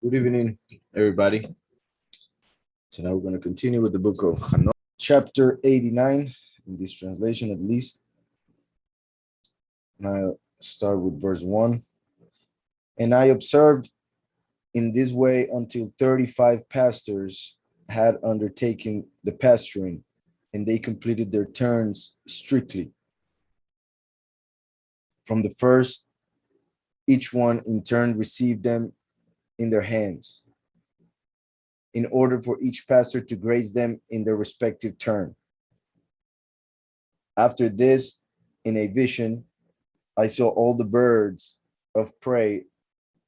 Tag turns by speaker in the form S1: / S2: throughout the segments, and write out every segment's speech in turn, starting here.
S1: Good evening, everybody. So now we're going to continue with the book of Hanoch, chapter 89, in this translation at least. And I'll start with verse 1. And I observed in this way until 35 pastors had undertaken the pasturing, and they completed their turns strictly. From the first, each one in turn received them in their hands, in order for each pastor to graze them in their respective turn. After this, in a vision, I saw all the birds of prey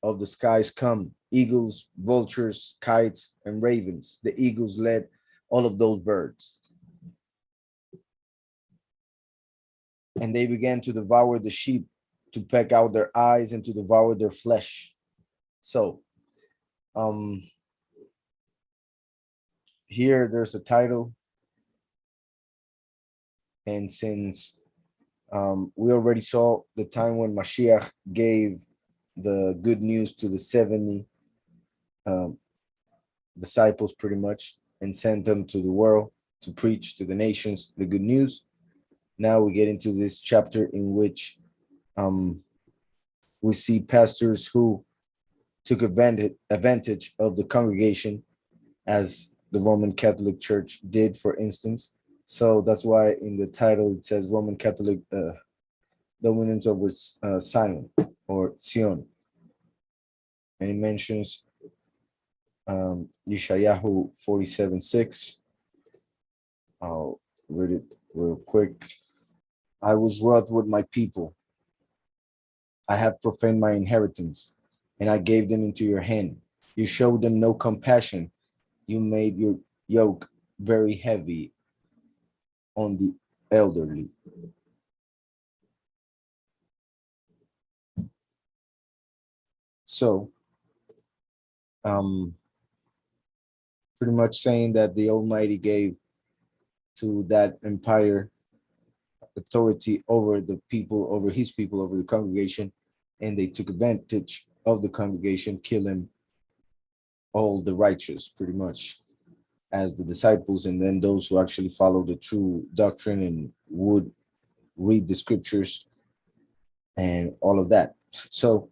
S1: of the skies come, eagles, vultures, kites, and ravens. The eagles led all of those birds. And they began to devour the sheep, to peck out their eyes, and to devour their flesh. So, here there's a title. And since we already saw the time when Mashiach gave the good news to the 70 disciples pretty much and sent them to the world to preach to the nations the good news. Now we get into this chapter in which we see pastors who took advantage of the congregation, as the Roman Catholic Church did, for instance. So that's why in the title it says Roman Catholic dominance over Zion or Sion. And it mentions Yeshayahu 47:6. I'll read it real quick. I was wroth with my people. I have profaned my inheritance, and I gave them into your hand. You showed them no compassion. You made your yoke very heavy on the elderly. So, pretty much saying that the Almighty gave to that empire authority over the people, over his people, over the congregation, and they took advantage of the congregation, killing all the righteous, pretty much, as the disciples, and then those who actually follow the true doctrine and would read the scriptures and all of that. So,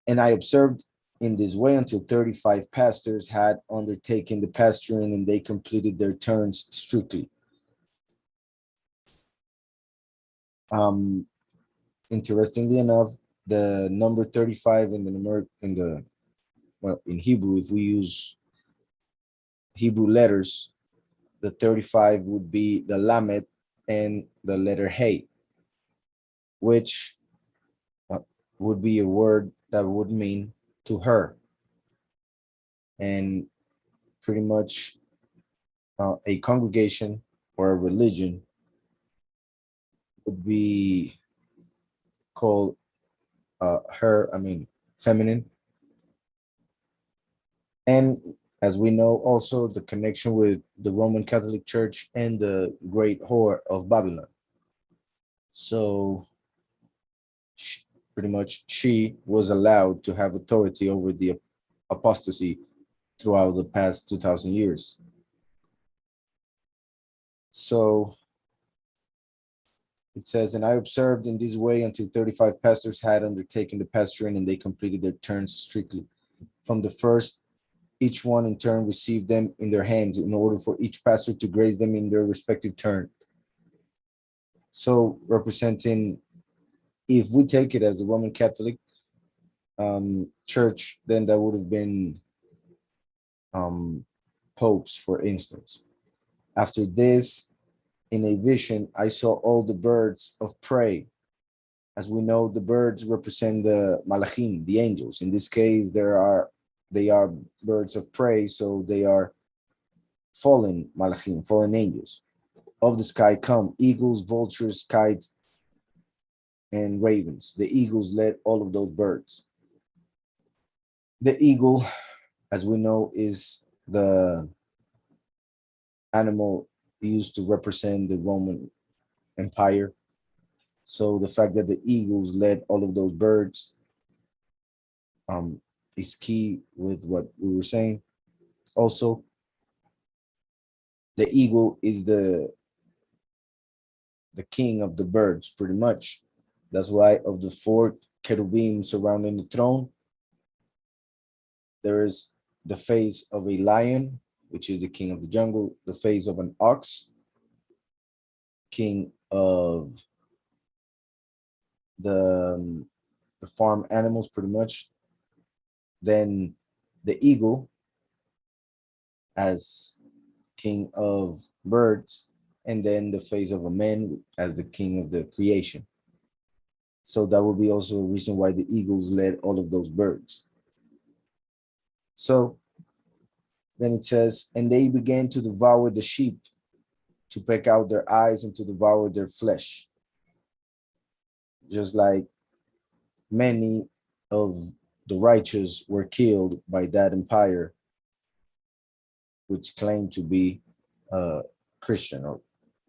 S1: and I observed in this way until 35 pastors had undertaken the pasturing, and they completed their turns strictly. Interestingly enough, the number 35 in in Hebrew, if we use Hebrew letters, the 35 would be the Lamed and the letter Hey, which would be a word that would mean to her. And pretty much a congregation or a religion would be called feminine. And as we know, also the connection with the Roman Catholic Church and the great whore of Babylon. So pretty much she was allowed to have authority over the apostasy throughout the past 2,000 years. So it says, and I observed in this way until 35 pastors had undertaken the pasturing, and they completed their turns strictly. From the first, each one in turn received them in their hands, in order for each pastor to graze them in their respective turn. So representing, if we take it as the Roman Catholic Church, then that would have been popes, for instance. After this, in a vision, I saw all the birds of prey. As we know, the birds represent the malachim, the angels. In this case, they are birds of prey, so they are fallen malachim, fallen angels. Of the sky come eagles, vultures, kites, and ravens. The eagles led all of those birds. The eagle, as we know, is the animal used to represent the Roman Empire. So the fact that the eagles led all of those birds is key with what we were saying. Also, the eagle is the king of the birds, pretty much. That's why of the four cherubim surrounding the throne, there is the face of a lion, which is the king of the jungle, the face of an ox, king of the the farm animals, pretty much. Then the eagle as king of birds, and then the face of a man as the king of the creation. So that would be also a reason why the eagles led all of those birds. So then it says, and they began to devour the sheep, to peck out their eyes and to devour their flesh. Just like many of the righteous were killed by that empire, which claimed to be Christian, or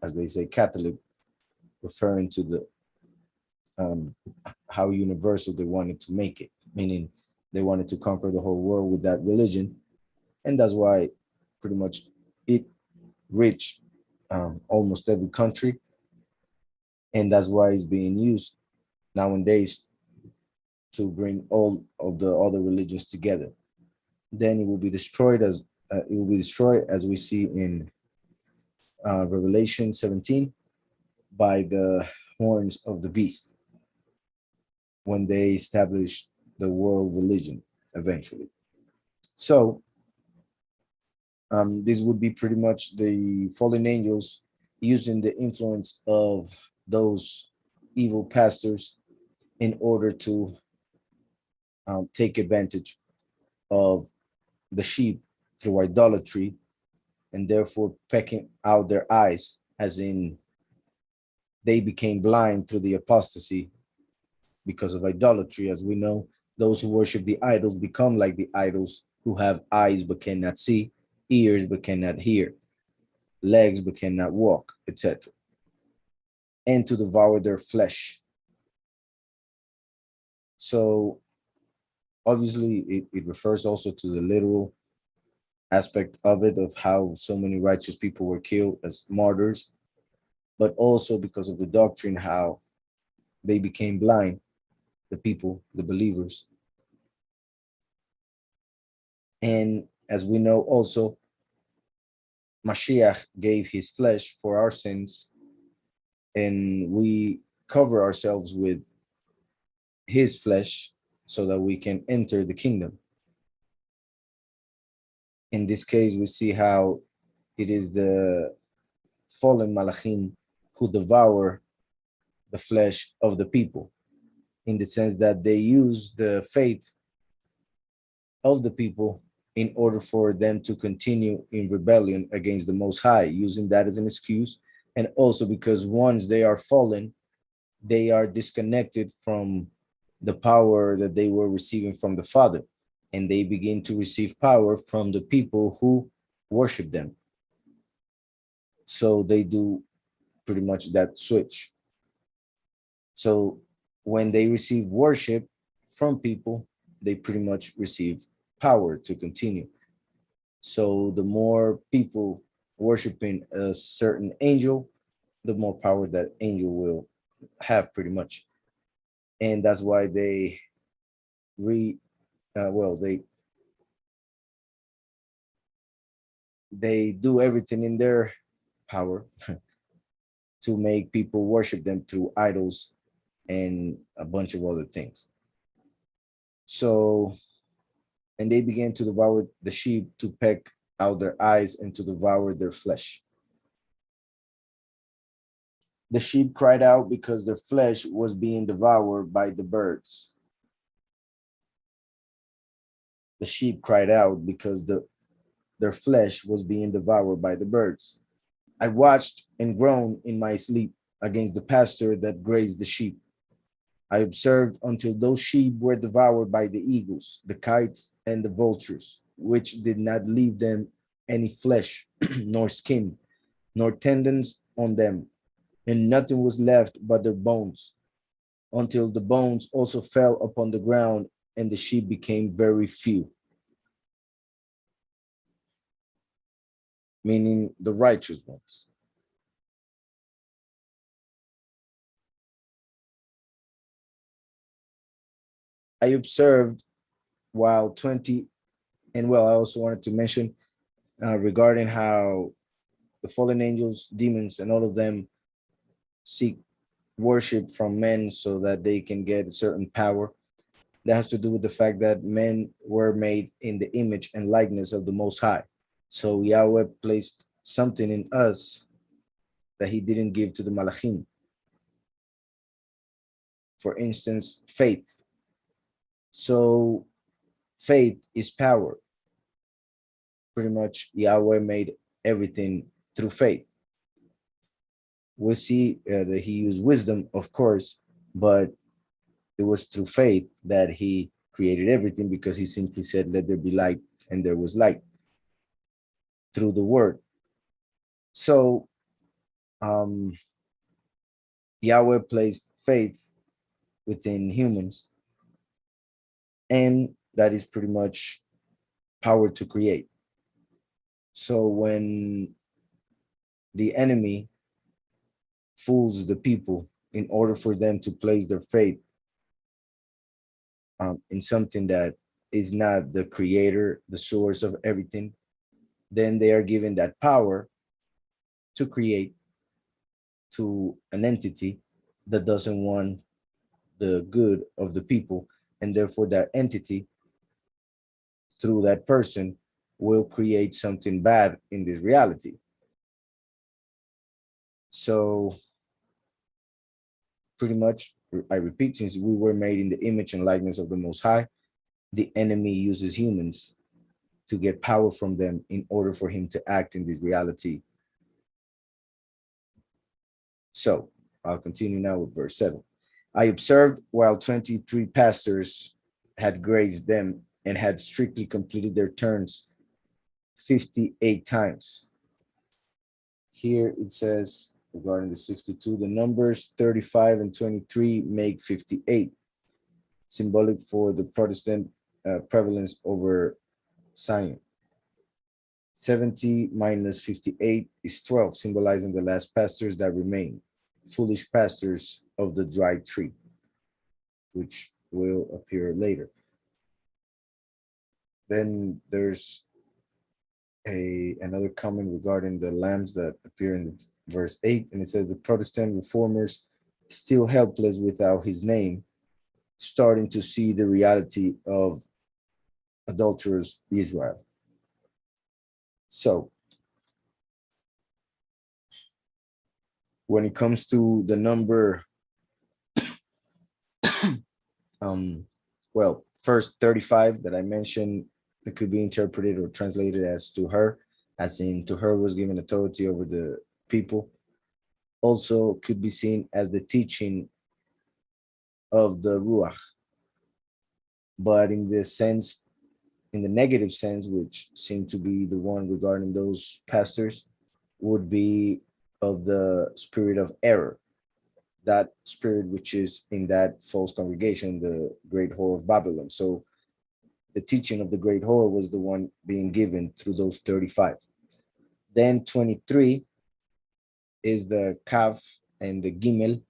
S1: as they say, Catholic, referring to the how universal they wanted to make it, meaning they wanted to conquer the whole world with that religion. And that's why pretty much it reached almost every country. And that's why it's being used nowadays to bring all of the other religions together. Then it will be destroyed as we see in Revelation 17 by the horns of the beast when they establish the world religion eventually. So this would be pretty much the fallen angels using the influence of those evil pastors in order to take advantage of the sheep through idolatry, and therefore pecking out their eyes, as in they became blind through the apostasy because of idolatry. As we know, those who worship the idols become like the idols, who have eyes but cannot see, ears but cannot hear, legs but cannot walk, etc. And to devour their flesh. So obviously it refers also to the literal aspect of it, of how so many righteous people were killed as martyrs, but also because of the doctrine, how they became blind, the people, the believers. And as we know also, Mashiach gave his flesh for our sins, and we cover ourselves with his flesh so that we can enter the kingdom. In this case, we see how it is the fallen malachim who devour the flesh of the people, in the sense that they use the faith of the people in order for them to continue in rebellion against the Most High, using that as an excuse. And also because once they are fallen, they are disconnected from the power that they were receiving from the Father, and they begin to receive power from the people who worship them. So they do pretty much that switch. So when they receive worship from people, they pretty much receive power to continue. So the more people worshiping a certain angel, the more power that angel will have, pretty much. And that's why they they do everything in their power to make people worship them through idols and a bunch of other things. So, and they began to devour the sheep, to peck out their eyes and to devour their flesh. The sheep cried out because their flesh was being devoured by the birds. The sheep cried out because their flesh was being devoured by the birds. I watched and groaned in my sleep against the pasture that grazed the sheep. I observed until those sheep were devoured by the eagles, the kites, and the vultures, which did not leave them any flesh, nor skin, nor tendons on them, and nothing was left but their bones, until the bones also fell upon the ground, and the sheep became very few, meaning the righteous ones. I observed while 20, and well, I also wanted to mention regarding how the fallen angels, demons, and all of them seek worship from men so that they can get a certain power. That has to do with the fact that men were made in the image and likeness of the Most High. So Yahweh placed something in us that he didn't give to the Malachim. For instance, faith. So faith is power. Pretty much Yahweh made everything through faith. We see that he used wisdom, of course, but it was through faith that he created everything, because he simply said, let there be light, and there was light through the word. So Yahweh placed faith within humans, and that is pretty much power to create. So when the enemy fools the people in order for them to place their faith in something that is not the creator, the source of everything, then they are given that power to create to an entity that doesn't want the good of the people, and therefore that entity through that person will create something bad in this reality. So pretty much, I repeat, since we were made in the image and likeness of the Most High, the enemy uses humans to get power from them in order for him to act in this reality. So I'll continue now with verse 7. I observed while 23 pastors had grazed them and had strictly completed their turns 58 times. Here it says, regarding the 62, the numbers 35 and 23 make 58, symbolic for the Protestant prevalence over Zion. 70 minus 58 is 12, symbolizing the last pastors that remain, foolish pastors of the dry tree, which will appear later. Then there's another comment regarding the lambs that appear in verse 8, and it says the Protestant reformers, still helpless without his name, starting to see the reality of adulterous Israel. So when it comes to the number, well, first 35 that I mentioned, it could be interpreted or translated as to her, as in to her was given authority over the people. Also could be seen as the teaching of the Ruach, but in the sense, in the negative sense, which seemed to be the one regarding those pastors, would be of the spirit of error, that spirit which is in that false congregation, the great whore of Babylon. So the teaching of the great whore was the one being given through those 35. Then 23 is the Kaf and the Gimel,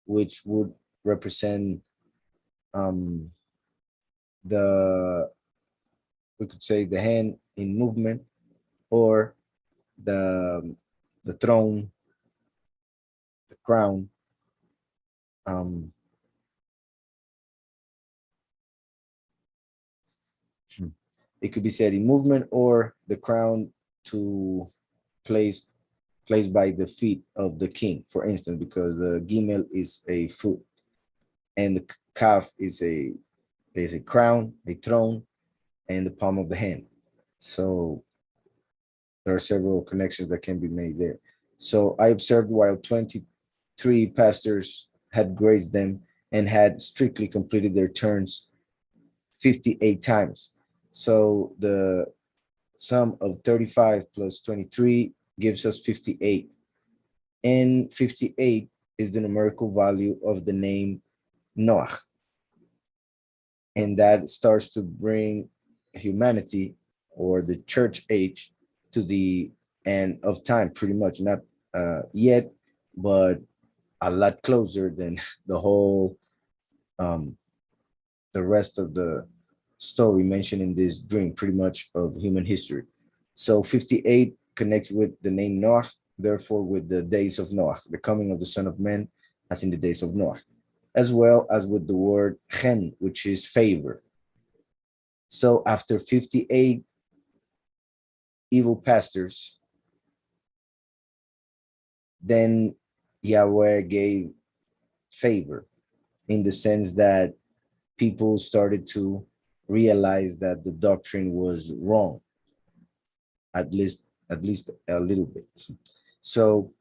S1: which would represent the, we could say, the hand in movement, or the throne, the crown. It could be said in movement, or the crown to placed by the feet of the king, for instance, because the gimel is a foot, and the kaf is a crown, a throne, and the palm of the hand. So there are several connections that can be made there. So I observed while 23 pastors had grazed them and had strictly completed their turns 58 times. So the sum of 35 plus 23 gives us 58. And 58 is the numerical value of the name Noach. and that starts to bring humanity or the church age to the end of time, pretty much. Not yet, but a lot closer than the whole um, the rest of the story mentioned in this dream, pretty much of human history. So 58 connects with the name Noah, therefore with the days of Noah, the coming of the Son of Man, as in the days of Noah, as well as with the word chen, which is favor. So after 58 evil pastors, then Yahweh gave favor in the sense that people started to realize that the doctrine was wrong, at least a little bit. So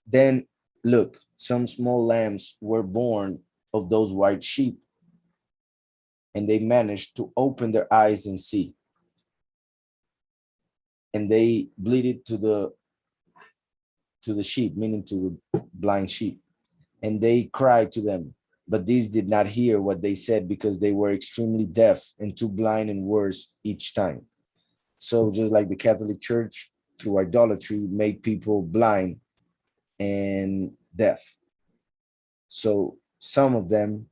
S1: then look, some small lambs were born of those white sheep, and they managed to open their eyes and see. And they bleated to the sheep, meaning to the blind sheep, and they cried to them. But these did not hear what they said because they were extremely deaf and too blind and worse each time. So just like the Catholic Church, through idolatry, made people blind and deaf. So some of them,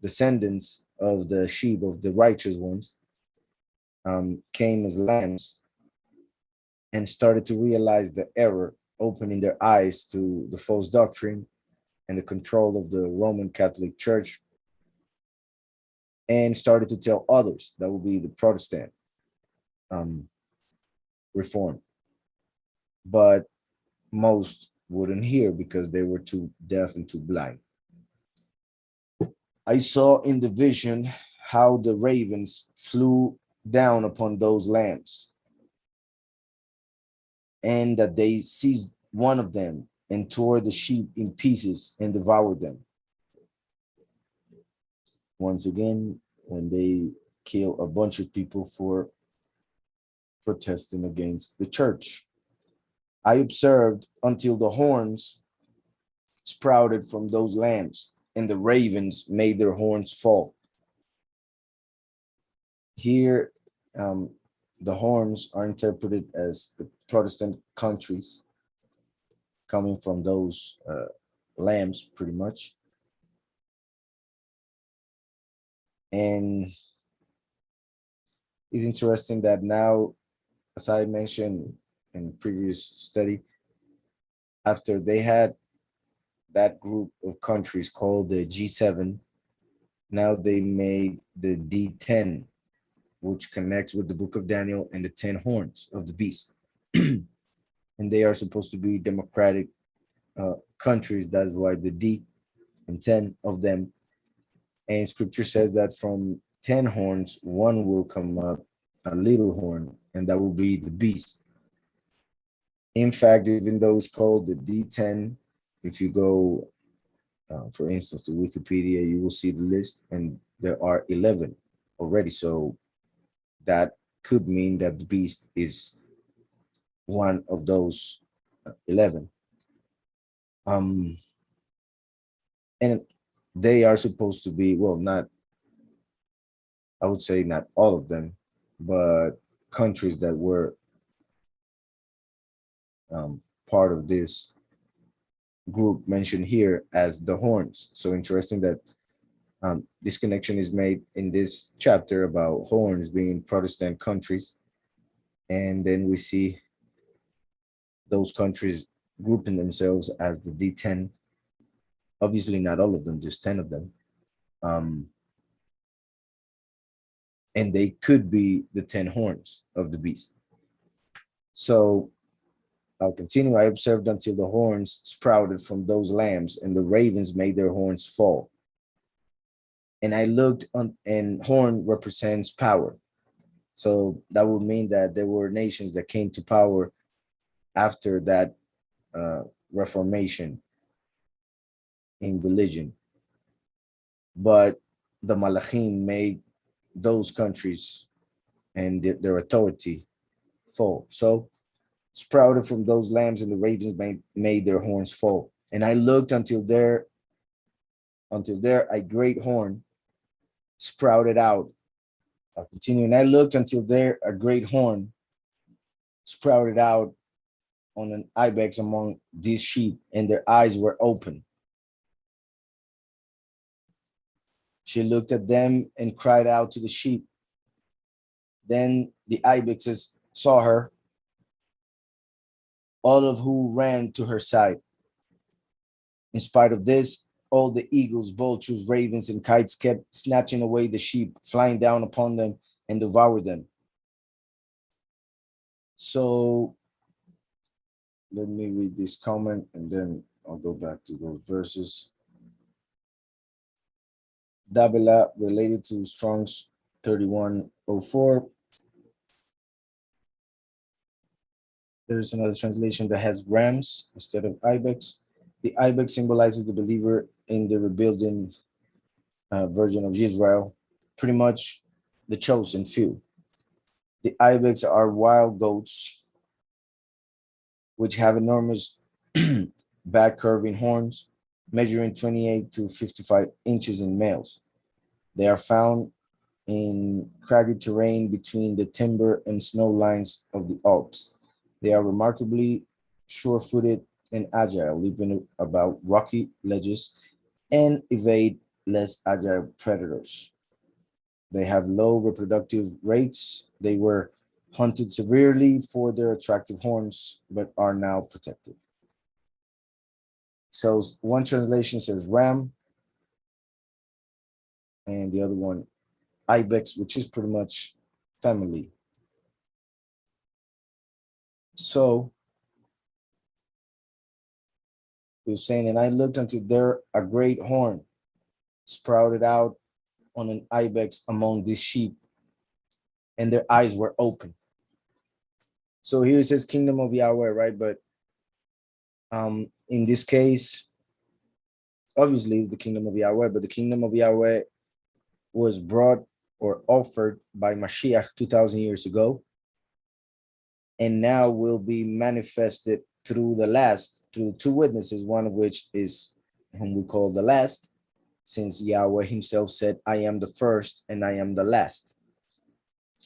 S1: descendants of the sheep, of the righteous ones, came as lambs and started to realize the error, opening their eyes to the false doctrine and the control of the Roman Catholic Church, and started to tell others, that would be the Protestant um, reform. But most wouldn't hear because they were too deaf and too blind. I saw in the vision how the ravens flew down upon those lambs, and that they seized one of them and tore the sheep in pieces and devoured them. Once again, when they kill a bunch of people for protesting against the church. I observed until the horns sprouted from those lambs, and the ravens made their horns fall. Here, the horns are interpreted as the Protestant countries coming from those lambs, pretty much. And it's interesting that now, as I mentioned in previous study, after they had that group of countries called the G7, now they made the D10, which connects with the Book of Daniel and the 10 horns of the beast. And they are supposed to be democratic countries. That's why the D and 10 of them. And scripture says that from 10 horns, one will come up, a little horn, and that will be the beast. In fact, even though it's called the D10, if you go, for instance, to Wikipedia, you will see the list, and there are 11 already. So that could mean that the beast is one of those 11. And they are supposed to be, well, not, I would say not all of them, but countries that were part of this group mentioned here as the horns. So interesting that this connection is made in this chapter about horns being Protestant countries. And then we see those countries grouping themselves as the D10. Obviously, not all of them, just 10 of them. And they could be the 10 horns of the beast. So I'll continue. I observed until the horns sprouted from those lambs, and the ravens made their horns fall. And I looked on, and horn represents power. So that would mean that there were nations that came to power after that reformation in religion. But the Malachim made those countries and their authority fall. So sprouted from those lambs, and the ravens made their horns fall. And I looked until there a great horn sprouted out. I'll continue. And I looked until there a great horn sprouted out on an ibex among these sheep, and their eyes were open. She looked at them and cried out to the sheep. Then the ibexes saw her, all of who ran to her side. In spite of this, all the eagles, vultures, ravens, and kites kept snatching away the sheep, flying down upon them and devoured them. So let me read this comment and then I'll go back to those verses. Dabila related to Strong's 3104. There's another translation that has rams instead of ibex. The ibex symbolizes the believer in the rebuilding version of Israel, pretty much the chosen few. The ibex are wild goats, which have enormous back curving horns, measuring 28 to 55 inches in males. They are found in craggy terrain between the timber and snow lines of the Alps. They are remarkably sure-footed and agile, leaping about rocky ledges and evade less agile predators. They have low reproductive rates. They were hunted severely for their attractive horns, but are now protected. So one translation says ram, and the other one ibex, which is pretty much family. So he was saying, and I looked until there a great horn sprouted out on an ibex among these sheep, and their eyes were open. So here it says kingdom of Yahweh, right? But in this case, obviously it's the kingdom of Yahweh, but the kingdom of Yahweh was brought or offered by Mashiach 2,000 years ago, and now will be manifested through through two witnesses, one of which is whom we call the last, since Yahweh himself said, I am the first and I am the last.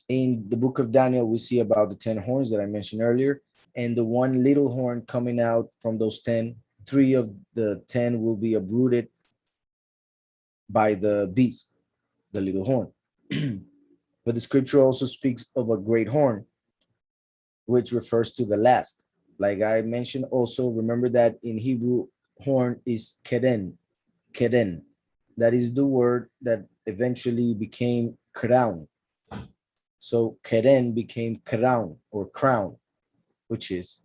S1: In the book of Daniel, we see about the 10 horns that I mentioned earlier, and the one little horn coming out from those 10, 3 of the 10 will be uprooted by the beast, the little horn. But the scripture also speaks of a great horn, which refers to the last. Like I mentioned also, remember that in Hebrew, horn is keren, keren. That is the word that eventually became crown. So keren became crown or crown, which is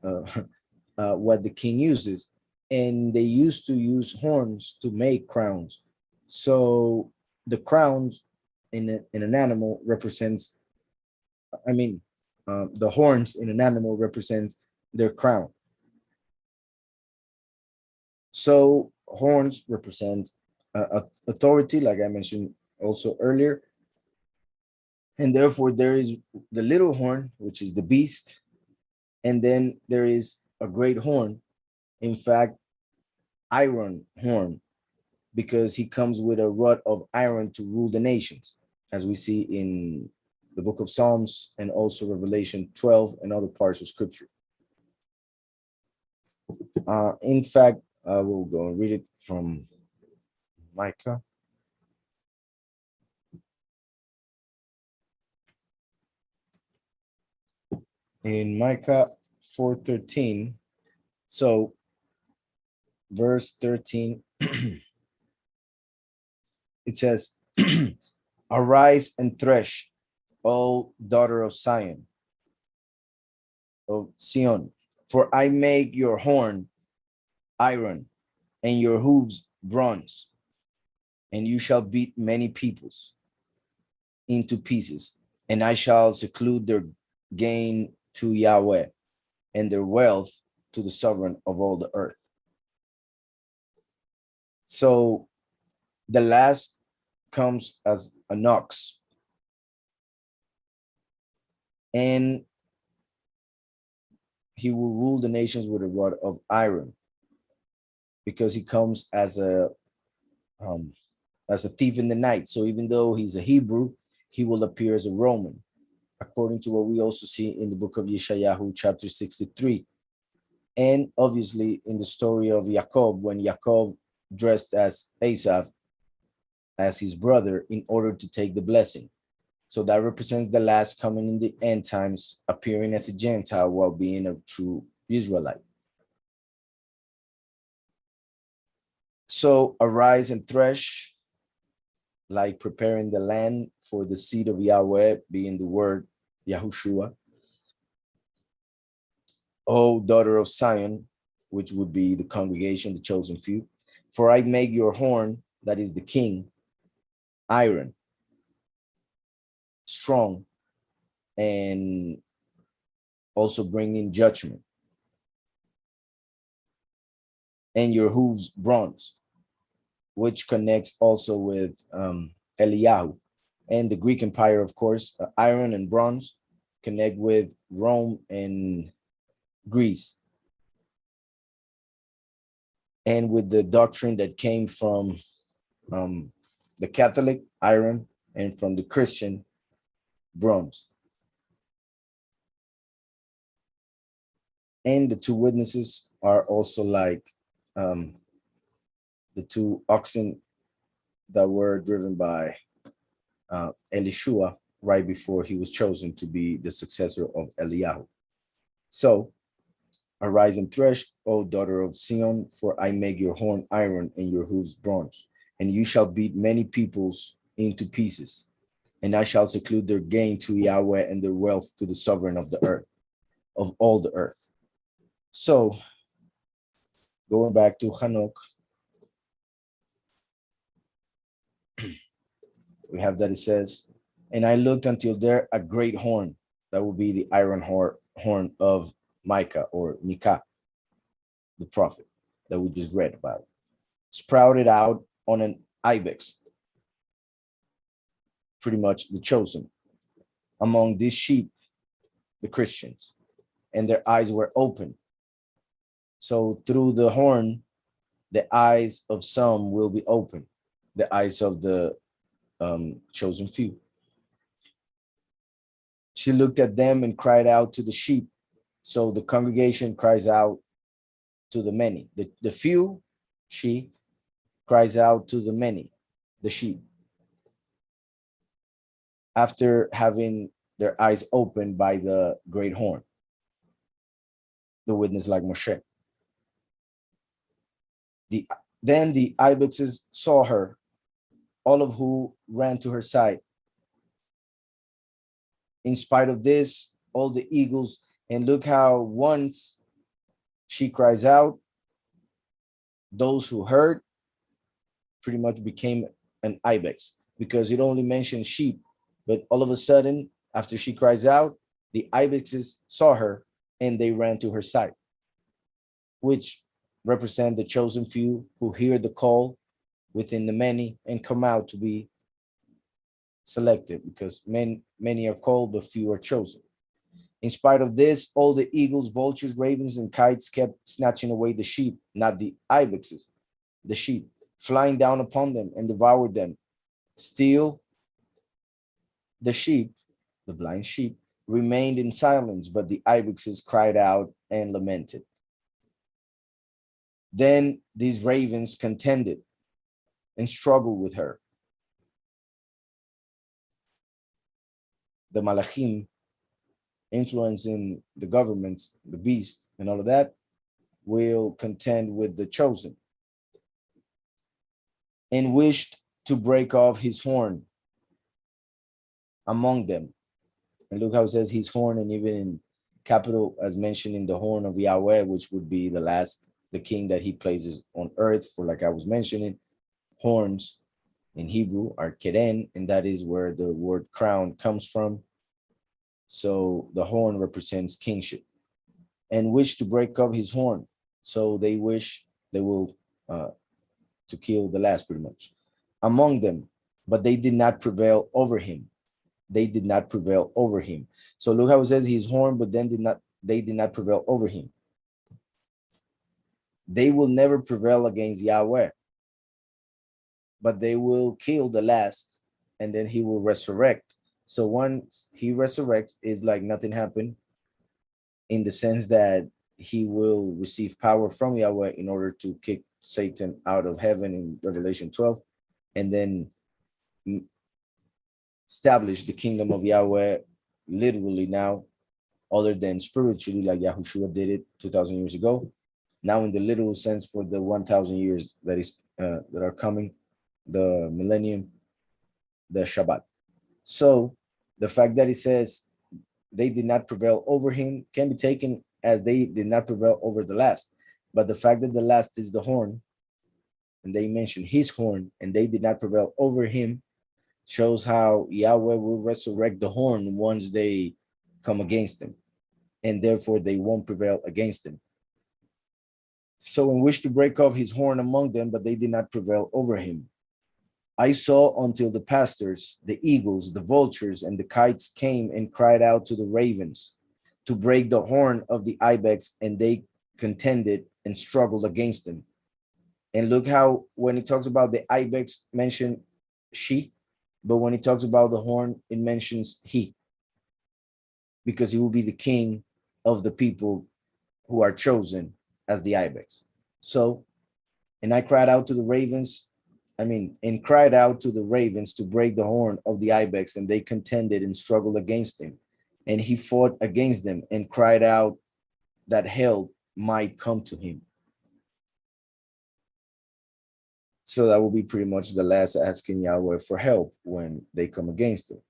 S1: what the king uses. And they used to use horns to make crowns. So the crowns in an animal represents, the horns in an animal represents their crown. So horns represent authority, like I mentioned also earlier. And therefore there is the little horn, which is the beast. And then there is a great horn. In fact, iron horn, because he comes with a rod of iron to rule the nations, as we see in the book of Psalms and also Revelation 12 and other parts of scripture. In fact, I will go and read it from Micah. In Micah 4:13, so verse 13, it says, arise and thresh, O daughter of Zion, of Sion, for I make your horn iron and your hooves bronze, and you shall beat many peoples into pieces, and I shall seclude their gain to Yahweh and their wealth to the sovereign of all the earth. So the last comes as an ox, and he will rule the nations with a rod of iron, because he comes as a as a thief in the night. So even though he's a Hebrew, he will appear as a Roman, according to what we also see in the book of Yeshayahu, chapter 63. And obviously in the story of Jacob, when Jacob dressed as Asaph, as his brother, in order to take the blessing. So that represents the last coming in the end times, appearing as a Gentile while being a true Israelite. So arise and thresh, like preparing the land for the seed of Yahweh, being the word Yahushua. O daughter of Zion, which would be the congregation, the chosen few, for I make your horn, that is the king, iron, strong, and also bringing judgment, and your hooves bronze, which connects also with Eliyahu. And the Greek Empire, of course, iron and bronze connect with Rome and Greece. And with the doctrine that came from the Catholic, iron, and from the Christian, bronze. And the two witnesses are also like the two oxen that were driven by Elishua right before he was chosen to be the successor of Eliyahu. So, arise and thresh, O daughter of Zion, for I make your horn iron and your hooves bronze, and you shall beat many peoples into pieces, and I shall seclude their gain to Yahweh and their wealth to the sovereign of the earth, of all the earth. So, going back to Hanoch, we have that it says, and I looked until there a great horn, that will be the iron horn of Micah or Micah, the prophet that we just read about, sprouted out on an ibex, pretty much the chosen, among these sheep, the Christians, and their eyes were open. So through the horn, the eyes of some will be open, the eyes of the chosen few. She looked at them and cried out to the sheep. So the congregation cries out to the many. The few, she cries out to the many, the sheep, after having their eyes opened by the great horn, the witness like Moshe. Then the ibexes saw her, all of who ran to her side. In spite of this, all the eagles, and look how once she cries out, those who heard pretty much became an ibex, because it only mentions sheep, but all of a sudden, after she cries out, the ibexes saw her and they ran to her side, which represent the chosen few who hear the call within the many and come out to be selected, because many are called, but few are chosen. In spite of this, all the eagles, vultures, ravens, and kites kept snatching away the sheep, not the ibexes, the sheep, flying down upon them and devoured them. Still, the sheep, the blind sheep, remained in silence, but the ibexes cried out and lamented. Then these ravens contended and struggled with her. The Malachim, influencing the governments, the beast, and all of that, will contend with the chosen, and wished to break off his horn among them. And look how it says his horn, and even in capital, as mentioned in the horn of Yahweh, which would be the king that he places on earth. For, like I was mentioning, horns in Hebrew are keren, and that is where the word crown comes from. So the horn represents kingship, and wish to break off his horn. So they wish they will to kill the last, pretty much, among them, but they did not prevail over him. They did not prevail over him. So look how it says his horn, but then they did not prevail over him. They will never prevail against Yahweh. but they will kill the last, and then he will resurrect. So once he resurrects, is like nothing happened, in the sense that he will receive power from Yahweh in order to kick Satan out of heaven in Revelation 12, and then establish the kingdom of Yahweh literally now, other than spiritually, like Yahushua did it 2,000 years ago. Now, in the literal sense, for the 1,000 years that are coming, the millennium, the Shabbat. So the fact that it says they did not prevail over him can be taken as they did not prevail over the last. But the fact that the last is the horn, and they mention his horn, and they did not prevail over him, shows how Yahweh will resurrect the horn once they come against him, and therefore they won't prevail against him. So in wish to break off his horn among them, but they did not prevail over him. I saw until the pastors, the eagles, the vultures, and the kites came and cried out to the ravens to break the horn of the ibex, and they contended and struggled against him. And look how when he talks about the ibex, mention she, but when he talks about the horn, it mentions he, because he will be the king of the people who are chosen as the ibex. So, and I cried out to the ravens, and cried out to the ravens to break the horn of the ibex, and they contended and struggled against him. And he fought against them and cried out that help might come to him. So that will be pretty much the last asking Yahweh for help when they come against him.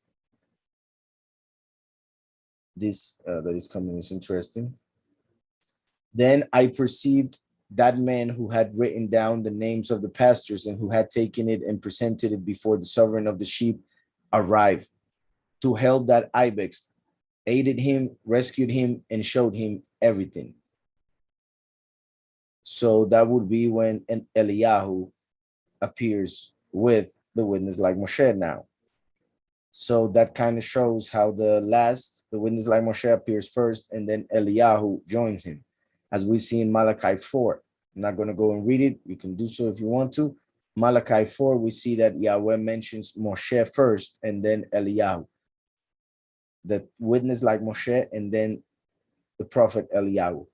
S1: This that is coming is interesting. Then I perceived that man who had written down the names of the pastors and who had taken it and presented it before the sovereign of the sheep arrived to help that ibex, aided him, rescued him, and showed him everything. So that would be when an Eliyahu appears with the witness like Moshe now. So that kind of shows how the witness like Moshe appears first, and then Eliyahu joins him, as we see in Malachi 4. I'm not going to go and read it. You can do so if you want to. Malachi 4, we see that Yahweh mentions Moshe first, and then Eliyahu. The witness like Moshe, and then the prophet Eliyahu.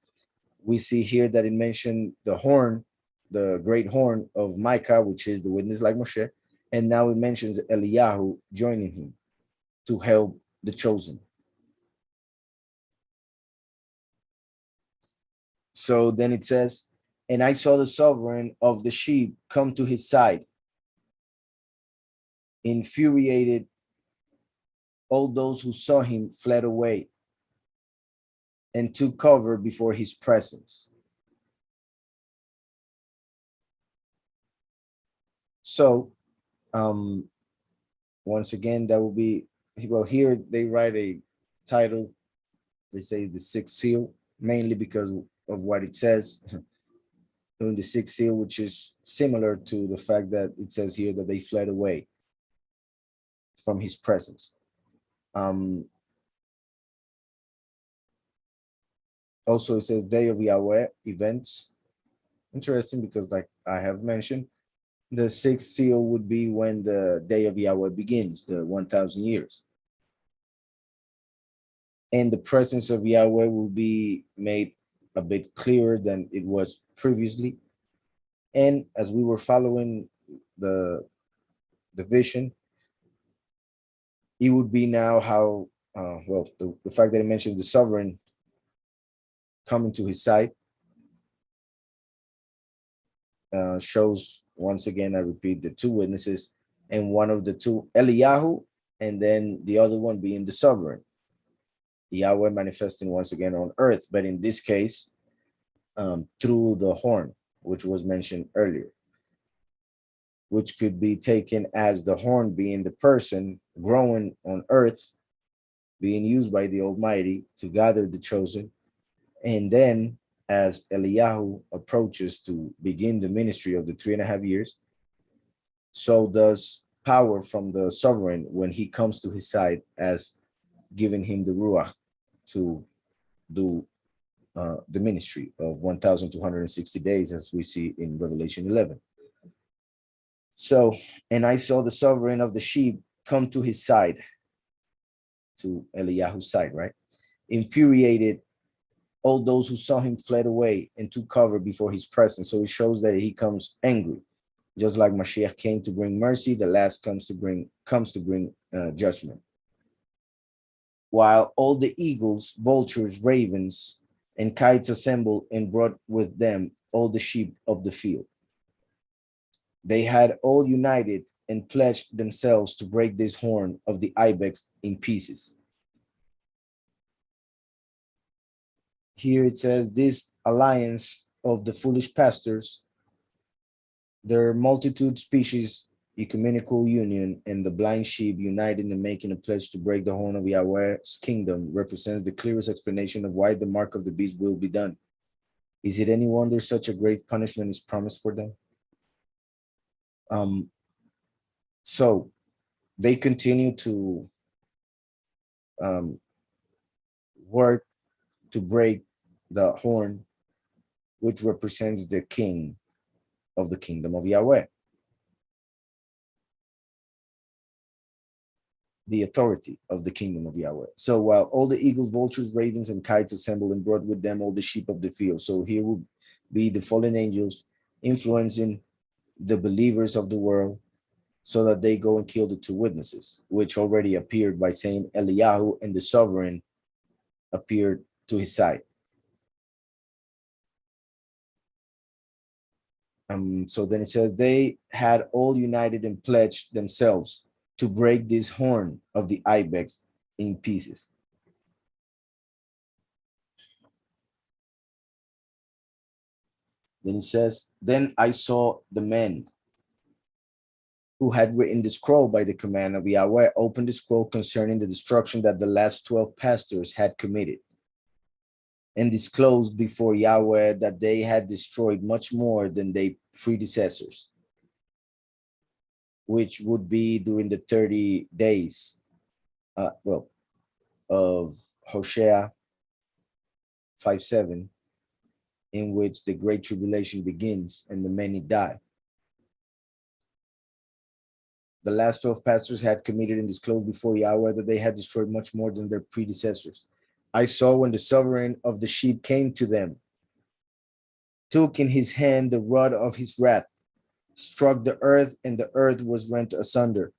S1: We see here that it mentioned the horn, the great horn of Micah, which is the witness like Moshe. And now it mentions Eliyahu joining him to help the chosen. So then it says, and I saw the sovereign of the sheep come to his side. Infuriated, all those who saw him fled away and took cover before his presence. So once again, that will be, well, here they write a title. They say it's the sixth seal, mainly because of what it says in the sixth seal, which is similar to the fact that it says here that they fled away from his presence. Also, it says Day of Yahweh events. Interesting, because like I have mentioned, the sixth seal would be when the Day of Yahweh begins, the 1,000 years. And the presence of Yahweh will be made a bit clearer than it was previously. And as we were following the vision, it would be now how, the fact that it mentions the sovereign coming to his side shows, once again, I repeat, the two witnesses, and one of the two, Eliyahu, and then the other one being the sovereign, Yahweh manifesting once again on earth, but in this case, through the horn, which was mentioned earlier, which could be taken as the horn being the person growing on earth, being used by the Almighty to gather the chosen. And then as Eliyahu approaches to begin the ministry of the 3.5 years, so does power from the sovereign when he comes to his side, as giving him the Ruach to do the ministry of 1,260 days, as we see in Revelation 11. So, and I saw the sovereign of the sheep come to his side, to Eliyahu's side, right? Infuriated, all those who saw him fled away and took cover before his presence. So it shows that he comes angry. Just like Mashiach came to bring mercy, the last comes to bring judgment. While all the eagles, vultures, ravens, and kites assembled and brought with them all the sheep of the field. They had all united and pledged themselves to break this horn of the ibex in pieces. Here it says, this alliance of the foolish pastors, their multitude species ecumenical union, and the blind sheep united in making a pledge to break the horn of Yahweh's kingdom represents the clearest explanation of why the mark of the beast will be done. Is it any wonder such a grave punishment is promised for them? So they continue to work to break the horn, which represents the king of the kingdom of Yahweh, the authority of the kingdom of Yahweh. So while all the eagles, vultures, ravens, and kites assembled and brought with them all the sheep of the field. So here will be the fallen angels influencing the believers of the world so that they go and kill the two witnesses, which already appeared by saying Eliyahu and the sovereign appeared to his side. So then it says, they had all united and pledged themselves to break this horn of the ibex in pieces. Then it says, then I saw the men who had written the scroll by the command of Yahweh open the scroll concerning the destruction that the last 12 pastors had committed, and disclosed before Yahweh that they had destroyed much more than their predecessors, which would be during the 30 days of Hosea 5:7, in which the great tribulation begins and the many die. The last 12 pastors had committed and disclosed before Yahweh that they had destroyed much more than their predecessors. I saw when the sovereign of the sheep came to them, took in his hand the rod of his wrath, struck the earth, and the earth was rent asunder,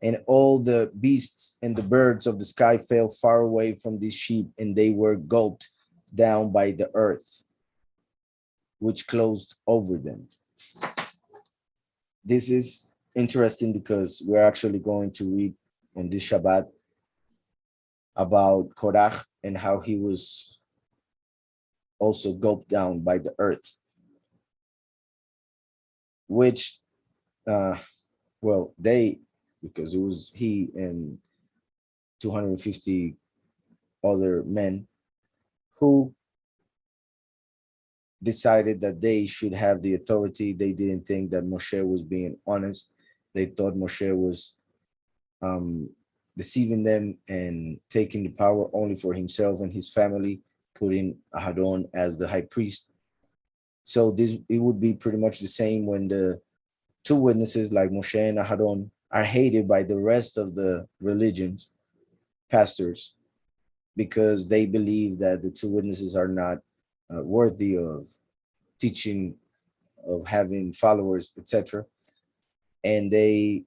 S1: and all the beasts and the birds of the sky fell far away from these sheep, and they were gulped down by the earth, which closed over them. This is interesting because we're actually going to read on this Shabbat about Korach and how he was also gulped down by the earth, which, because it was he and 250 other men who decided that they should have the authority. They didn't think that Moshe was being honest. They thought Moshe was deceiving them and taking the power only for himself and his family, putting Aharon as the high priest. So it would be pretty much the same when the two witnesses like Moshe and Aharon are hated by the rest of the religions, pastors, because they believe that the two witnesses are not worthy of teaching, of having followers, etc. And they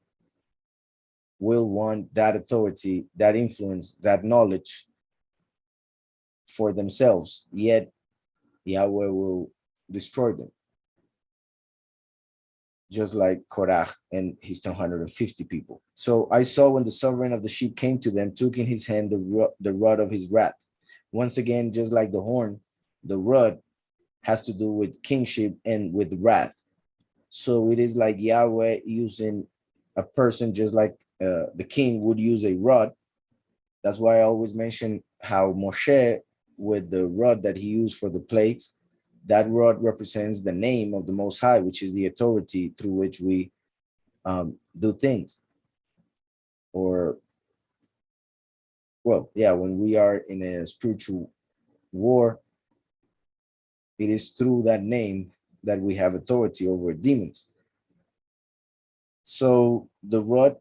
S1: will want that authority, that influence, that knowledge for themselves, yet Yahweh will destroy them, just like Korach and his 250 people. So I saw when the sovereign of the sheep came to them, took in his hand the rod of his wrath. Once again, just like the horn, the rod has to do with kingship and with wrath. So it is like Yahweh using a person, just like the king would use a rod. That's why I always mention how Moshe, with the rod that he used for the plagues, that rod represents the name of the Most High, which is the authority through which we do things. Or, when we are in a spiritual war, it is through that name that we have authority over demons. So the rod,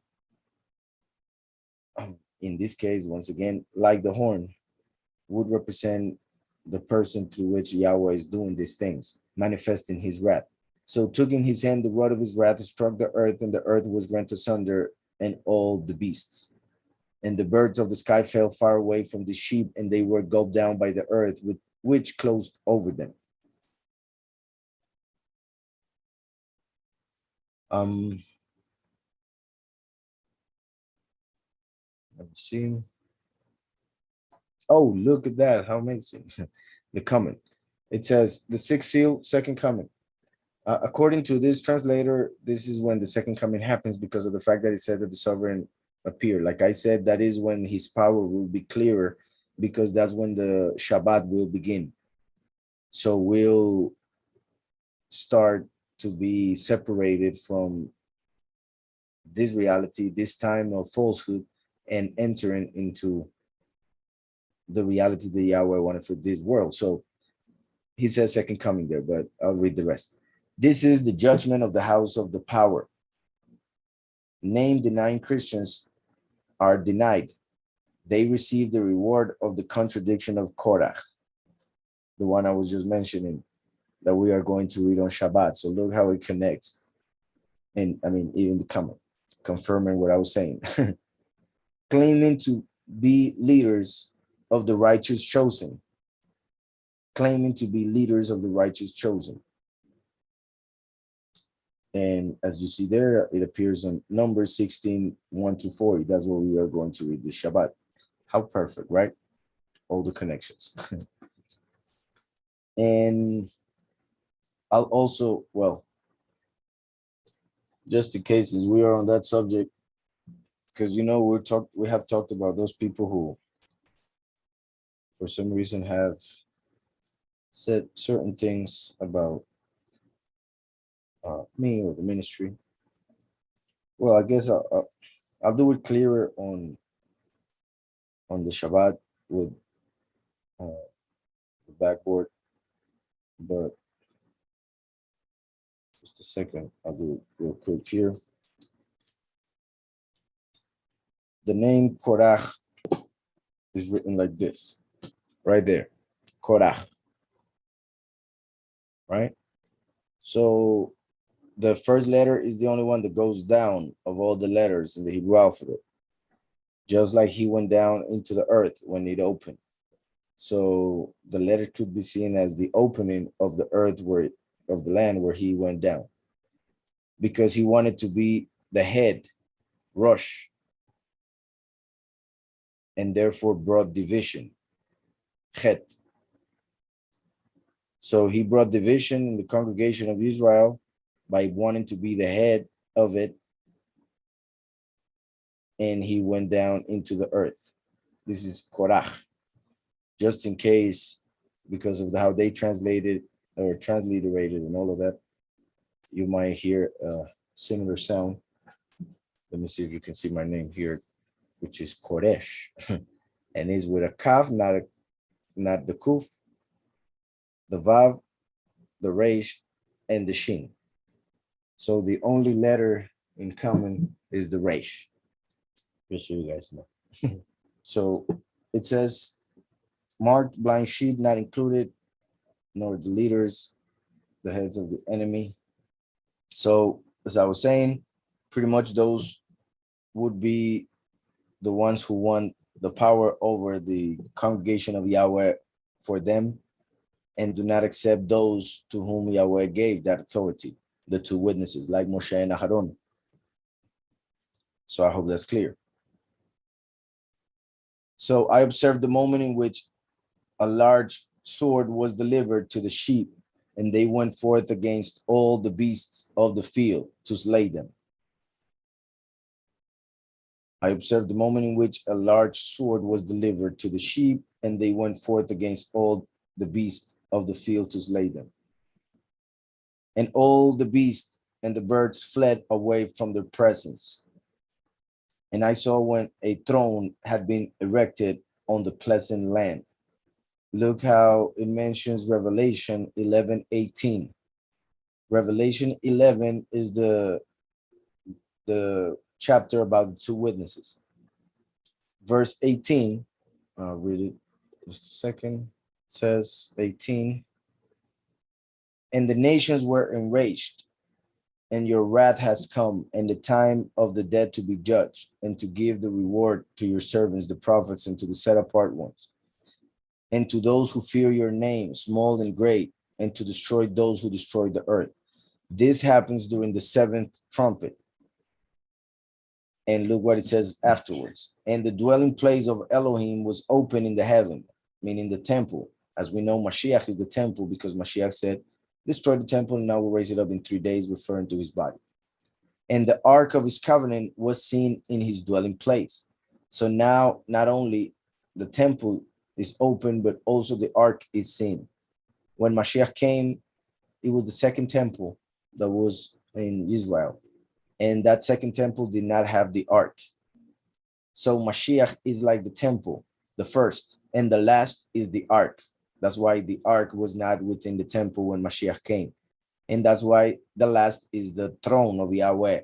S1: in this case, once again, like the horn, would represent the person through which Yahweh is doing these things, manifesting his wrath. So took in his hand the rod of his wrath, struck the earth, and the earth was rent asunder, and all the beasts. And the birds of the sky fell far away from the sheep, and they were gulped down by the earth, which closed over them. Let me see. Oh, look at that. How amazing. The coming. It says the sixth seal, second coming. According to this translator, this is when the second coming happens because of the fact that it said that the sovereign appeared. Like I said, that is when his power will be clearer because that's when the Shabbat will begin. So we'll start to be separated from this reality, this time of falsehood, and entering into the reality that Yahweh wanted for this world. So he says second coming there, but I'll read the rest. This is the judgment of the house of the power. Name denying Christians are denied. They receive the reward of the contradiction of Korach, the one I was just mentioning that we are going to read on Shabbat. So look how it connects. And I mean, even the comment, confirming what I was saying. Claiming to be leaders of the righteous chosen. Claiming to be leaders of the righteous chosen. And as you see there, it appears on Numbers 16, 1 through 40. That's what we are going to read this Shabbat. How perfect, right? All the connections. And I'll also, well, just in case as we are on that subject, because we have talked about those people who for some reason have said certain things about me or the ministry. Well, I guess I'll do it clearer on the Shabbat with the backboard, but just a second, I'll do it real quick here. The name Korach is written like this, right there, Korach, right? So the first letter is the only one that goes down of all the letters in the Hebrew alphabet, just like he went down into the earth when it opened. So the letter could be seen as the opening of the earth of the land where he went down, because he wanted to be the head, Rosh, and therefore brought division, Chet. So he brought division in the congregation of Israel by wanting to be the head of it, and he went down into the earth. This is Korach. Just in case, because of how they translated or transliterated and all of that, you might hear a similar sound. Let me see if you can see my name here, which is Koresh, and is with a kaf, not the kuf, the vav, the resh, and the shin. So the only letter in common is the resh. Just so you guys know. So it says, marked blind sheep not included, nor the leaders, the heads of the enemy. So as I was saying, pretty much those would be the ones who want the power over the congregation of Yahweh for them, and do not accept those to whom Yahweh gave that authority, the two witnesses, like Moshe and Aharon. So I hope that's clear. So I observed the moment in which a large sword was delivered to the sheep, and they went forth against all the beasts of the field to slay them. I observed the moment in which a large sword was delivered to the sheep, and they went forth against all the beasts of the field to slay them. And all the beasts and the birds fled away from their presence. And I saw when a throne had been erected on the pleasant land. Look how it mentions Revelation 11:18. Revelation 11 is the the chapter about the two witnesses. Verse 18, I'll read it just a second. It says 18, and the nations were enraged, and your wrath has come, and the time of the dead to be judged, and to give the reward to your servants, the prophets, and to the set apart ones, and to those who fear your name, small and great, and to destroy those who destroy the earth. This happens during the seventh trumpet. And look what it says afterwards. And the dwelling place of Elohim was open in the heaven, meaning the temple. As we know, Mashiach is the temple because Mashiach said, destroy the temple and I will raise it up in 3 days, referring to his body. And the ark of his covenant was seen in his dwelling place. So now not only the temple is open, but also the ark is seen. When Mashiach came, it was the second temple that was in Israel. And that second temple did not have the ark. So Mashiach is like the temple, the first, and the last is the ark. That's why the ark was not within the temple when Mashiach came. And that's why the last is the throne of Yahweh,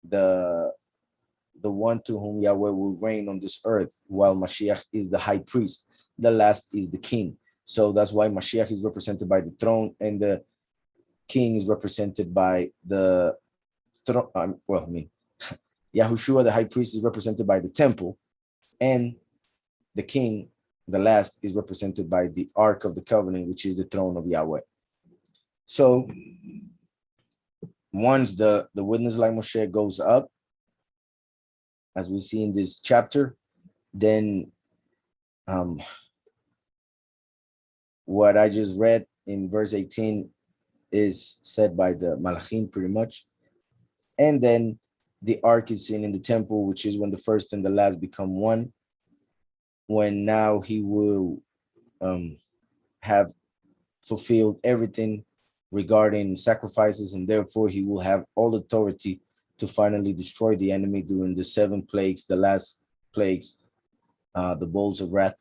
S1: the one to whom Yahweh will reign on this earth, while Mashiach is the high priest. The last is the king. So that's why Mashiach is represented by the throne, and the king is represented by the throne. Yahushua, the high priest, is represented by the temple, and the king, the last, is represented by the Ark of the Covenant, which is the throne of Yahweh. So once the witness like Moshe goes up, as we see in this chapter, then what I just read in verse 18 is said by the Malachim pretty much. And then the ark is seen in the temple, which is when the first and the last become one, when now he will have fulfilled everything regarding sacrifices, and therefore he will have all authority to finally destroy the enemy during the 7 plagues, the last plagues, the bowls of wrath,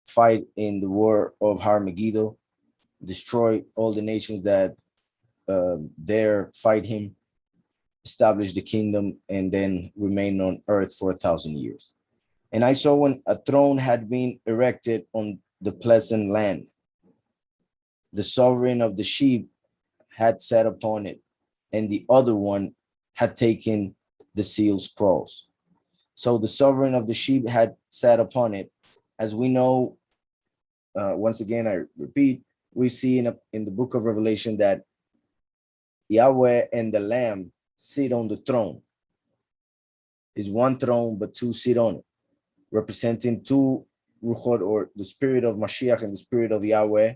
S1: fight in the war of Har-Megiddo, destroy all the nations that dare fight him, establish the kingdom, and then remain on earth for 1,000 years. And I saw when a throne had been erected on the pleasant land. The sovereign of the sheep had sat upon it, and the other one had taken the seal scrolls. So the sovereign of the sheep had sat upon it. As we know, once again, I repeat, we see in the book of Revelation that Yahweh and the Lamb sit on the throne. It's one throne, but 2 sit on it, representing 2 Ruchot, or the spirit of Mashiach and the spirit of Yahweh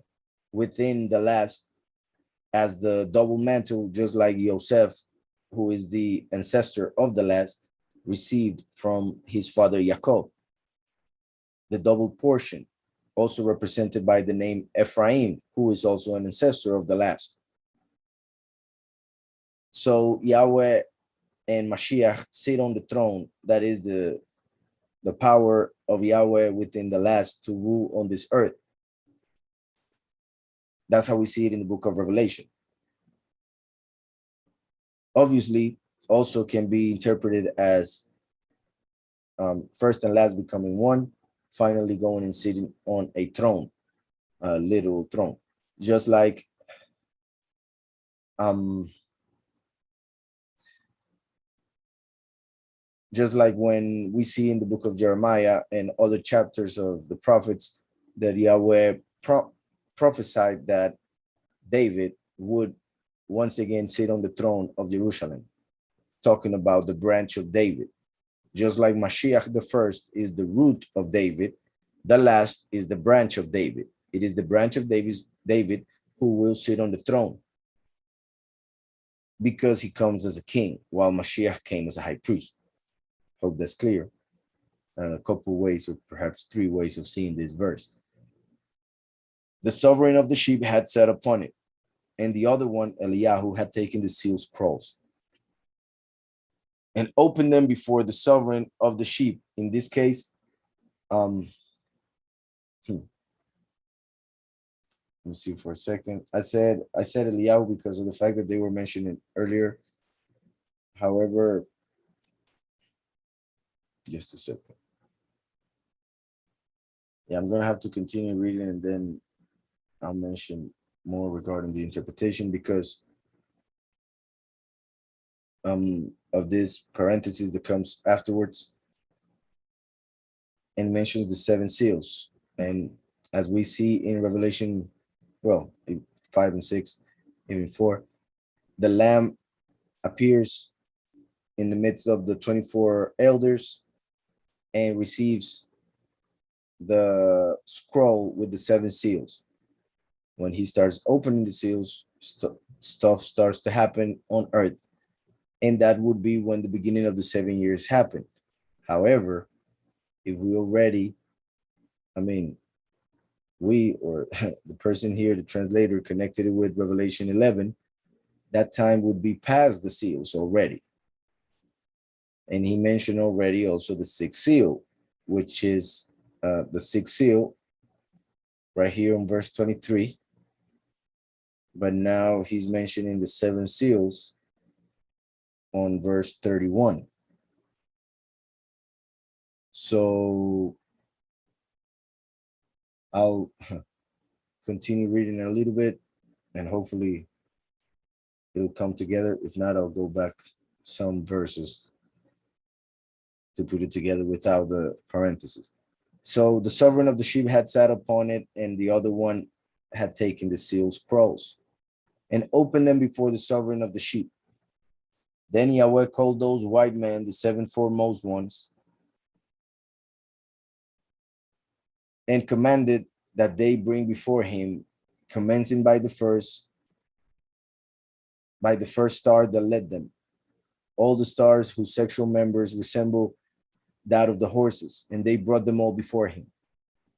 S1: within the last, as the double mantle, just like Yosef, who is the ancestor of the last, received from his father Yaakov. The double portion, also represented by the name Ephraim, who is also an ancestor of the last. So Yahweh and Mashiach sit on the throne. That is the power of Yahweh within the last to rule on this earth. That's how we see it in the book of Revelation. Obviously, also can be interpreted as first and last becoming one, finally going and sitting on a throne, a literal throne. Just like when we see in the book of Jeremiah and other chapters of the prophets that Yahweh prophesied that David would once again sit on the throne of Jerusalem, talking about the branch of David. Just like Mashiach the first is the root of David, the last is the branch of David. It is the branch of David who will sit on the throne, because he comes as a king, while Mashiach came as a high priest. Hope that's clear. A couple ways, or perhaps 3 ways of seeing this verse. The sovereign of the sheep had sat upon it, and the other one, Eliyahu, had taken the seal scrolls and opened them before the sovereign of the sheep. In this case, let me see for a second. I said Eliyahu because of the fact that they were mentioned earlier However, just a second. Yeah, I'm gonna have to continue reading and then I'll mention more regarding the interpretation because of this parenthesis that comes afterwards and mentions the seven seals. And as we see in Revelation, well, 5 and 6, even 4, the Lamb appears in the midst of the 24 elders and receives the scroll with the seven seals. When he starts opening the seals, stuff starts to happen on earth. And that would be when the beginning of the 7 years happened. However, if we already, I mean, we or the person here, the translator, connected it with Revelation 11, that time would be past the seals already. And he mentioned already also the sixth seal, which is the sixth seal right here in verse 23. But now he's mentioning the seven seals on verse 31. So I'll continue reading a little bit and hopefully it'll come together. If not, I'll go back some verses to put it together without the parentheses. So the sovereign of the sheep had sat upon it, and the other one had taken the seal scrolls and opened them before the sovereign of the sheep. Then Yahweh called those white men, the seven foremost ones, and commanded that they bring before him, commencing by the first star that led them, all the stars whose sexual members resemble that of the horses, and they brought them all before him.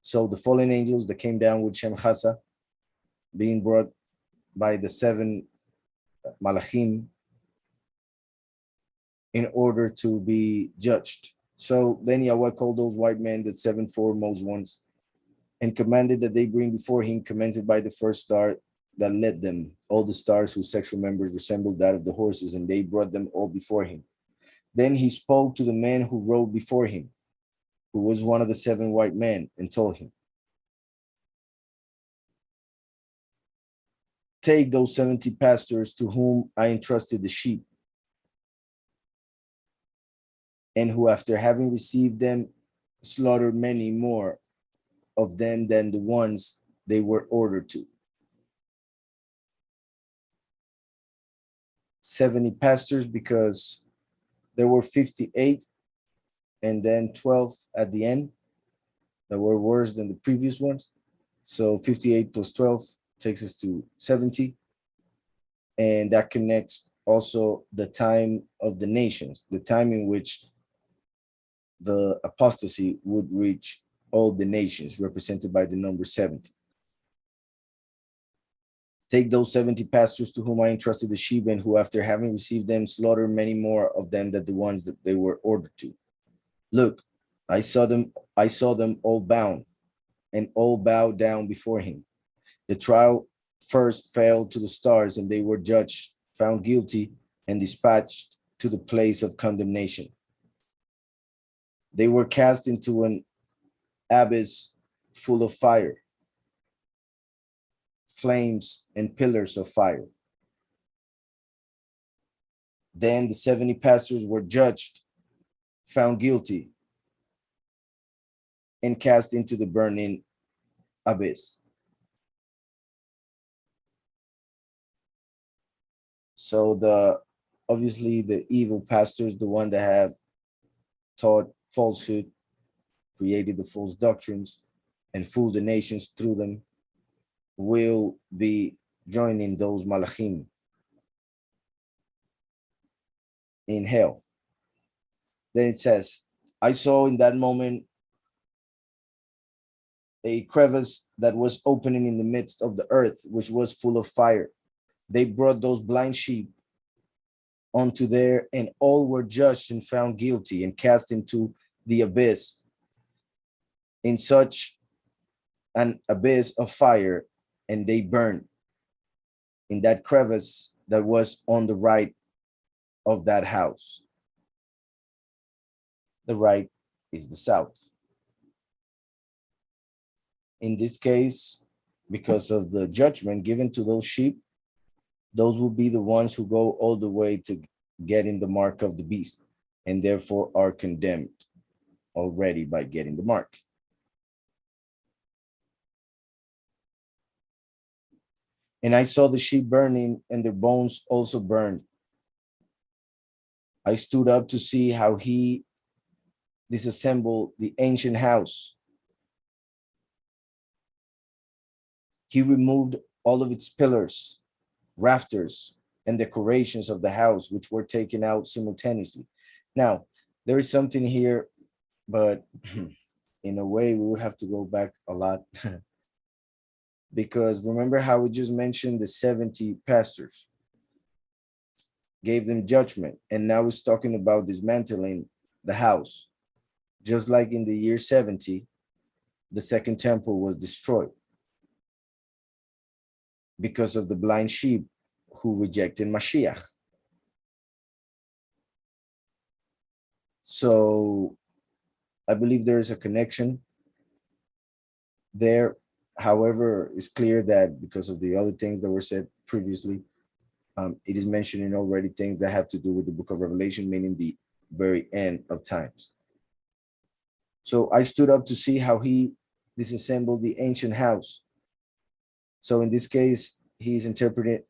S1: So the fallen angels that came down with Shemhasa, being brought by the seven Malachim in order to be judged. So then Yahweh called those white men, the seven foremost ones, and commanded that they bring before him, commenced by the first star that led them, all the stars whose sexual members resembled that of the horses, and they brought them all before him. Then he spoke to the man who rode before him, who was one of the seven white men, and told him, take those 70 pastors to whom I entrusted the sheep, and who, after having received them, slaughtered many more of them than the ones they were ordered to. 70 pastors because there were 58 and then 12 at the end that were worse than the previous ones. So 58 plus 12 takes us to 70. And that connects also the time of the nations, the time in which the apostasy would reach all the nations, represented by the number 70. Take those 70 pastors to whom I entrusted the sheep, and who, after having received them, slaughter many more of them than the ones that they were ordered to. Look, I saw them all bound, and all bowed down before him. The trial first fell to the stars, and they were judged, found guilty, and dispatched to the place of condemnation. They were cast into an abyss full of fire, flames, and pillars of fire. Then the 70 pastors were judged, found guilty, and cast into the burning abyss. So obviously the evil pastors, the one that have taught falsehood, created the false doctrines, and fooled the nations through them, will be joining those malachim in hell. Then it says, I saw in that moment a crevice that was opening in the midst of the earth, which was full of fire. They brought those blind sheep onto there, and all were judged and found guilty and cast into the abyss, in such an abyss of fire, and they burned in that crevice that was on the right of that house. The right is the south. In this case, because of the judgment given to those sheep, those will be the ones who go all the way to getting the mark of the beast, and therefore are condemned already by getting the mark. And I saw the sheep burning, and their bones also burned. I stood up to see how he disassembled the ancient house. He removed all of its pillars, rafters, and decorations of the house, which were taken out simultaneously. Now, there is something here, but in a way, we would have to go back a lot. Because remember how we just mentioned the 70 pastors gave them judgment, and now it's talking about dismantling the house. Just like in the year 70, the second temple was destroyed because of the blind sheep who rejected Mashiach. So I believe there is a connection there. However, it's clear that because of the other things that were said previously, it is mentioning already things that have to do with the book of Revelation, meaning the very end of times. So I stood up to see how he disassembled the ancient house. So in this case, he's interpreted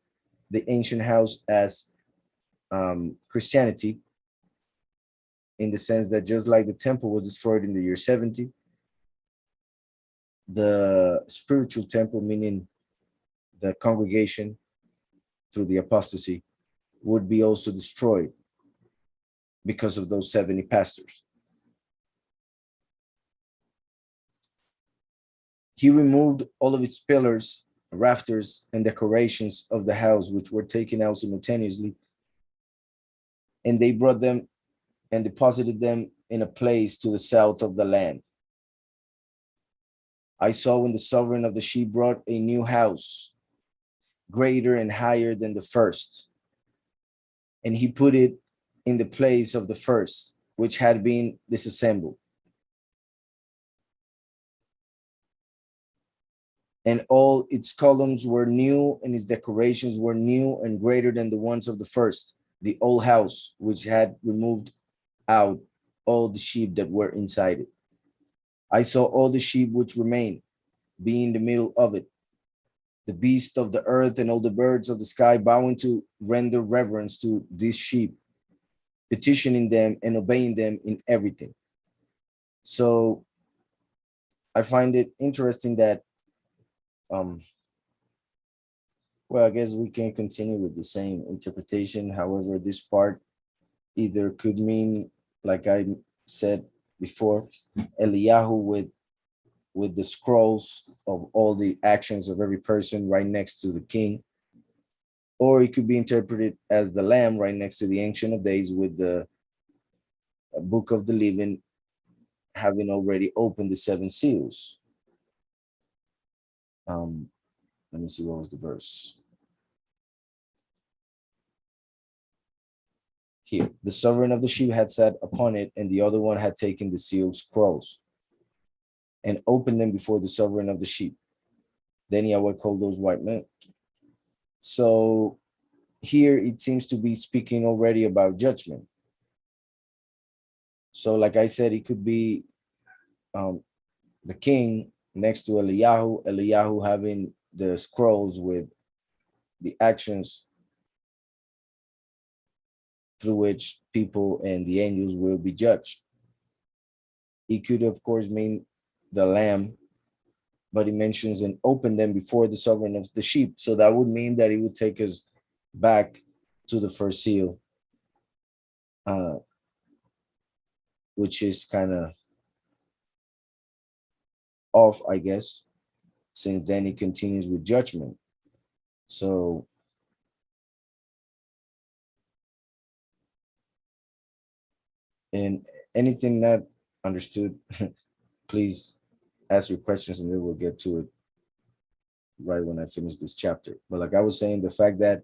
S1: the ancient house as Christianity, in the sense that just like the temple was destroyed in the year 70, the spiritual temple, meaning the congregation through the apostasy, would be also destroyed because of those 70 pastors. He removed all of its pillars, rafters, and decorations of the house, which were taken out simultaneously, and they brought them and deposited them in a place to the south of the land. I saw when the sovereign of the sheep brought a new house, greater and higher than the first, and he put it in the place of the first, which had been disassembled. And all its columns were new, and its decorations were new and greater than the ones of the first, the old house, which had removed out all the sheep that were inside it. I saw all the sheep which remained, be in the middle of it, the beasts of the earth and all the birds of the sky bowing to render reverence to these sheep, petitioning them and obeying them in everything. So I find it interesting that, well, I guess we can continue with the same interpretation. However, this part either could mean, like I said before, Eliyahu with the scrolls of all the actions of every person right next to the king, or it could be interpreted as the lamb right next to the Ancient of Days with the book of the living having already opened the 7 seals. Let me see, what was the verse? Here, the sovereign of the sheep had sat upon it, and the other one had taken the sealed scrolls and opened them before the sovereign of the sheep. Then Yahweh called those white men. So here it seems to be speaking already about judgment. So like I said, it could be the king next to Eliyahu having the scrolls with the actions through which people and the angels will be judged. It could, of course, mean the lamb, but he mentions and open them before the sovereign of the sheep. So that would mean that it would take us back to the first seal, which is kind of off, I guess, since then it continues with judgment. So and anything not understood, please ask your questions and then we'll get to it right when I finish this chapter. But like I was saying, the fact that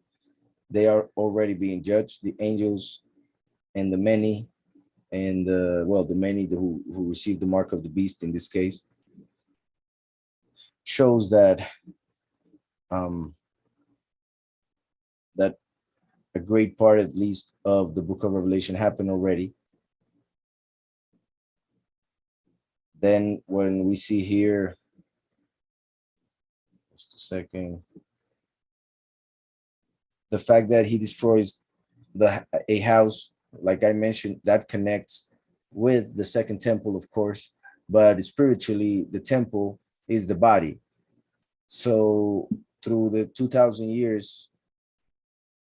S1: they are already being judged. The angels and the many, and the many who received the mark of the beast in this case, shows that um, that a great part, at least, of the book of Revelation happened already. Then when we see here, just a second, the fact that he destroys a house, like I mentioned, that connects with the second temple, of course, but spiritually, the temple is the body. So through the 2000 years,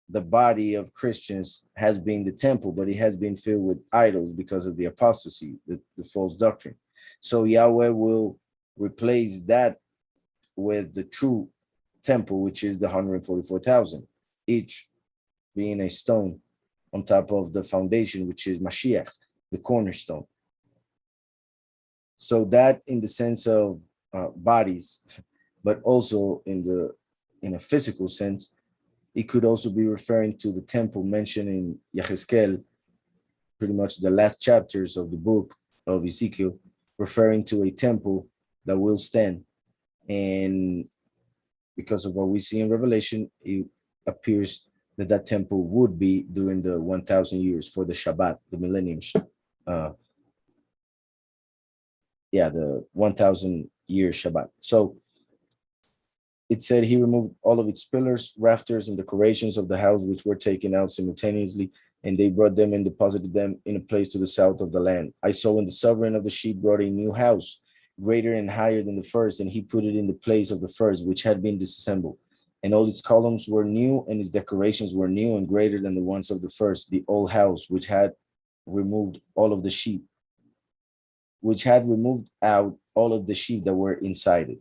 S1: the body of Christians has been the temple, but it has been filled with idols because of the apostasy, the false doctrine. So Yahweh will replace that with the true temple, which is the 144,000, each being a stone on top of the foundation, which is Mashiach, the cornerstone. So that in the sense of bodies, but also in a physical sense, it could also be referring to the temple mentioned in Yahezkel, pretty much the last chapters of the book of Ezekiel, referring to a temple that will stand. And because of what we see in Revelation, it appears that that temple would be during the 1,000 years for the Shabbat, the millennium. The 1,000 year Shabbat. So it said he removed all of its pillars, rafters, and decorations of the house, which were taken out simultaneously, and they brought them and deposited them in a place to the south of the land. I saw when the sovereign of the sheep brought a new house, greater and higher than the first, and he put it in the place of the first, which had been disassembled. And all its columns were new, and its decorations were new and greater than the ones of the first, the old house, which had removed all of the sheep, which had removed out all of the sheep that were inside it.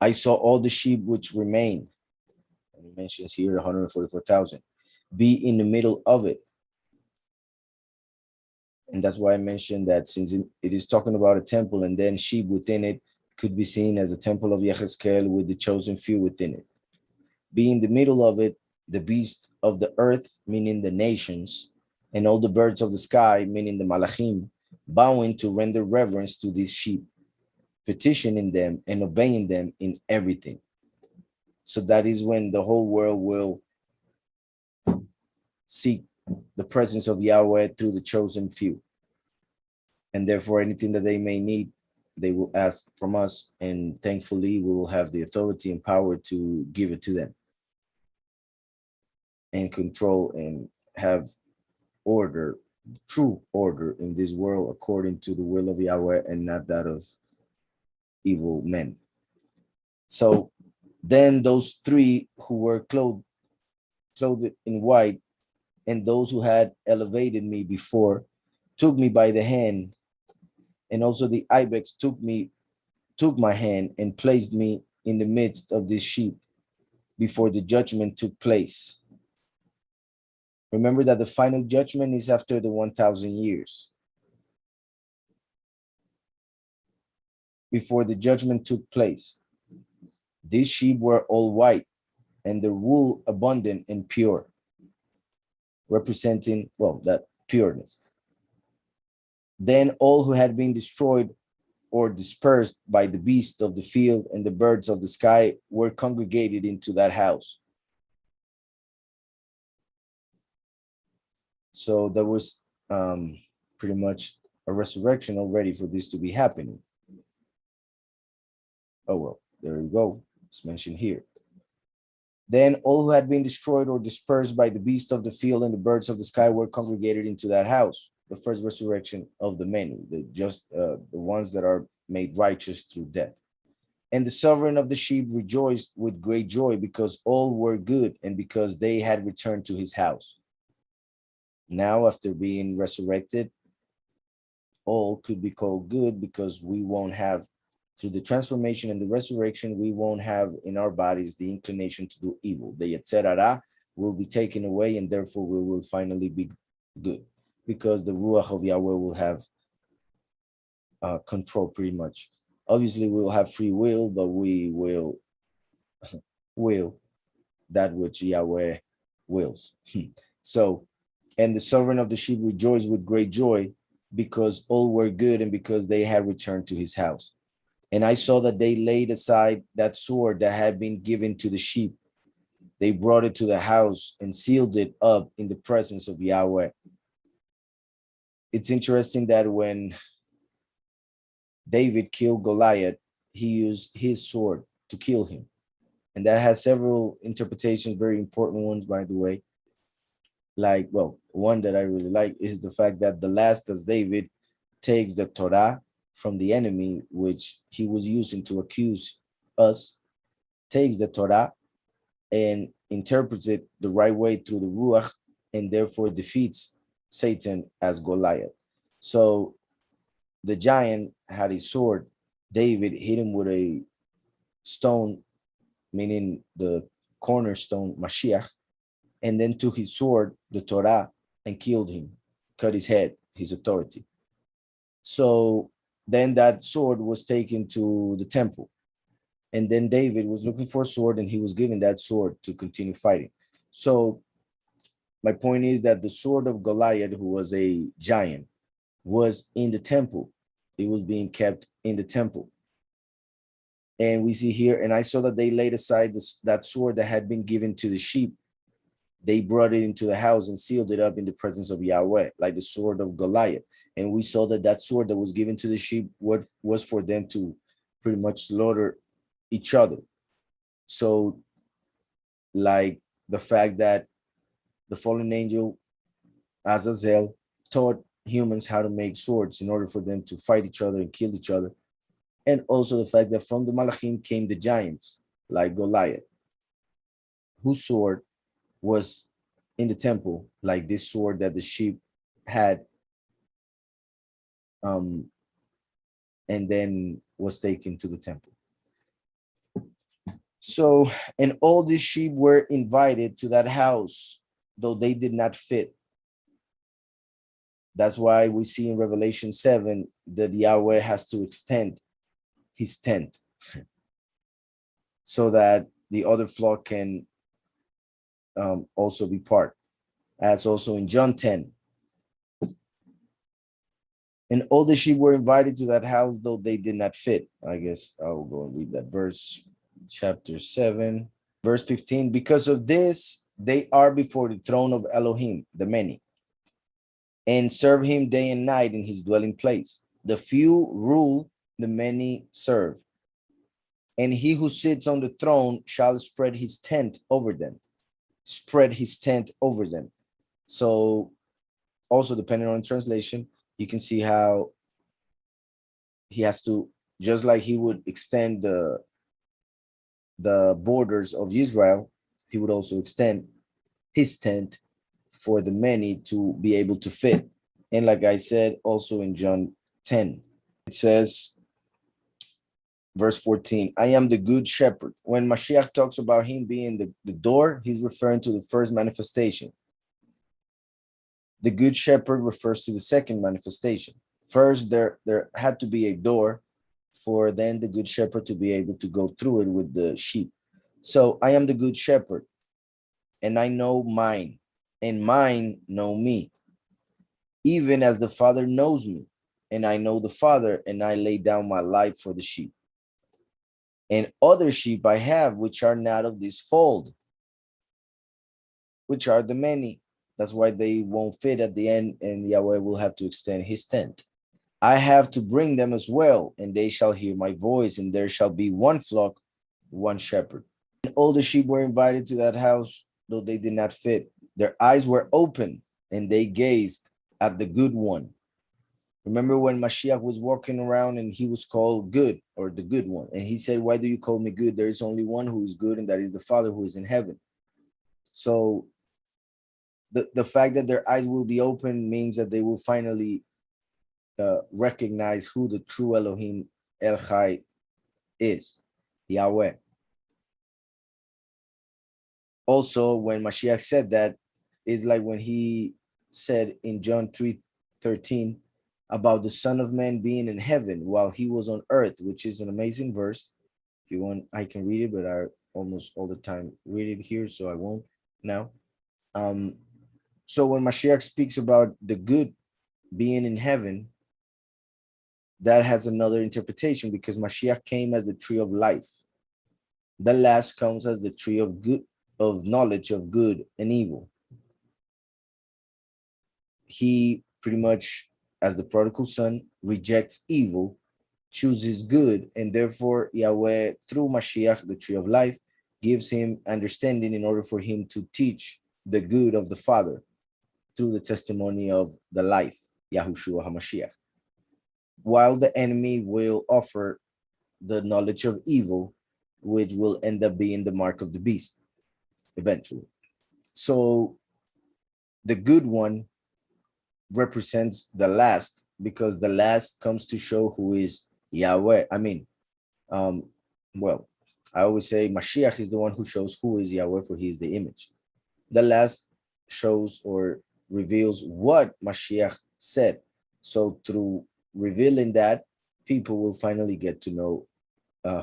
S1: I saw all the sheep which remain, and he mentions here 144,000, be in the middle of it. And that's why I mentioned that since it is talking about a temple and then sheep within it could be seen as the temple of Yahezkel with the chosen few within it. Be in the middle of it, the beast of the earth, meaning the nations, and all the birds of the sky, meaning the malachim, bowing to render reverence to these sheep, petitioning them and obeying them in everything. So that is when the whole world will seek the presence of Yahweh through the chosen few. And therefore, anything that they may need, they will ask from us. And thankfully, we will have the authority and power to give it to them and control and have order, true order in this world according to the will of Yahweh and not that of evil men. So then those three who were clothed in white, and those who had elevated me before, took me by the hand, and also the ibex took my hand and placed me in the midst of this sheep before the judgment took place. Remember that the final judgment is after the 1,000 years. Before the judgment took place, these sheep were all white, and their wool abundant and pure, representing, that pureness. Then all who had been destroyed or dispersed by the beasts of the field and the birds of the sky were congregated into that house. So there was pretty much a resurrection already for this to be happening. Oh, well, there you go. It's mentioned here. Then all who had been destroyed or dispersed by the beasts of the field and the birds of the sky were congregated into that house. The first resurrection of the many, the ones that are made righteous through death. And the sovereign of the sheep rejoiced with great joy because all were good and because they had returned to his house. Now, after being resurrected, all could be called good because we won't have, through the transformation and the resurrection, we won't have in our bodies the inclination to do evil. The Yetzerara will be taken away, and therefore we will finally be good because the Ruach of Yahweh will have control pretty much. Obviously, we will have free will, but we will that which Yahweh wills. So, and the sovereign of the sheep rejoiced with great joy because all were good and because they had returned to his house. And I saw that they laid aside that sword that had been given to the sheep. They brought it to the house and sealed it up in the presence of Yahweh. It's interesting that when David killed Goliath, he used his sword to kill him. And that has several interpretations, very important ones, by the way. Like, well, one that I really like is the fact that the last as David takes the Torah from the enemy, which he was using to accuse us, takes the Torah and interprets it the right way through the Ruach, and therefore defeats Satan as Goliath. So the giant had a sword. David hit him with a stone, meaning the cornerstone, Mashiach, and then took his sword, the Torah, and killed him, cut his head, his authority. So then that sword was taken to the temple. And then David was looking for a sword, and he was given that sword to continue fighting. So my point is that the sword of Goliath, who was a giant, was in the temple. It was being kept in the temple. And we see here, and I saw that they laid aside that sword that had been given to the sheep. They brought it into the house and sealed it up in the presence of Yahweh, like the sword of Goliath. And we saw that that sword that was given to the sheep was for them to pretty much slaughter each other. So, like the fact that the fallen angel Azazel taught humans how to make swords in order for them to fight each other and kill each other. And also the fact that from the Malachim came the giants, like Goliath, whose sword was in the temple, like this sword that the sheep had, and then was taken to the temple. So, and all these sheep were invited to that house, though they did not fit. That's why we see in Revelation 7 that Yahweh has to extend his tent so that the other flock can also be part, as also in John 10. And all the sheep were invited to that house, though they did not fit. I guess I'll go and read that verse, chapter 7, verse 15. Because of this, they are before the throne of Elohim, the many, and serve him day and night in his dwelling place. The few rule, the many serve. And he who sits on the throne shall spread his tent over them. Spread his tent over them. So also depending on translation, you can see how he has to, just like he would extend the borders of Israel, he would also extend his tent for the many to be able to fit. And like I said, also in John 10, it says, verse 14, I am the good shepherd. When Mashiach talks about him being the door, he's referring to the first manifestation. The good shepherd refers to the second manifestation. First, there had to be a door for then the good shepherd to be able to go through it with the sheep. So I am the good shepherd, and I know mine, and mine know me, even as the Father knows me, and I know the Father, and I lay down my life for the sheep. And other sheep I have, which are not of this fold, which are the many. That's why they won't fit at the end, and Yahweh will have to extend his tent. I have to bring them as well, and they shall hear my voice, and there shall be one flock, one shepherd. And all the sheep were invited to that house, though they did not fit. Their eyes were open, and they gazed at the good one. Remember when Mashiach was walking around and he was called good, or the good one, and he said, why do you call me good? There is only one who is good, and that is the Father who is in heaven. So the fact that their eyes will be open means that they will finally recognize who the true Elohim El Chai is, Yahweh. Also, when Mashiach said that, is like when he said in John 3:13 about the Son of Man being in heaven while he was on earth, which is an amazing verse. If you want, I can read it, but almost all the time read it here, so I won't now. Um, so when Mashiach speaks about the good being in heaven, that has another interpretation because Mashiach came as the tree of life. The last comes as the tree of good, of knowledge of good and evil. He pretty much, as the prodigal son, rejects evil, chooses good, and therefore Yahweh, through Mashiach, the tree of life, gives him understanding in order for him to teach the good of the Father through the testimony of the life, Yahushua HaMashiach. While the enemy will offer the knowledge of evil, which will end up being the mark of the beast eventually. So the good one represents the last because the last comes to show who is Yahweh. Um, well, I always say Mashiach is the one who shows who is Yahweh, for he is the image. The last shows or reveals what Mashiach said. So through revealing that, people will finally get to know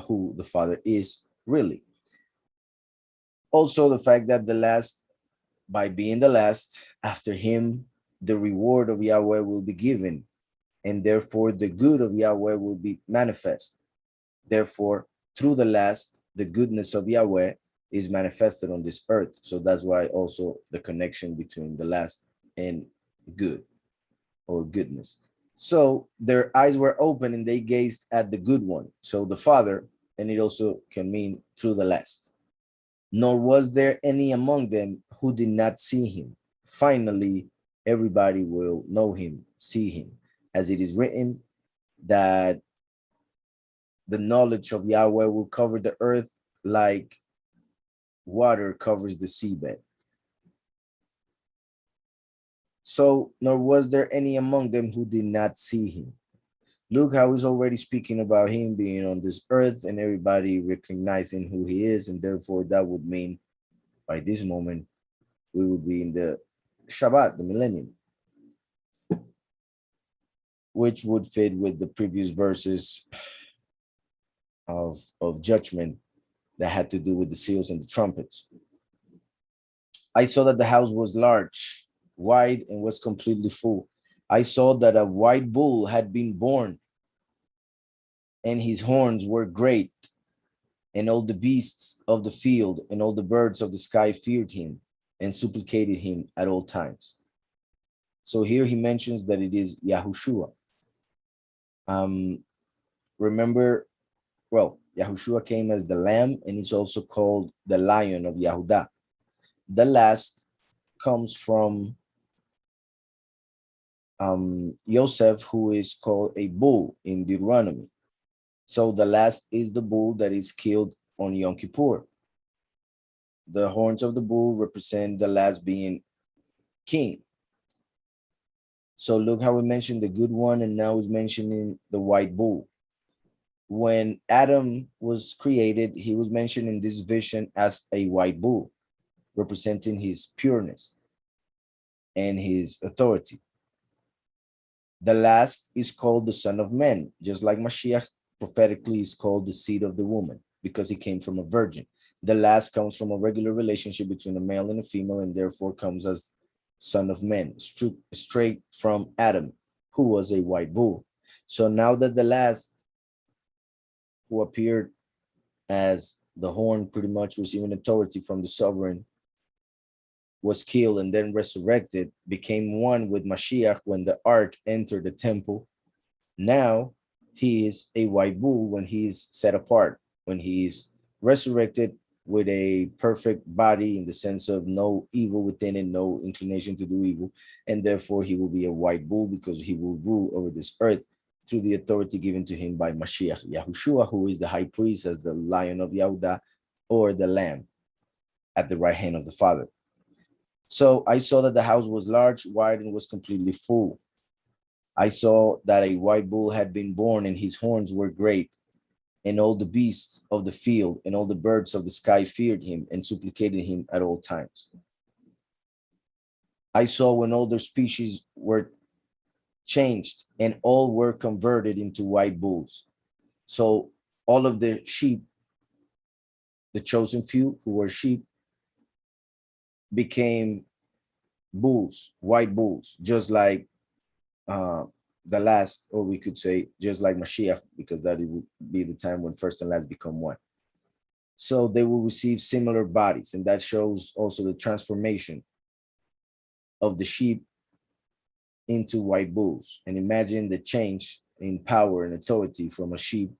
S1: who the Father is really. Also, the fact that the last, by being the last, after him, the reward of Yahweh will be given, and therefore the good of Yahweh will be manifest. Therefore, through the last, the goodness of Yahweh is manifested on this earth. So that's why also the connection between the last and good or goodness. So their eyes were open and they gazed at the good one. So the Father, and it also can mean through the last. Nor was there any among them who did not see him. Finally, everybody will know him, see him, as it is written that the knowledge of Yahweh will cover the earth like water covers the seabed. So, nor was there any among them who did not see him. Look how he's already speaking about him being on this earth and everybody recognizing who he is, and therefore that would mean by this moment we would be in the Shabbat, the millennium, which would fit with the previous verses of judgment that had to do with the seals and the trumpets. I saw that the house was large, wide, and was completely full. I saw that a white bull had been born, and his horns were great, and all the beasts of the field and all the birds of the sky feared him and supplicated him at all times. So here he mentions that it is Yahushua. Remember, well, Yahushua came as the lamb, and he's also called the lion of Yahudah. The last comes from Joseph, who is called a bull in Deuteronomy. So the last is the bull that is killed on Yom Kippur. The horns of the bull represent the last being king. So look how we mentioned the good one, and now he's mentioning the white bull. When Adam was created, he was mentioned in this vision as a white bull, representing his pureness and his authority. The last is called the Son of Man, just like Mashiach prophetically is called the seed of the woman, because he came from a virgin. The last comes from a regular relationship between a male and a female, and therefore comes as Son of Man, straight from Adam, who was a white bull. So now that the last, who appeared as the horn, pretty much receiving authority from the sovereign, was killed and then resurrected, became one with Mashiach when the ark entered the temple. Now he is a white bull when he is set apart, when he is resurrected with a perfect body in the sense of no evil within it, no inclination to do evil. And therefore he will be a white bull because he will rule over this earth through the authority given to him by Mashiach, Yahushua, who is the high priest as the lion of Yahudah, or the lamb at the right hand of the Father. So I saw that the house was large, wide, and was completely full. I saw that a white bull had been born, and his horns were great, and all the beasts of the field and all the birds of the sky feared him and supplicated him at all times. I saw when all their species were changed, and all were converted into white bulls. So all of the sheep the chosen few who were sheep became bulls, white bulls, just like uh, the last, or we could say just like Mashiach, because that it would be the time when first and last become one. So they will receive similar bodies, and that shows also the transformation of the sheep into white bulls. And imagine the change in power and authority from a sheep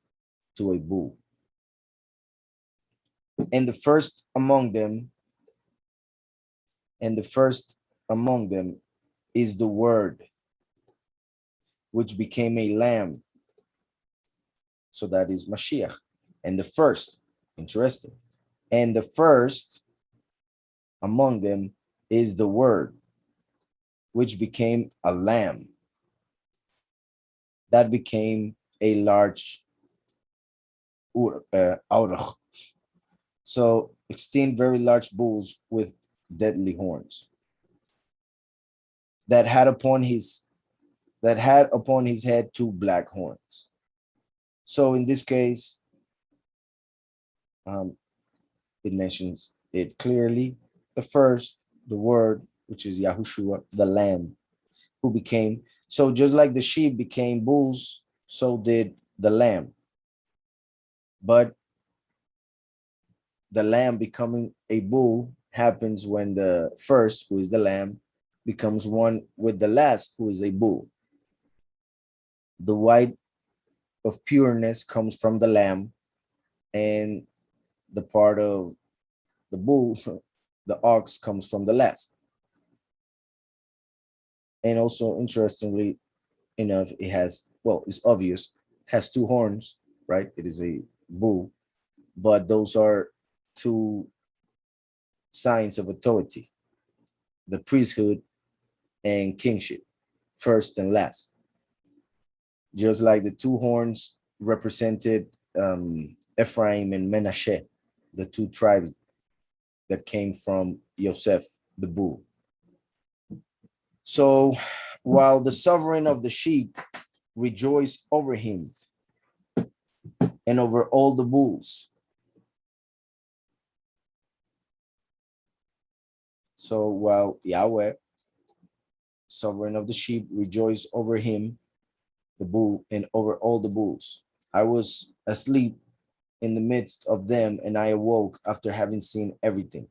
S1: to a bull. And the first among them, and the first among them is the word, which became a lamb. So that is Mashiach. And the first, interesting. And the first among them is the word, which became a lamb. That became a large aurach. So 16 very large bulls with deadly horns that had upon his head two black horns. So in this case, it mentions it clearly. The first, the word, which is Yahushua, the lamb, who became, so just like the sheep became bulls, so did the lamb. But the lamb becoming a bull happens when the first, who is the lamb, becomes one with the last, who is a bull. The white of pureness comes from the lamb, and the part of the bull, the ox, comes from the last. And also, interestingly enough, it has, well, it's obvious, has two horns, right? It is a bull, but those are two signs of authority, the priesthood and kingship, first and last. Just like the two horns represented Ephraim and Menashe, the two tribes that came from Yosef, the bull. So while the sovereign of the sheep rejoiced over him and over all the bulls. So while Yahweh, sovereign of the sheep, rejoiced over him, the bull, and over all the bulls, I was asleep in the midst of them, and I awoke after having seen everything.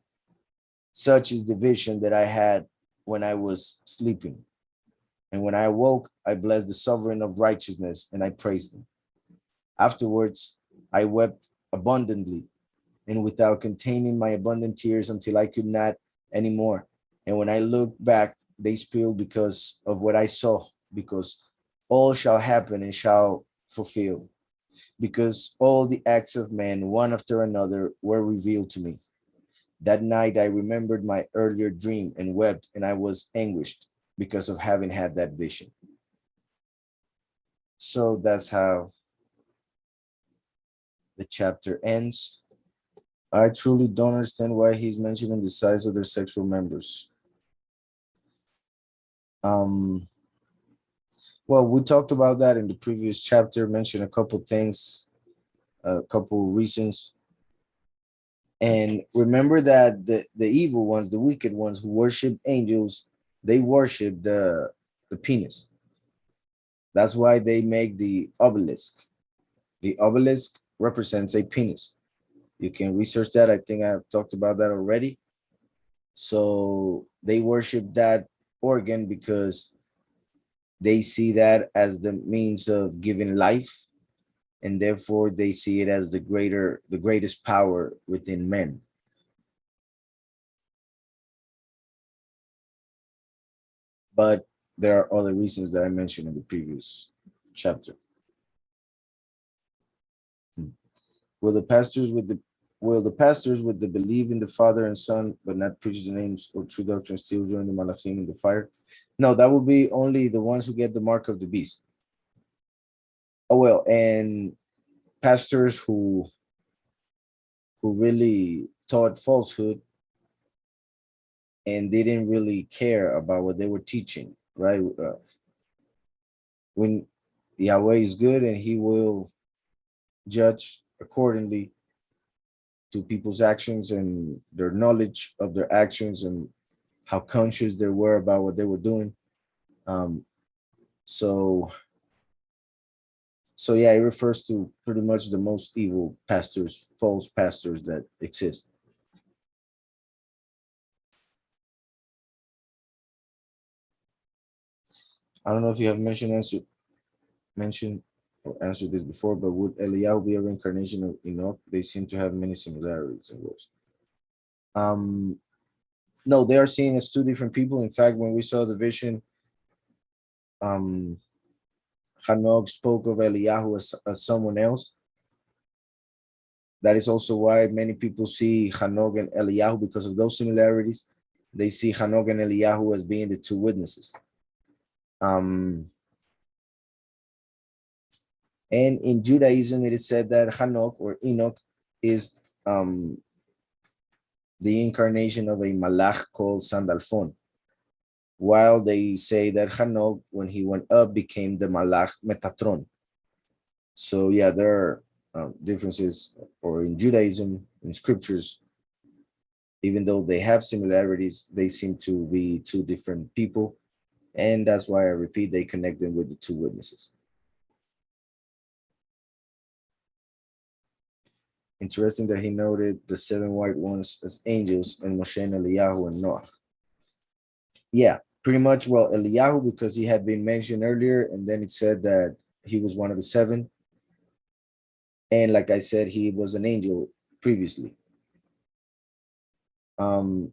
S1: Such is the vision that I had when I was sleeping. And when I awoke, I blessed the sovereign of righteousness, and I praised him. Afterwards, I wept abundantly and without containing my abundant tears until I could not anymore. And when I looked back, they spilled because of what I saw, because all shall happen and shall fulfill, because all the acts of man, one after another, were revealed to me. That night I remembered my earlier dream and wept, and I was anguished because of having had that vision. So that's how the chapter ends. I truly don't understand why he's mentioning the size of their sexual members. Well, we talked about that in the previous chapter, mentioned a couple things, a couple reasons. And remember that the evil ones, the wicked ones who worship angels, they worship the penis. That's why they make the obelisk. The obelisk represents a penis. You can research that. I think I've talked about that already. So they worship that organ because they see that as the means of giving life, and therefore they see it as the greatest power within men. But there are other reasons that I mentioned in the previous chapter. Will the pastors with the believe in the Father and Son, but not preach the names or true doctrine, still join the Malachim in the fire? No, that will be only the ones who get the mark of the beast. Oh well, and pastors who really taught falsehood and they didn't really care about what they were teaching, right? When Yahweh is good and he will judge accordingly to people's actions and their knowledge of their actions and how conscious they were about what they were doing. Um, so so yeah, it refers to pretty much the most evil pastors, false pastors that exist. I don't know if you have mentioned or answered this before, but would Eliyahu be a reincarnation of Enoch? They seem to have many similarities in words. Um, no, they are seen as two different people. In fact, when we saw the vision, um, Hanoch spoke of Eliyahu as someone else. That is also why many people see Hanoch and Eliyahu because of those similarities. They see Hanoch and Eliyahu as being the two witnesses. Um, and in Judaism, it is said that Hanoch or Enoch is the incarnation of a malach called Sandalphon, while they say that Hanoch, when he went up, became the malach Metatron. So yeah, there are differences, or in Judaism, in scriptures, even though they have similarities, they seem to be two different people. And that's why I repeat, they connect them with the two witnesses. Interesting that he noted the seven white ones as angels and Moshe and Eliyahu and Noah. Yeah, pretty much. Well, Eliyahu, because he had been mentioned earlier, and then it said that he was one of the seven. And like I said, he was an angel previously. Um,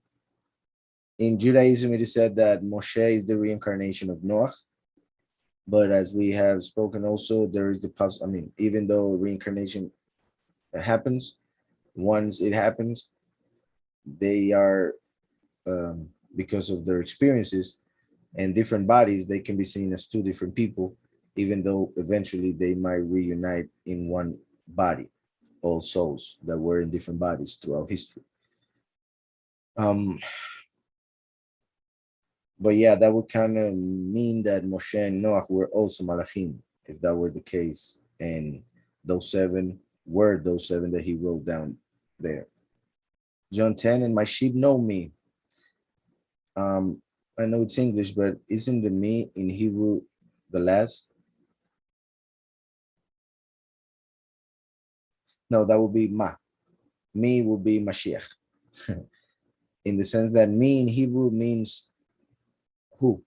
S1: in Judaism, it is said that Moshe is the reincarnation of Noah. But as we have spoken also, there is the I mean, even though reincarnation happens, once it happens, they are because of their experiences and different bodies, they can be seen as two different people, even though eventually they might reunite in one body, all souls that were in different bodies throughout history. Um, but yeah, that would kind of mean that Moshe and Noah were also Malachim, if that were the case. And those seven were those seven that he wrote down there. John 10, and my sheep know me. Um, I know it's English, but isn't the me in Hebrew the last? No, that would be ma. Me would be Mashiach. In the sense that me in Hebrew means who.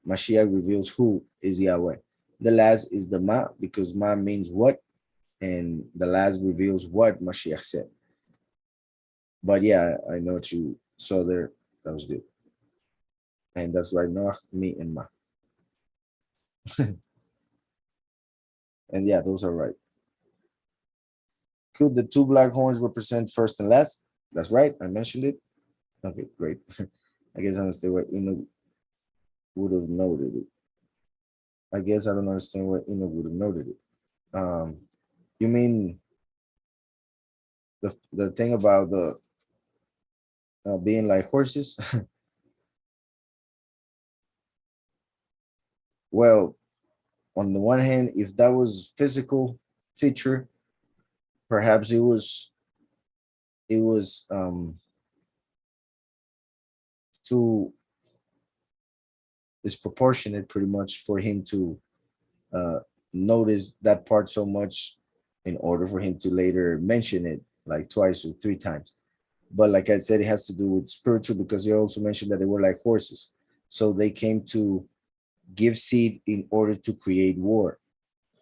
S1: Mashiach reveals who is Yahweh. The last is the ma because ma means what, and the last reveals what Mashiach said. But yeah, I know what you saw there. That was good. And that's right, Noah, me, and ma. And yeah, those are right. Could the two black horns represent first and last? That's right. I mentioned it. Okay, great. I guess I understand what Enoch would have noted it. I guess I don't understand what Enoch would have noted it. Um, you mean the thing about the being like horses? Well, on the one hand, if that was physical feature, perhaps it was too disproportionate pretty much for him to uh, notice that part so much in order for him to later mention it like twice or three times. But like I said, it has to do with spiritual because he also mentioned that they were like horses. So they came to give seed in order to create war.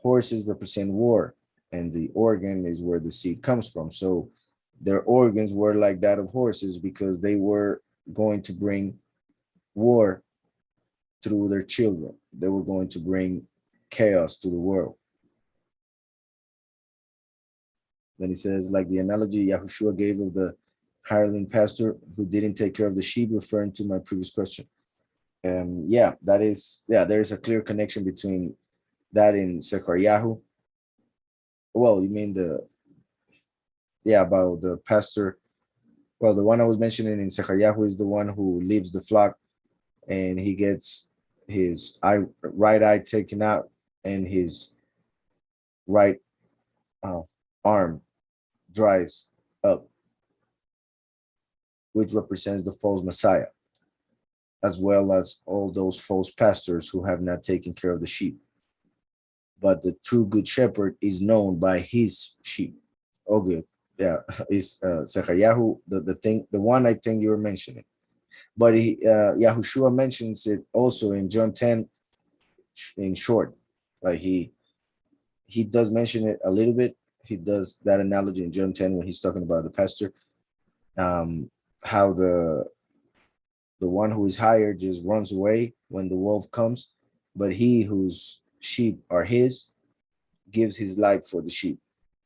S1: Horses represent war, and the organ is where the seed comes from. So their organs were like that of horses because they were going to bring war through their children. They were going to bring chaos to the world. Then he says, like the analogy Yahushua gave of the hireling pastor who didn't take care of the sheep, referring to my previous question. Yeah, there is a clear connection between that in Zechariah. Well, you mean about the pastor. Well, the one I was mentioning in Zechariah is the one who leaves the flock and he gets his right eye taken out and his right uh, arm dries up. which represents the false Messiah, as well as all those false pastors who have not taken care of the sheep. But the true good shepherd is known by his sheep. Okay, yeah, is Zechariah, the one I think you were mentioning. But Yahushua mentions it also in John 10 in short. Like he does mention it a little bit. He does that analogy in John 10 when he's talking about the pastor, how the one who is hired just runs away when the wolf comes, but he whose sheep are his gives his life for the sheep.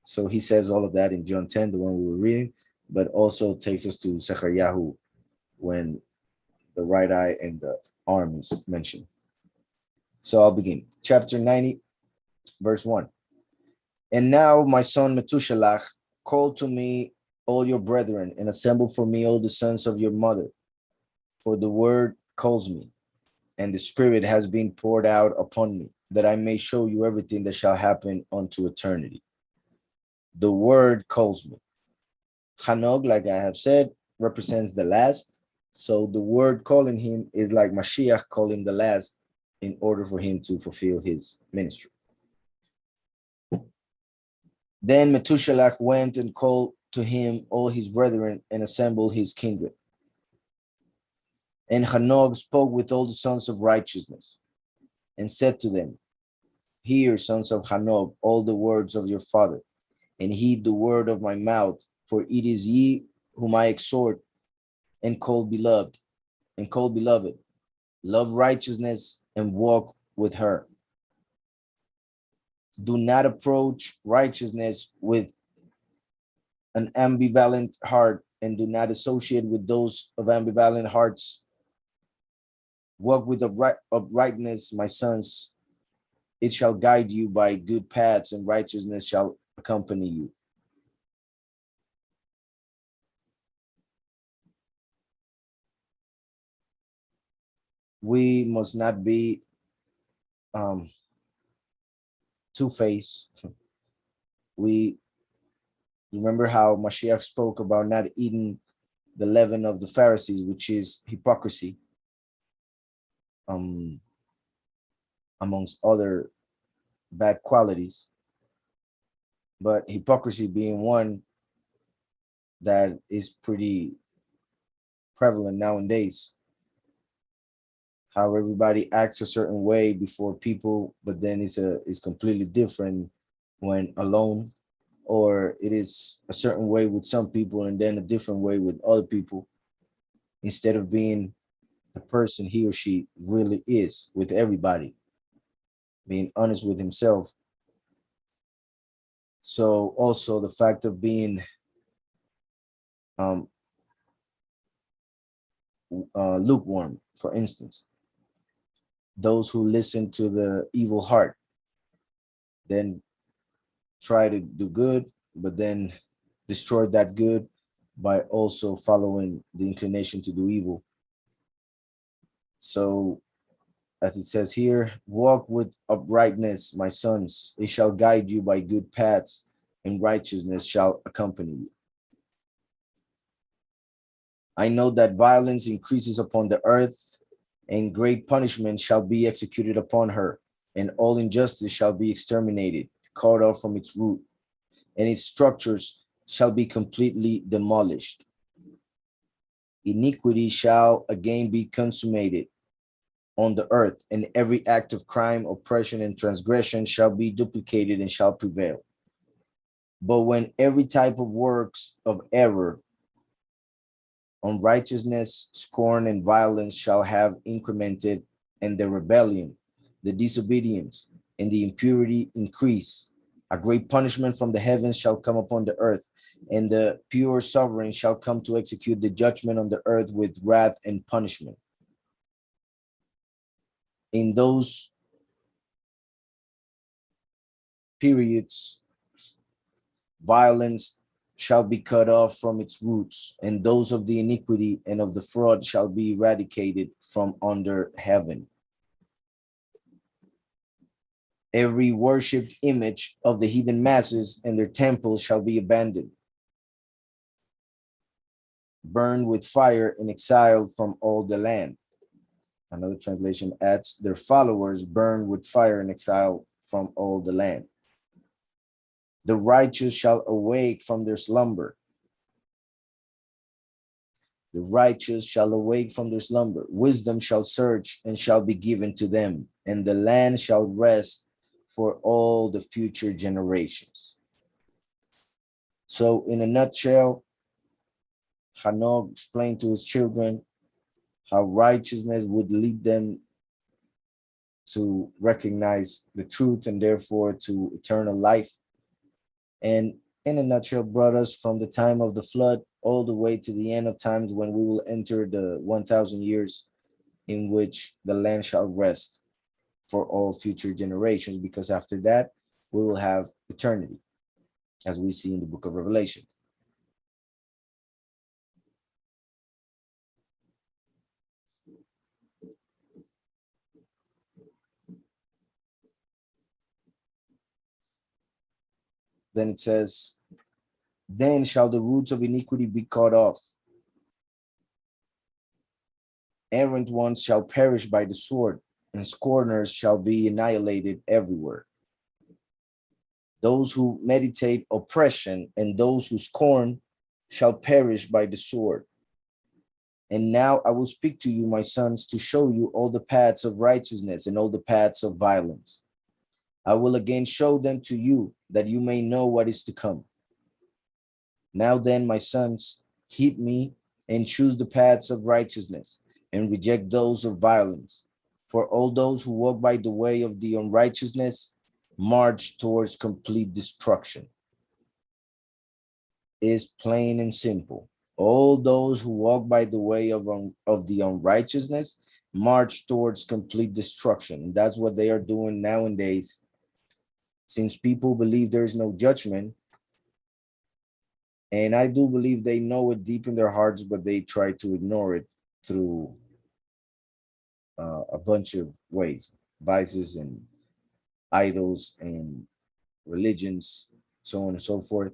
S1: So he says all of that in John 10, the one we were reading, but also takes us to Zechariah when the right eye and the arm is mentioned. So I'll begin. Chapter 90, verse 1. And now, my son Methuselah, call to me all your brethren, and assemble for me all the sons of your mother. For the word calls me, and the Spirit has been poured out upon me, that I may show you everything that shall happen unto eternity. The word calls me. Hanoch, like I have said, represents the last. So the word calling him is like Mashiach calling the last in order for him to fulfill his ministry. Then Methuselah went and called to him all his brethren and assembled his kindred. And Hanoch spoke with all the sons of righteousness and said to them, hear, sons of Hanoch, all the words of your father, and heed the word of my mouth, for it is ye whom I exhort and call beloved, love righteousness and walk with her. Do not approach righteousness with an ambivalent heart, and do not associate with those of ambivalent hearts. Walk with uprightness, my sons. It shall guide you by good paths, and righteousness shall accompany you. We must not be two-faced. We remember how Mashiach spoke about not eating the leaven of the Pharisees, which is hypocrisy, amongst other bad qualities, but hypocrisy being one that is pretty prevalent nowadays. How everybody acts a certain way before people, but then it's completely different when alone, or it is a certain way with some people and then a different way with other people, instead of being the person he or she really is with everybody, being honest with himself. So also the fact of being lukewarm, for instance, those who listen to the evil heart, then try to do good, but then destroy that good by also following the inclination to do evil. So as it says here, walk with uprightness, my sons. It shall guide you by good paths, and righteousness shall accompany you. I know that violence increases upon the earth, and great punishment shall be executed upon her, and all injustice shall be exterminated, cut off from its root, and its structures shall be completely demolished. Iniquity shall again be consummated on the earth, and every act of crime, oppression, and transgression shall be duplicated and shall prevail. But when every type of works of error, unrighteousness, scorn, and violence shall have incremented, and the rebellion, the disobedience, and the impurity increase, a great punishment from the heavens shall come upon the earth, and the pure sovereign shall come to execute the judgment on the earth with wrath and punishment. In those periods, violence shall be cut off from its roots, and those of the iniquity and of the fraud shall be eradicated from under heaven. Every worshipped image of the heathen masses and their temples shall be abandoned. burned with fire and exiled from all the land. Another translation adds, their followers burned with fire and exiled from all the land. The righteous shall awake from their slumber. The righteous shall awake from their slumber. Wisdom shall search and shall be given to them, and the land shall rest for all the future generations. So in a nutshell, Hanoch explained to his children how righteousness would lead them to recognize the truth and therefore to eternal life. And in a nutshell, brought us from the time of the flood all the way to the end of times when we will enter the 1,000 years in which the land shall rest for all future generations, because after that, we will have eternity, as we see in the book of Revelation. Then it says, then shall the roots of iniquity be cut off. Errant ones shall perish by the sword, and scorners shall be annihilated everywhere. Those who meditate oppression and those who scorn shall perish by the sword. And now I will speak to you, my sons, to show you all the paths of righteousness and all the paths of violence. I will again show them to you, that you may know what is to come. Now then, my sons, heed me and choose the paths of righteousness and reject those of violence. For all those who walk by the way of the unrighteousness march towards complete destruction. Is plain and simple. All those who walk by the way of the unrighteousness march towards complete destruction. And that's what they are doing nowadays. Since people believe there is no judgment, and I do believe they know it deep in their hearts, but they try to ignore it through a bunch of ways, vices and idols and religions, so on and so forth,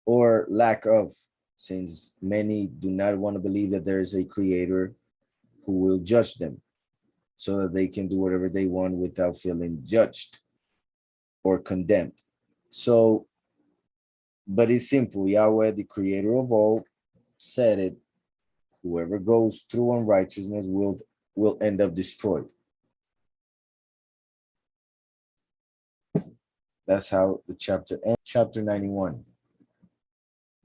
S1: or lack of, since many do not want to believe that there is a creator who will judge them so that they can do whatever they want without feeling judged or condemned. So, but it's simple. Yahweh, the creator of all, said it. Whoever goes through unrighteousness will end up destroyed. That's how the chapter ends. Chapter 91.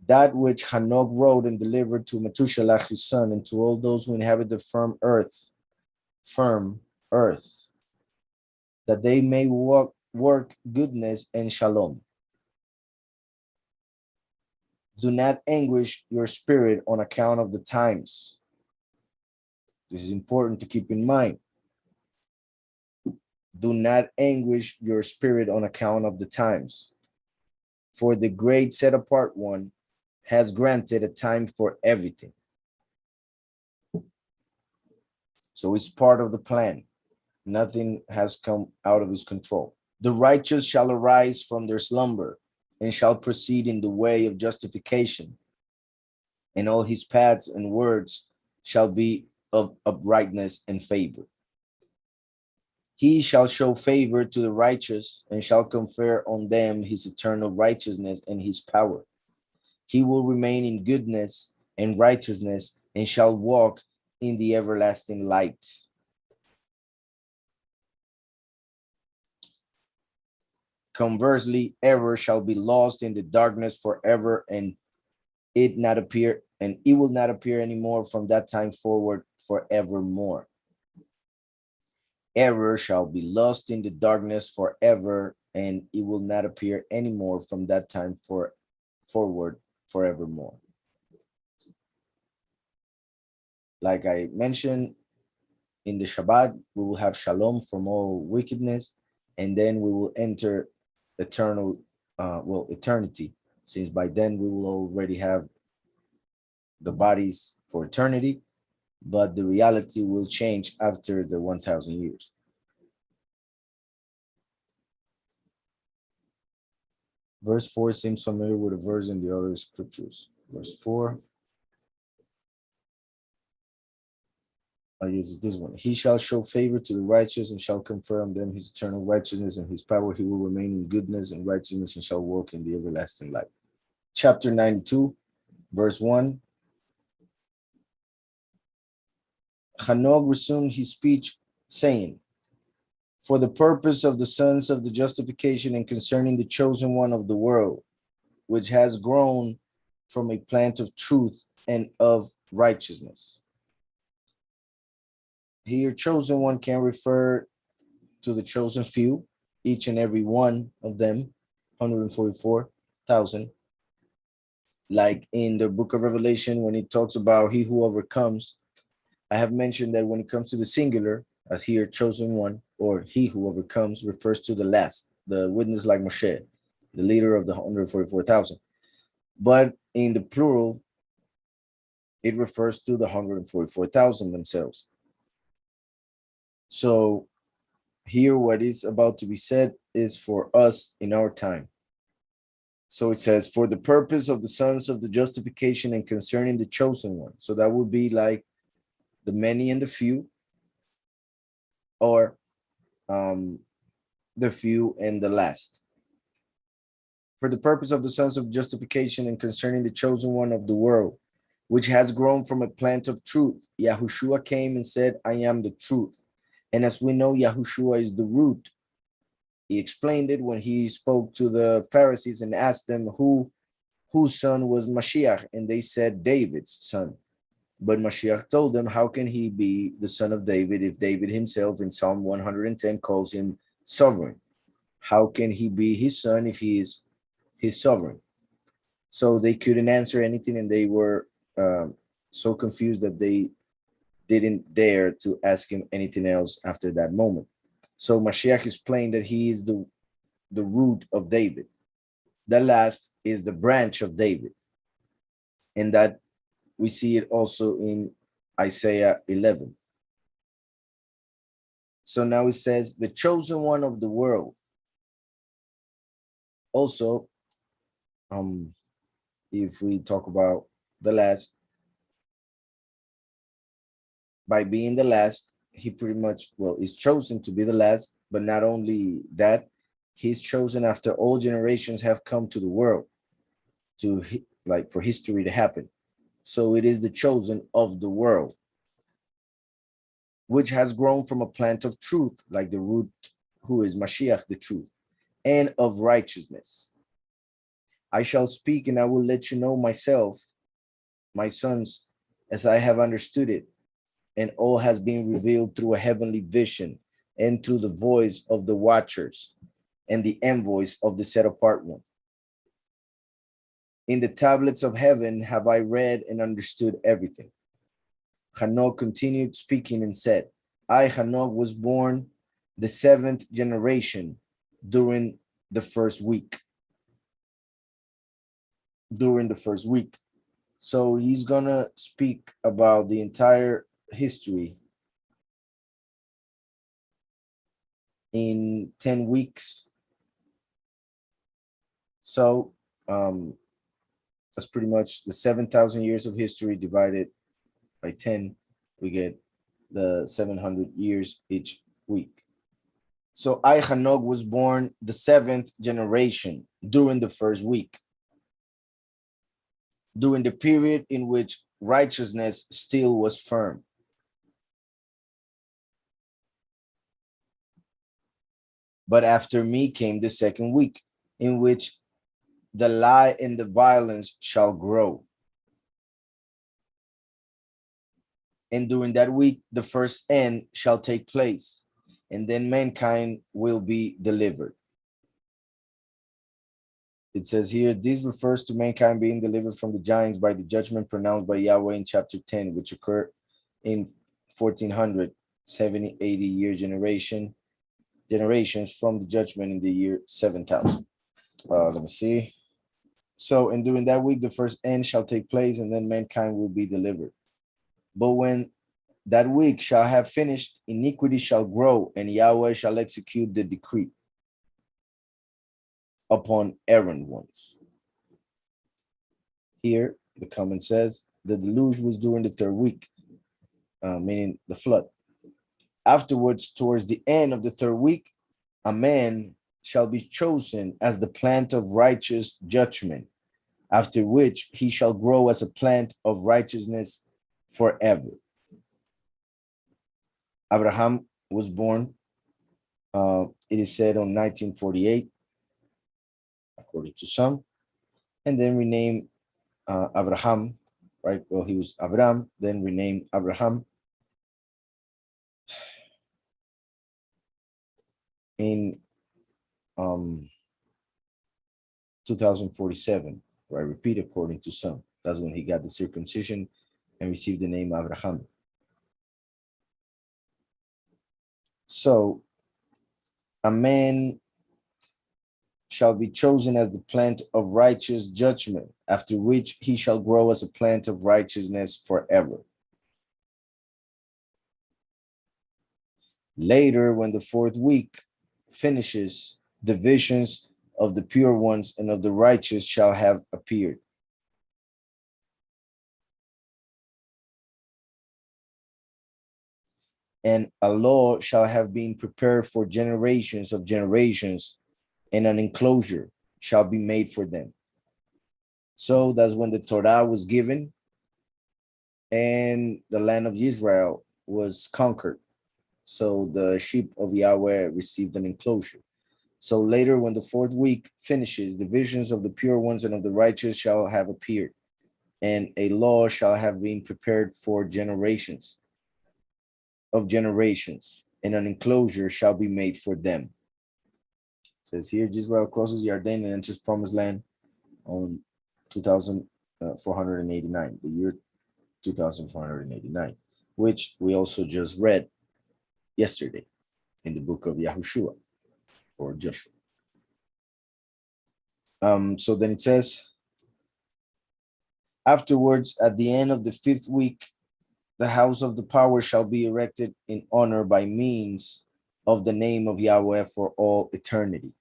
S1: That which Hanoch wrote and delivered to Methuselah his son, and to all those who inhabit the firm earth, that they may work goodness and shalom. Do not anguish your spirit on account of the times. This is important to keep in mind. Do not anguish your spirit on account of the times. For the great set apart one has granted a time for everything. So it's part of the plan. Nothing has come out of his control. The righteous shall arise from their slumber and shall proceed in the way of justification, and all his paths and words shall be of uprightness and favor. He shall show favor to the righteous and shall confer on them his eternal righteousness and his power. He will remain in goodness and righteousness and shall walk in the everlasting light. Conversely, error shall be lost in the darkness forever, and it will not appear anymore from that time forward forevermore. Error shall be lost in the darkness forever, and it will not appear anymore from that time forward forevermore. Like I mentioned, in the Shabbat, we will have shalom from all wickedness, and then we will enter eternity, since by then we will already have the bodies for eternity, but the reality will change after the 1,000 years. Verse 4 seems familiar with a verse in the other scriptures. Verse 4. I use this one. He shall show favor to the righteous and shall confer on them his eternal righteousness and his power. He will remain in goodness and righteousness and shall walk in the everlasting light. Chapter 92, verse 1. Hanoch resumed his speech, saying, for the purpose of the sons of the justification and concerning the chosen one of the world, which has grown from a plant of truth and of righteousness. Here, chosen one can refer to the chosen few, each and every one of them, 144,000. Like in the book of Revelation, when it talks about he who overcomes, I have mentioned that when it comes to the singular, as here, chosen one, or he who overcomes, refers to the last, the witness like Moshe, the leader of the 144,000. But in the plural, it refers to the 144,000 themselves. So here, what is about to be said is for us in our time. So it says, for the purpose of the sons of the justification and concerning the chosen one. So that would be like the many and the few, or the few and the last. For the purpose of the sons of justification and concerning the chosen one of the world, which has grown from a plant of truth. Yahushua came and said, I am the truth. And as we know, Yahushua is the root. He explained it when he spoke to the Pharisees and asked them whose son was Mashiach, and they said David's son. But Mashiach told them, how can he be the son of David if David himself in Psalm 110 calls him sovereign? How can he be his son if he is his sovereign? So they couldn't answer anything, and they were so confused that they didn't dare to ask him anything else after that moment. So Mashiach explained that he is the root of David. The last is the branch of David. And that we see it also in Isaiah 11. So now it says, the chosen one of the world. Also, if we talk about the last, by being the last, he pretty much, well, is chosen to be the last, but not only that, he's chosen after all generations have come to the world to, like, for history to happen. So it is the chosen of the world, which has grown from a plant of truth, like the root, who is Mashiach, the truth, and of righteousness. I shall speak and I will let you know myself, my sons, as I have understood it, and all has been revealed through a heavenly vision and through the voice of the watchers and the envoys of the set apart one. In the tablets of heaven have I read and understood everything. Hanoch continued speaking and said, I, Hanoch, was born the 7th generation during the first week. During the first week. So he's gonna speak about the entire history in 10 weeks. So that's pretty much the 7,000 years of history divided by 10. We get the 700 years each week. So I, Hanoch, was born the 7th generation during the first week, during the period in which righteousness still was firm. But after me came the second week, in which the lie and the violence shall grow. And during that week, the first end shall take place, and then mankind will be delivered. It says here, this refers to mankind being delivered from the giants by the judgment pronounced by Yahweh in chapter 10, which occurred in 1400, 70, 80 year generations from the judgment in the year 7000. Let me see. So, and during that week, the first end shall take place, and then mankind will be delivered. But when that week shall have finished, iniquity shall grow, and Yahweh shall execute the decree upon errant ones. Here, the comment says, the deluge was during the third week. meaning the flood. Afterwards, towards the end of the third week, a man shall be chosen as the plant of righteous judgment, after which he shall grow as a plant of righteousness forever. Abraham was born, it is said, on 1948, according to some, and then renamed Abraham, right? Well, he was Abraham, then renamed Abraham in 2047, right? Repeat, according to some. That's when he got the circumcision and received the name Abraham. So a man shall be chosen as the plant of righteous judgment, after which he shall grow as a plant of righteousness forever. Later, when the fourth week finishes, the visions of the pure ones and of the righteous shall have appeared. And a law shall have been prepared for generations of generations, and an enclosure shall be made for them. So that's when the Torah was given and the land of Israel was conquered. So the sheep of Yahweh received an enclosure. So later, when the fourth week finishes, the visions of the pure ones and of the righteous shall have appeared, and a law shall have been prepared for generations of generations, and an enclosure shall be made for them. It says here, Israel crosses Jordan and enters promised land on 2489, the year 2489, which we also just read yesterday in the book of Yahushua or Joshua. So then it says, afterwards, at the end of the fifth week, the house of the power shall be erected in honor by means of the name of Yahweh for all eternity.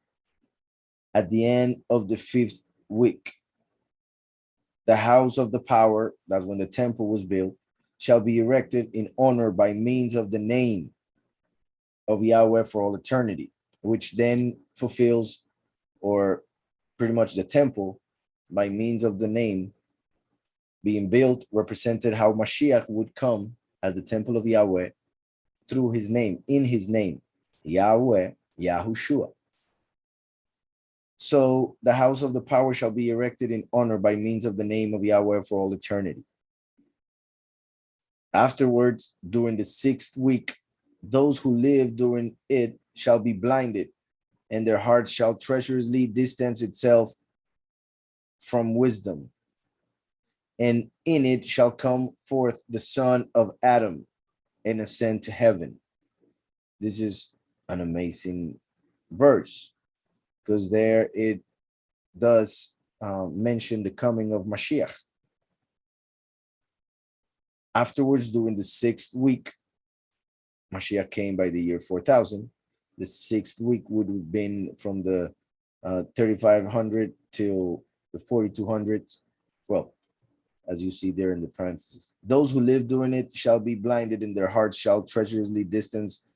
S1: At the end of the fifth week, the house of the power, that's when the temple was built, shall be erected in honor by means of the name of Yahweh for all eternity, which then fulfills, or pretty much the temple, by means of the name being built, represented how Mashiach would come as the temple of Yahweh through his name, in his name, Yahweh, Yahushua. So the house of the power shall be erected in honor by means of the name of Yahweh for all eternity. Afterwards, during the sixth week, those who live during it shall be blinded, and their hearts shall treacherously distance itself from wisdom. And in it shall come forth the son of Adam and ascend to heaven. This is an amazing verse, because there it does mention the coming of Mashiach. Afterwards, during the sixth week, Mashiach came by the year 4000. The sixth week would have been from the 3500 till the 4200s. Well, as you see there in the parentheses, those who live during it shall be blinded, and their hearts shall treacherously distance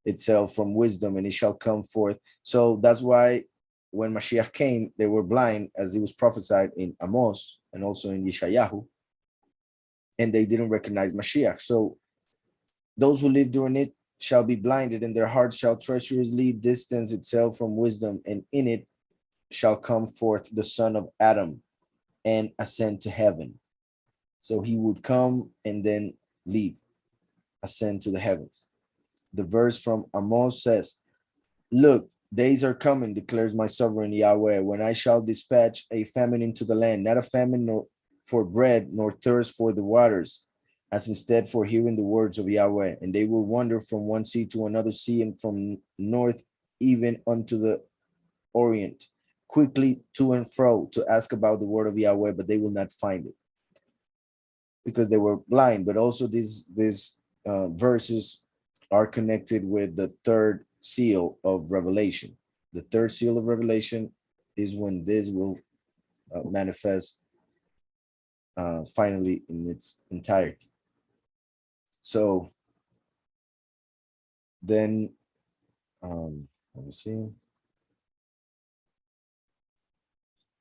S1: itself from wisdom, and it shall come forth. So that's why when Mashiach came, they were blind, as it was prophesied in Amos and also in Yeshayahu, and they didn't recognize Mashiach. So those who live during it shall be blinded, and their hearts shall treacherously distance itself from wisdom, and in it shall come forth the son of Adam and ascend to heaven. So he would come and then leave, ascend to the heavens. The verse from Amos says, look, days are coming, declares my sovereign Yahweh, when I shall dispatch a famine into the land, not a famine nor for bread, nor thirst for the waters, as instead for hearing the words of Yahweh. And they will wander from one sea to another sea, and from north even unto the orient, quickly to and fro, to ask about the word of Yahweh, but they will not find it, because they were blind. But also these verses are connected with the third seal of Revelation. The third seal of Revelation is when this will manifest finally in its entirety. So then, let me see.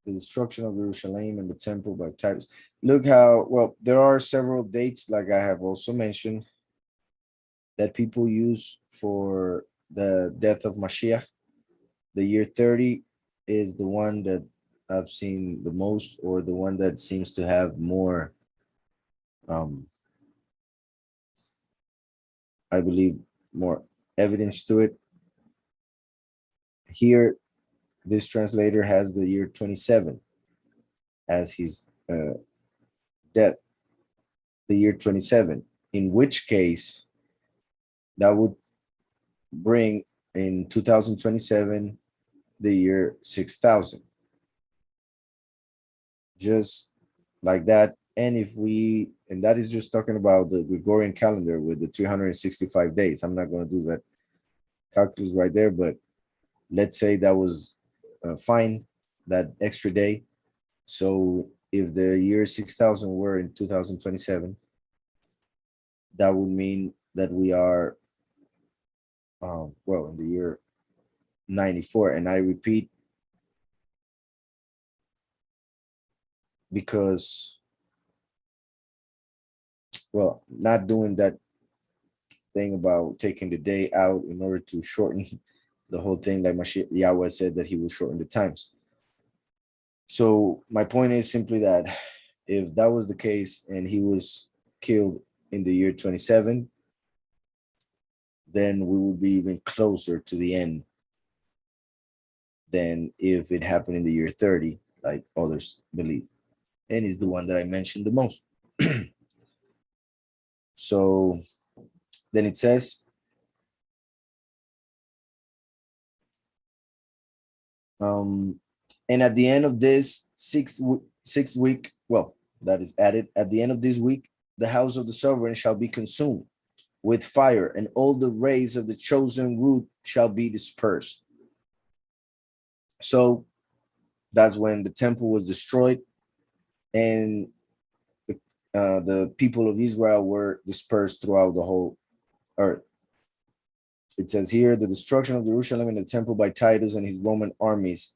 S1: The destruction of Jerusalem and the temple by Titus. Look how, well, there are several dates, like I have also mentioned, that people use for the death of Mashiach. The year 30 is the one that I've seen the most, or the one that seems to have more, I believe, more evidence to it. Here, this translator has the year 27 as his death, the year 27, in which case that would bring in 2027 the year 6000, just like that. And if we, and that is just talking about the Gregorian calendar with the 365 days. I'm not going to do that calculus right there, but let's say that was fine, that extra day. So if the year 6000 were in 2027, that would mean that we are, well, in the year 94. And I repeat, because, well, not doing that thing about taking the day out in order to shorten the whole thing, like Yahweh said that he will shorten the times. So my point is simply that if that was the case and he was killed in the year 27, then we would be even closer to the end than if it happened in the year 30, like others believe. And is the one that I mentioned the most. So then it says, and at the end of this sixth week, well, that is added, at the end of this week, the house of the sovereign shall be consumed with fire, and all the rays of the chosen root shall be dispersed. So that's when the temple was destroyed, and the people of Israel were dispersed throughout the whole earth. It says here, the destruction of Jerusalem and the temple by Titus and his Roman armies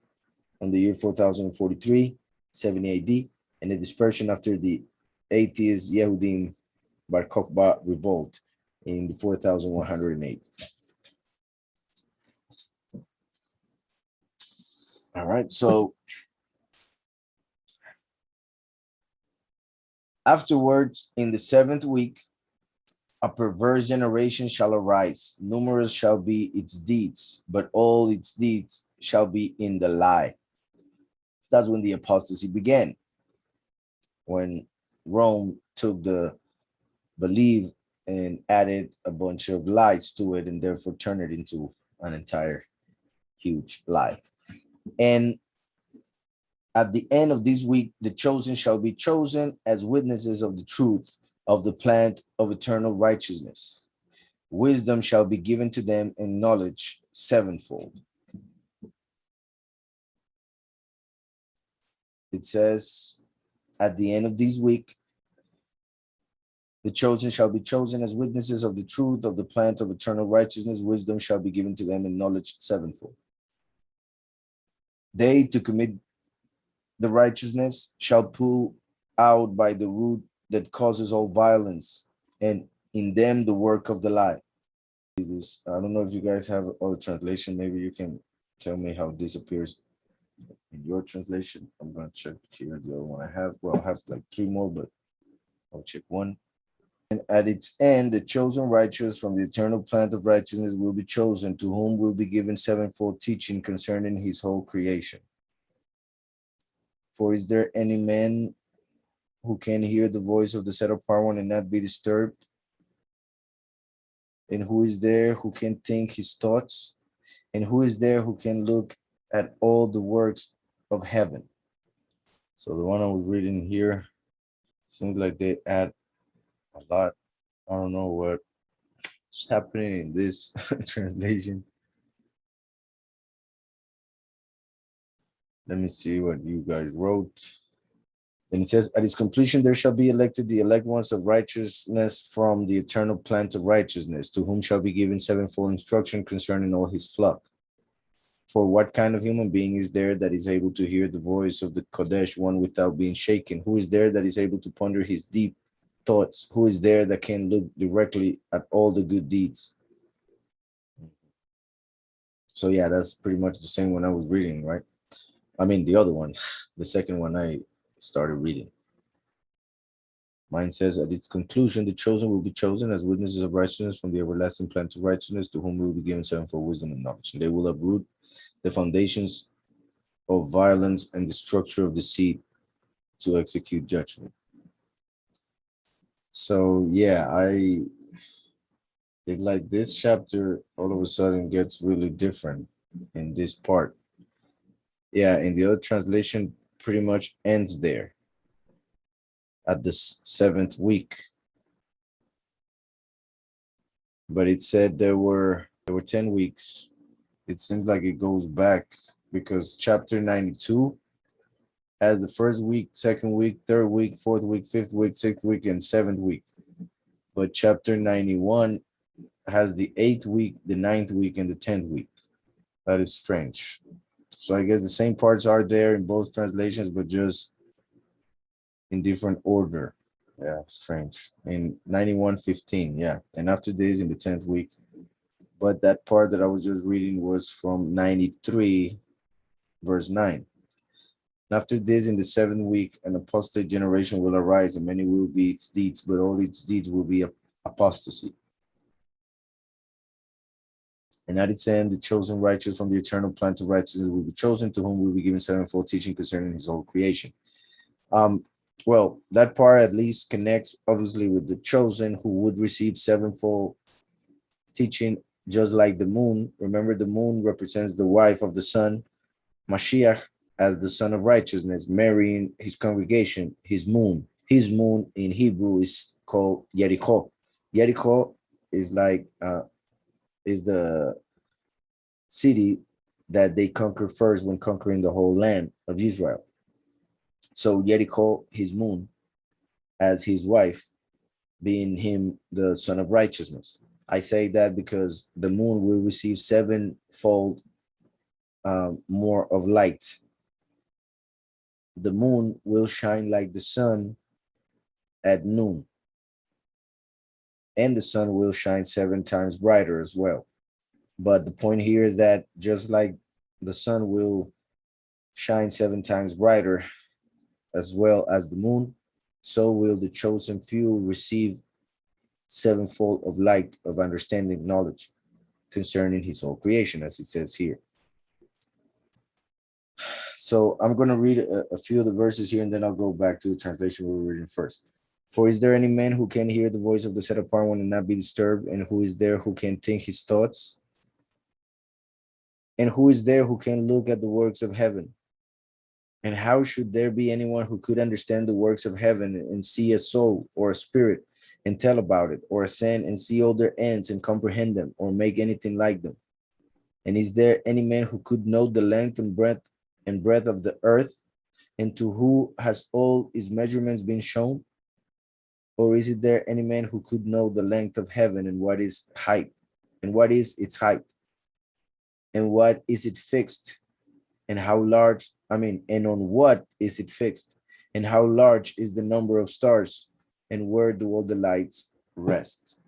S1: on the year 4043, 70 AD, and the dispersion after the atheist Yehudim Bar Kokhba revolt in the 4108. All right, so afterwards, in the 7th week, a perverse generation shall arise. Numerous shall be its deeds, but all its deeds shall be in the lie. That's when the apostasy began, when Rome took the belief and added a bunch of lies to it, and therefore turned it into an entire huge lie. And at the end of this week, the chosen shall be chosen as witnesses of the truth of the plant of eternal righteousness. Wisdom shall be given to them, and knowledge sevenfold. It says, at the end of this week, the chosen shall be chosen as witnesses of the truth of the plant of eternal righteousness. Wisdom shall be given to them, and knowledge sevenfold. They to commit the righteousness shall pull out by the root that causes all violence, and in them the work of the lie. I don't know if you guys have other translation. Maybe you can tell me how this appears in your translation. I'm going to check here the other one I have. Well, I have like 3 more, but I'll check one. And at its end, the chosen righteous from the eternal plant of righteousness will be chosen, to whom will be given sevenfold teaching concerning his whole creation. For is there any man who can hear the voice of the set apart one and not be disturbed? And who is there who can think his thoughts? And who is there who can look at all the works of heaven? So the one I was reading here seems like they add a lot. I don't know what's happening in this translation. Let me see what you guys wrote. And it says, at its completion, there shall be elected the elect ones of righteousness from the eternal plant of righteousness, to whom shall be given sevenfold instruction concerning all his flock. For what kind of human being is there that is able to hear the voice of the Kodesh one without being shaken? Who is there that is able to ponder his deep thoughts? Who is there that can look directly at all the good deeds? So yeah, that's pretty much the same one I was reading, right? I mean, the other one, the second one I started reading. Mine says, at its conclusion, the chosen will be chosen as witnesses of righteousness from the everlasting plant of righteousness, to whom will be given sevenfold wisdom and knowledge. And they will uproot the foundations of violence and the structure of deceit to execute judgment. So yeah, it's like this chapter all of a sudden gets really different in this part. Yeah, in the other translation, pretty much ends there at the seventh week. But it said there were 10 weeks. It seems like it goes back because chapter 92 has the first week, second week, third week, fourth week, fifth week, sixth week, and seventh week. But chapter 91 has the 8th week, the 9th week, and the 10th week. That is strange. So I guess the same parts are there in both translations, but just in different order. Yeah, strange. In 91:15, yeah. And after this in the 10th week. But that part that I was just reading was from 93, verse 9. After this, in the 7th week, an apostate generation will arise, and many will be its deeds, but all its deeds will be apostasy. And at its end, the chosen righteous from the eternal plant of righteousness will be chosen, to whom will be given sevenfold teaching concerning his whole creation. Well, that part at least connects obviously with the chosen who would receive sevenfold teaching, just like the moon. Remember, the moon represents the wife of the sun, Mashiach, as the son of righteousness, marrying his congregation, his moon. His moon in Hebrew is called Jericho. Jericho is like is the city that they conquer first when conquering the whole land of Israel. So Jericho, his moon, as his wife, being him the son of righteousness. I say that because the moon will receive sevenfold more of light. The moon will shine like the sun at noon, and the sun will shine 7 times brighter as well. But the point here is that just like the sun will shine 7 times brighter as well as the moon, so will the chosen few receive sevenfold of light of understanding, knowledge concerning his whole creation, as it says here. So I'm going to read a few of the verses here, and then I'll go back to the translation we were reading first. For is there any man who can hear the voice of the set apart one and not be disturbed? And who is there who can think his thoughts? And who is there who can look at the works of heaven? And how should there be anyone who could understand the works of heaven and see a soul or a spirit and tell about it, or ascend and see all their ends and comprehend them, or make anything like them? And is there any man who could know the length and breadth of the earth, and to who has all its measurements been shown? Or is it there any man who could know the length of heaven, and what is height, and what is its height, and what is it fixed, and how large, and on what is it fixed, and how large is the number of stars, and where do all the lights rest?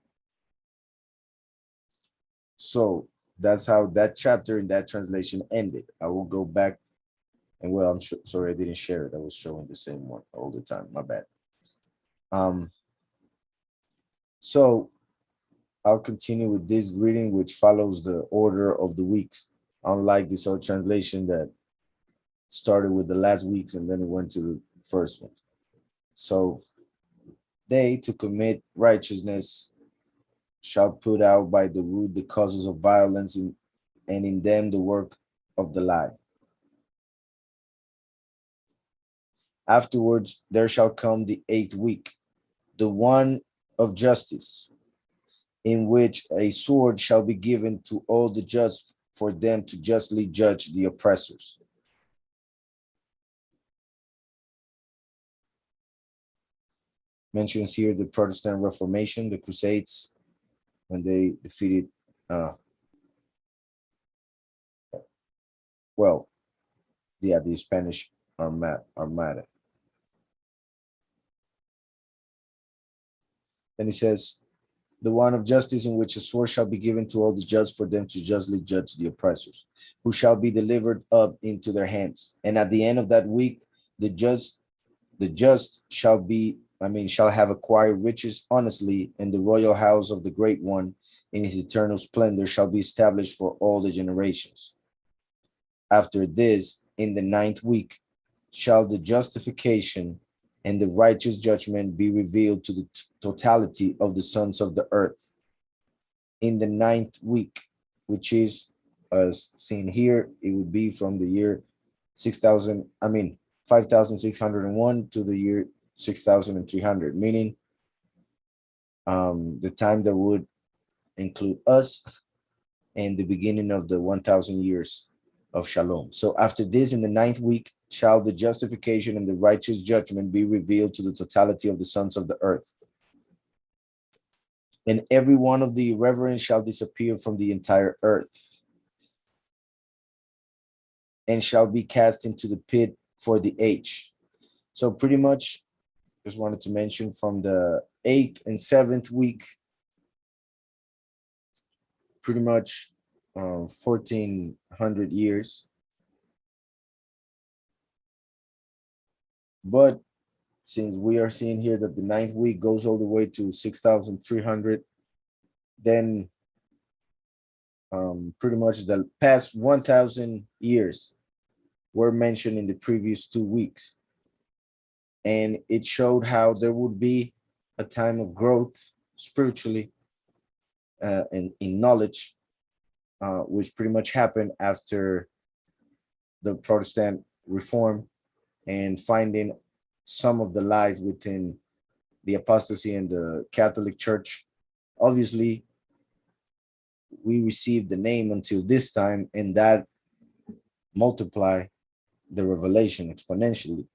S1: So that's how that chapter in that translation ended. I will go back, and well, I'm sorry I didn't share it. I was showing the same one all the time. My bad. So I'll continue with this reading, which follows the order of the weeks, unlike this old translation that started with the last weeks and then it went to the first one. So they, to commit righteousness, shall put out by the root the causes of violence, and in them the work of the lie. Afterwards there shall come the 8th week, the one of justice, in which a sword shall be given to all the just, for them to justly judge the oppressors. mentions here the Protestant Reformation, the Crusades, when they defeated, the Spanish Armada. Then he says, the one of justice, in which a sword shall be given to all the judges for them to justly judge the oppressors, who shall be delivered up into their hands. And at the end of that week, the just shall have acquired riches honestly, and the royal house of the great one in his eternal splendor shall be established for all the generations. After this, in the 9th week, shall the justification and the righteous judgment be revealed to the totality of the sons of the earth. In the 9th week, which is, as seen here, it would be from the year 5601 to the year 6300, meaning the time that would include us and the beginning of the 1000 years of Shalom. So after this, in the 9th week, shall the justification and the righteous judgment be revealed to the totality of the sons of the earth. And every one of the irreverent shall disappear from the entire earth, and shall be cast into the pit for the age. So pretty much, just wanted to mention from the 8th and 7th week, pretty much 1400 years. But since we are seeing here that the 9th week goes all the way to 6300, then pretty much the past 1000 years were mentioned in the previous 2 weeks. And it showed how there would be a time of growth spiritually and in knowledge, which pretty much happened after the Protestant reform and finding some of the lies within the apostasy and the Catholic Church. Obviously, we received the name until this time, and that multiply the revelation exponentially.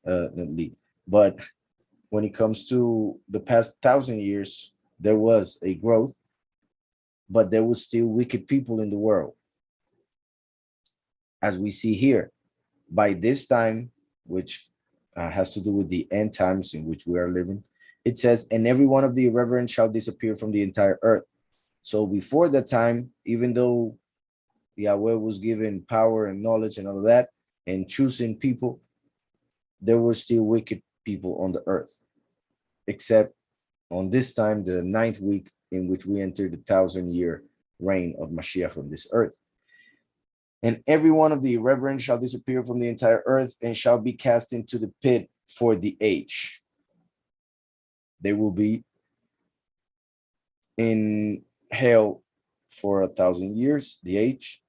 S1: But when it comes to the past 1000 years, there was a growth, but there was still wicked people in the world. As we see here, by this time, which has to do with the end times in which we are living, it says, and every one of the irreverent shall disappear from the entire earth. So before that time, even though Yahweh was given power and knowledge and all of that, and choosing people, there were still wicked people on the earth, except on this time, the 9th week, in which we entered the 1000-year reign of Mashiach on this earth. And every one of the irreverent shall disappear from the entire earth and shall be cast into the pit for the age. They will be in hell for 1000 years, the age.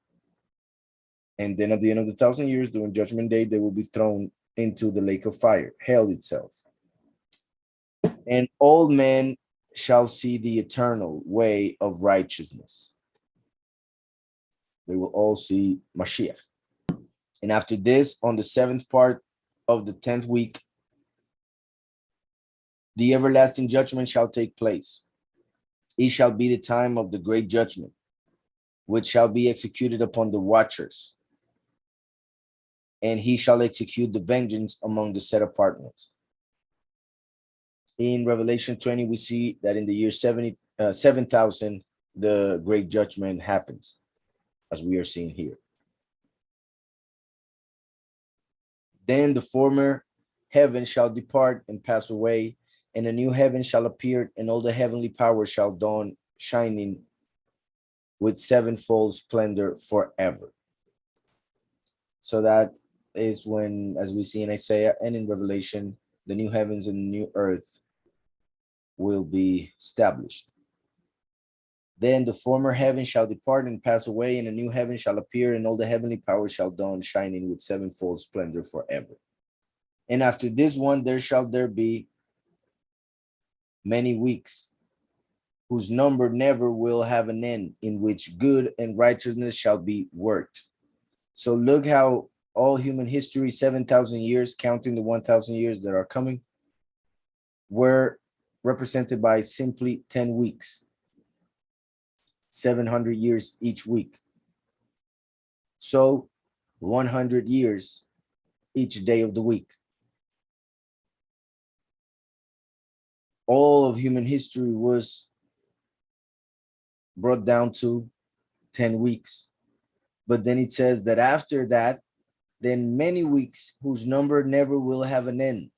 S1: And then at the end of the 1000 years, during Judgment Day, they will be thrown into the lake of fire, hell itself. And all men shall see the eternal way of righteousness. They will all see Mashiach. And after this, on the 7th part of the 10th week, the everlasting judgment shall take place. It shall be the time of the great judgment, which shall be executed upon the watchers. And he shall execute the vengeance among the set apart ones. In Revelation 20, we see that in the year 7,000, the great judgment happens, as we are seeing here. Then the former heaven shall depart and pass away, and a new heaven shall appear, and all the heavenly powers shall dawn, shining with sevenfold splendor forever. So that is when, as we see in Isaiah and in Revelation, the new heavens and the new earth will be established. Then the former heaven shall depart and pass away, and a new heaven shall appear, and all the heavenly powers shall dawn, shining with sevenfold splendor forever. And after this one, there be many weeks, whose number never will have an end, in which good and righteousness shall be worked. So look how all human history, 7,000 years, counting the 1,000 years that are coming, were represented by simply 10 weeks, 700 years each week. So 100 years each day of the week. All of human history was brought down to 10 weeks. But then it says that after that, then many weeks whose number never will have an end.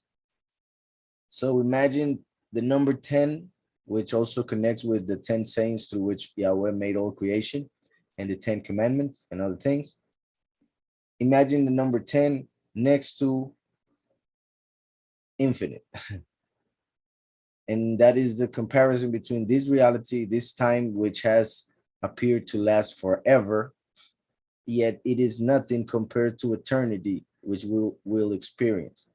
S1: So imagine the number 10, which also connects with the 10 sayings through which Yahweh made all creation and the 10 commandments and other things. Imagine the number 10 next to infinite. And that is the comparison between this reality, this time, which has appeared to last forever, yet it is nothing compared to eternity, which we'll experience.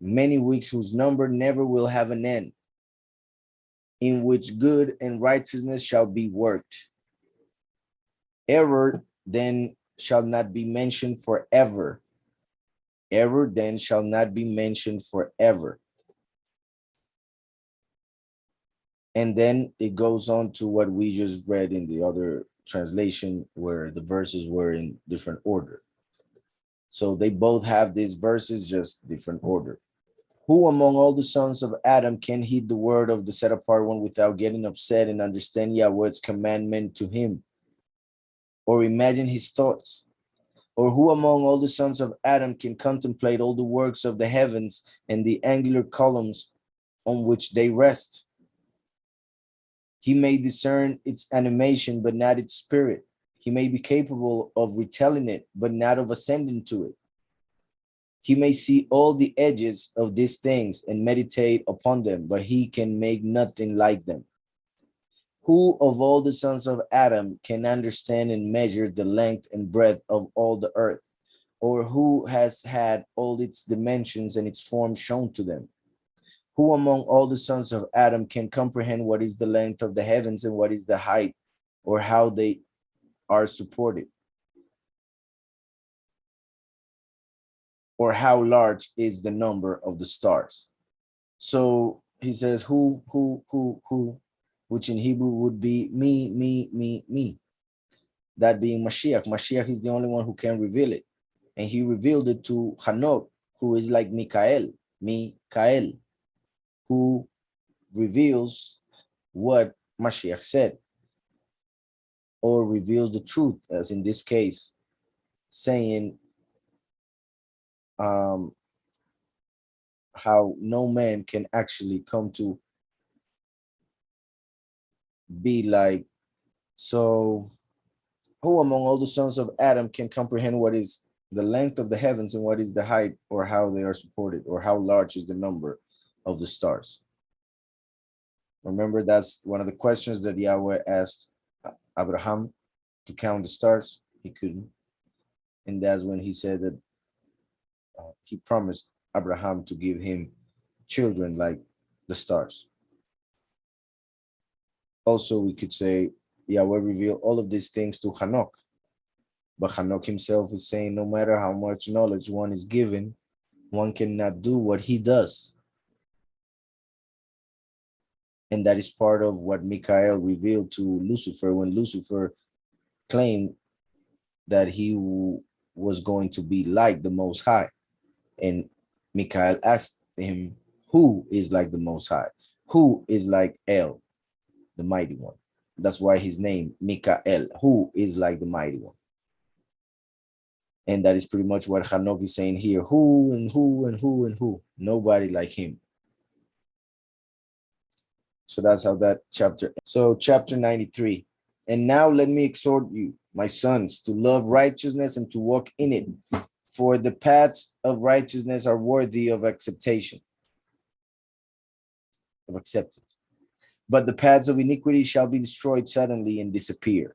S1: Many weeks whose number never will have an end, in which good and righteousness shall be worked. Error then shall not be mentioned forever. Error then shall not be mentioned forever. And then it goes on to what we just read in the other translation, where the verses were in different order. So they both have these verses, just different order. Who among all the sons of Adam can heed the word of the set apart one without getting upset and understand Yahweh's commandment to him, or imagine his thoughts? Or who among all the sons of Adam can contemplate all the works of the heavens and the angular columns on which they rest? He may discern its animation, but not its spirit. He may be capable of retelling it, but not of ascending to it. He may see all the edges of these things and meditate upon them, but he can make nothing like them. Who of all the sons of Adam can understand and measure the length and breadth of all the earth? Or who has had all its dimensions and its form shown to them? Who among all the sons of Adam can comprehend what is the length of the heavens and what is the height, or how they are supported? Or how large is the number of the stars? So he says, who, which in Hebrew would be me. That being Mashiach. Mashiach is the only one who can reveal it. And he revealed it to Hanoch, who is like Mikael, who reveals what Mashiach said, or reveals the truth, as in this case, saying how no man can actually come to be like. So who among all the sons of Adam can comprehend what is the length of the heavens and what is the height, or how they are supported, or how large is the number of the stars? Remember, that's one of the questions that Yahweh asked Abraham to count the stars. He couldn't. And that's when he said that he promised Abraham to give him children like the stars. Also, we could say Yahweh revealed all of these things to Hanoch. But Hanoch himself is saying no matter how much knowledge one is given, one cannot do what he does. And that is part of what Michael revealed to Lucifer when Lucifer claimed that he was going to be like the Most High. And Michael asked him, who is like the Most High? Who is like El, the Mighty One? That's why his name, Michael, who is like the Mighty One. And that is pretty much what Hanoch is saying here. Who and who and who and who? Nobody like him. So that's how that chapter. So chapter 93. And now let me exhort you, my sons, to love righteousness and to walk in it. For the paths of righteousness are worthy of acceptation. Of acceptance. But the paths of iniquity shall be destroyed suddenly and disappear.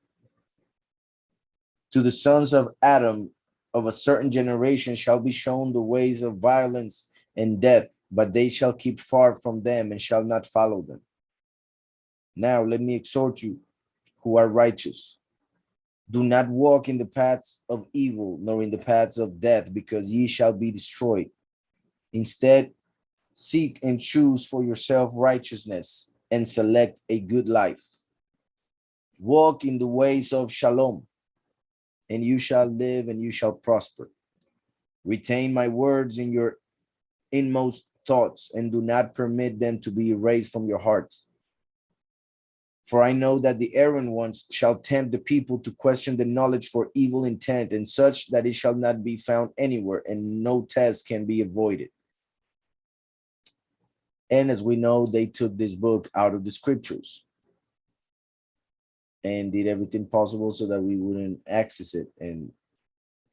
S1: To the sons of Adam of a certain generation shall be shown the ways of violence and death, but they shall keep far from them and shall not follow them. Now let me exhort you who are righteous. Do not walk in the paths of evil, nor in the paths of death, because ye shall be destroyed. Instead, Seek and choose for yourself righteousness and select a good life. Walk in the ways of shalom, and you shall live and you shall prosper. Retain my words in your inmost thoughts and do not permit them to be erased from your hearts. For I know that the errant ones shall tempt the people to question the knowledge for evil intent, and such that it shall not be found anywhere, and no test can be avoided. And as we know, they took this book out of the scriptures and did everything possible so that we wouldn't access it and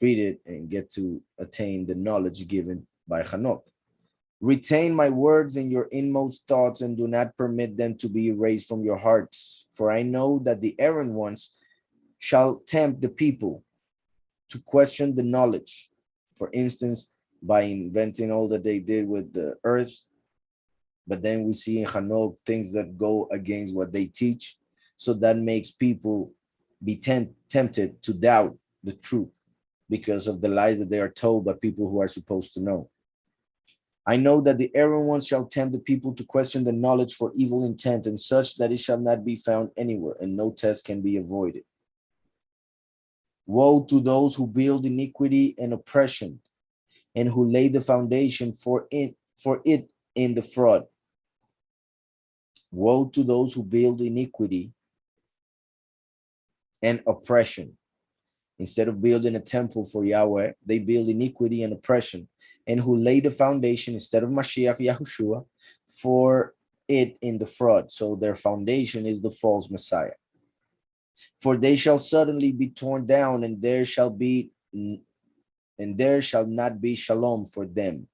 S1: read it and get to attain the knowledge given by Hanoch. Retain my words in your inmost thoughts and do not permit them to be erased from your hearts. For I know that the errant ones shall tempt the people to question the knowledge. For instance, by inventing all that they did with the earth. But then we see in Hanoch things that go against what they teach. So that makes people be tempted to doubt the truth because of the lies that they are told by people who are supposed to know. I know that the errant ones shall tempt the people to question the knowledge for evil intent, and such that it shall not be found anywhere, and no test can be avoided. Woe to those who build iniquity and oppression, and who lay the foundation for it in the fraud. Woe to those who build iniquity and oppression. Instead of building a temple for Yahweh, they build iniquity and oppression, and who lay the foundation instead of Mashiach Yahushua for it in the fraud. So their foundation is the false Messiah. For they shall suddenly be torn down, and there shall not be shalom for them.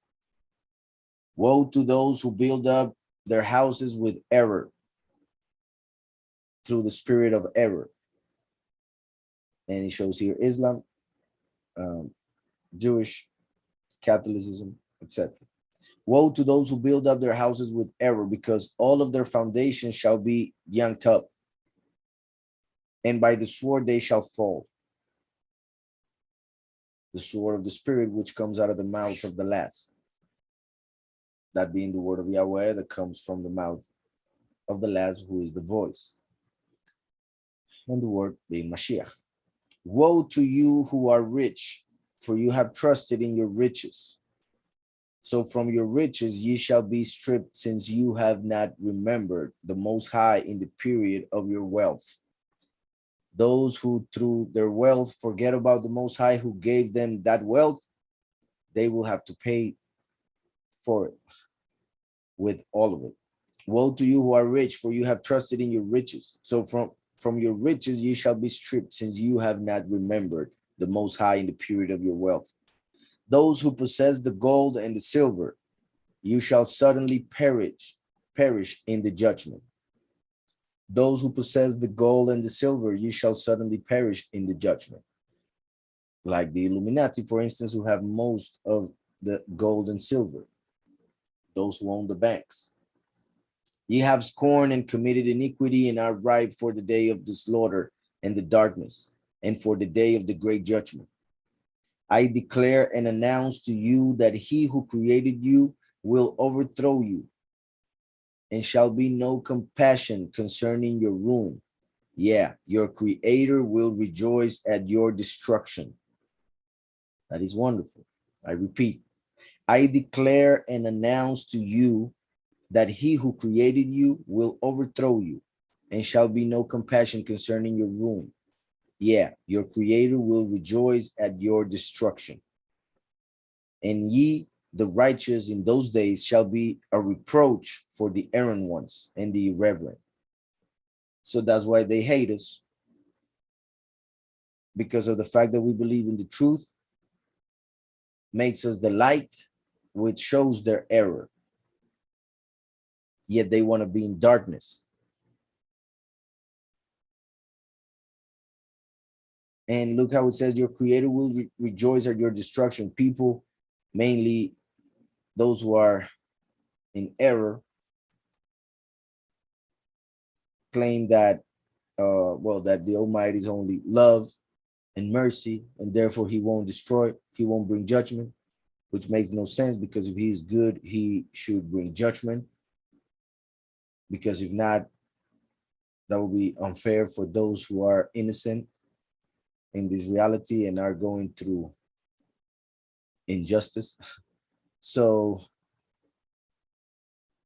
S1: Woe to those who build up their houses with error, through the spirit of error. And he shows here Islam, Jewish, Catholicism, etc. Woe to those who build up their houses with error, because all of their foundations shall be yanked up, and by the sword they shall fall. The sword of the spirit, which comes out of the mouth of the last. That being the word of Yahweh that comes from the mouth of the last, who is the voice. And the word being Mashiach. Woe to you who are rich, for you have trusted in your riches. So from your riches ye shall be stripped, since you have not remembered the Most High in the period of your wealth. Those who through their wealth forget about the Most High who gave them that wealth, they will have to pay for it with all of it. Woe to you who are rich, for you have trusted in your riches. So from your riches ye shall be stripped, since you have not remembered the Most High in the period of your wealth. Those who possess the gold and the silver, you shall suddenly perish in the judgment. Those who possess the gold and the silver, you shall suddenly perish in the judgment. Like the Illuminati, for instance, who have most of the gold and silver, those who own the banks. Ye have scorned and committed iniquity, and are ripe for the day of the slaughter and the darkness, and for the day of the great judgment. I declare and announce to you that he who created you will overthrow you, and shall be no compassion concerning your ruin. Yeah, your creator will rejoice at your destruction. That is wonderful. I repeat, I declare and announce to you that he who created you will overthrow you, and shall be no compassion concerning your ruin. Yeah, your creator will rejoice at your destruction. And ye, the righteous in those days, shall be a reproach for the errant ones and the irreverent. So that's why they hate us, because of the fact that we believe in the truth, makes us the light which shows their error. Yet they want to be in darkness. And look how it says, your creator will rejoice at your destruction. People, mainly those who are in error, claim that, that the Almighty is only love and mercy, and therefore he won't destroy, he won't bring judgment. which makes no sense, because if he is good, he should bring judgment, because if not, that will be unfair for those who are innocent in this reality and are going through injustice. So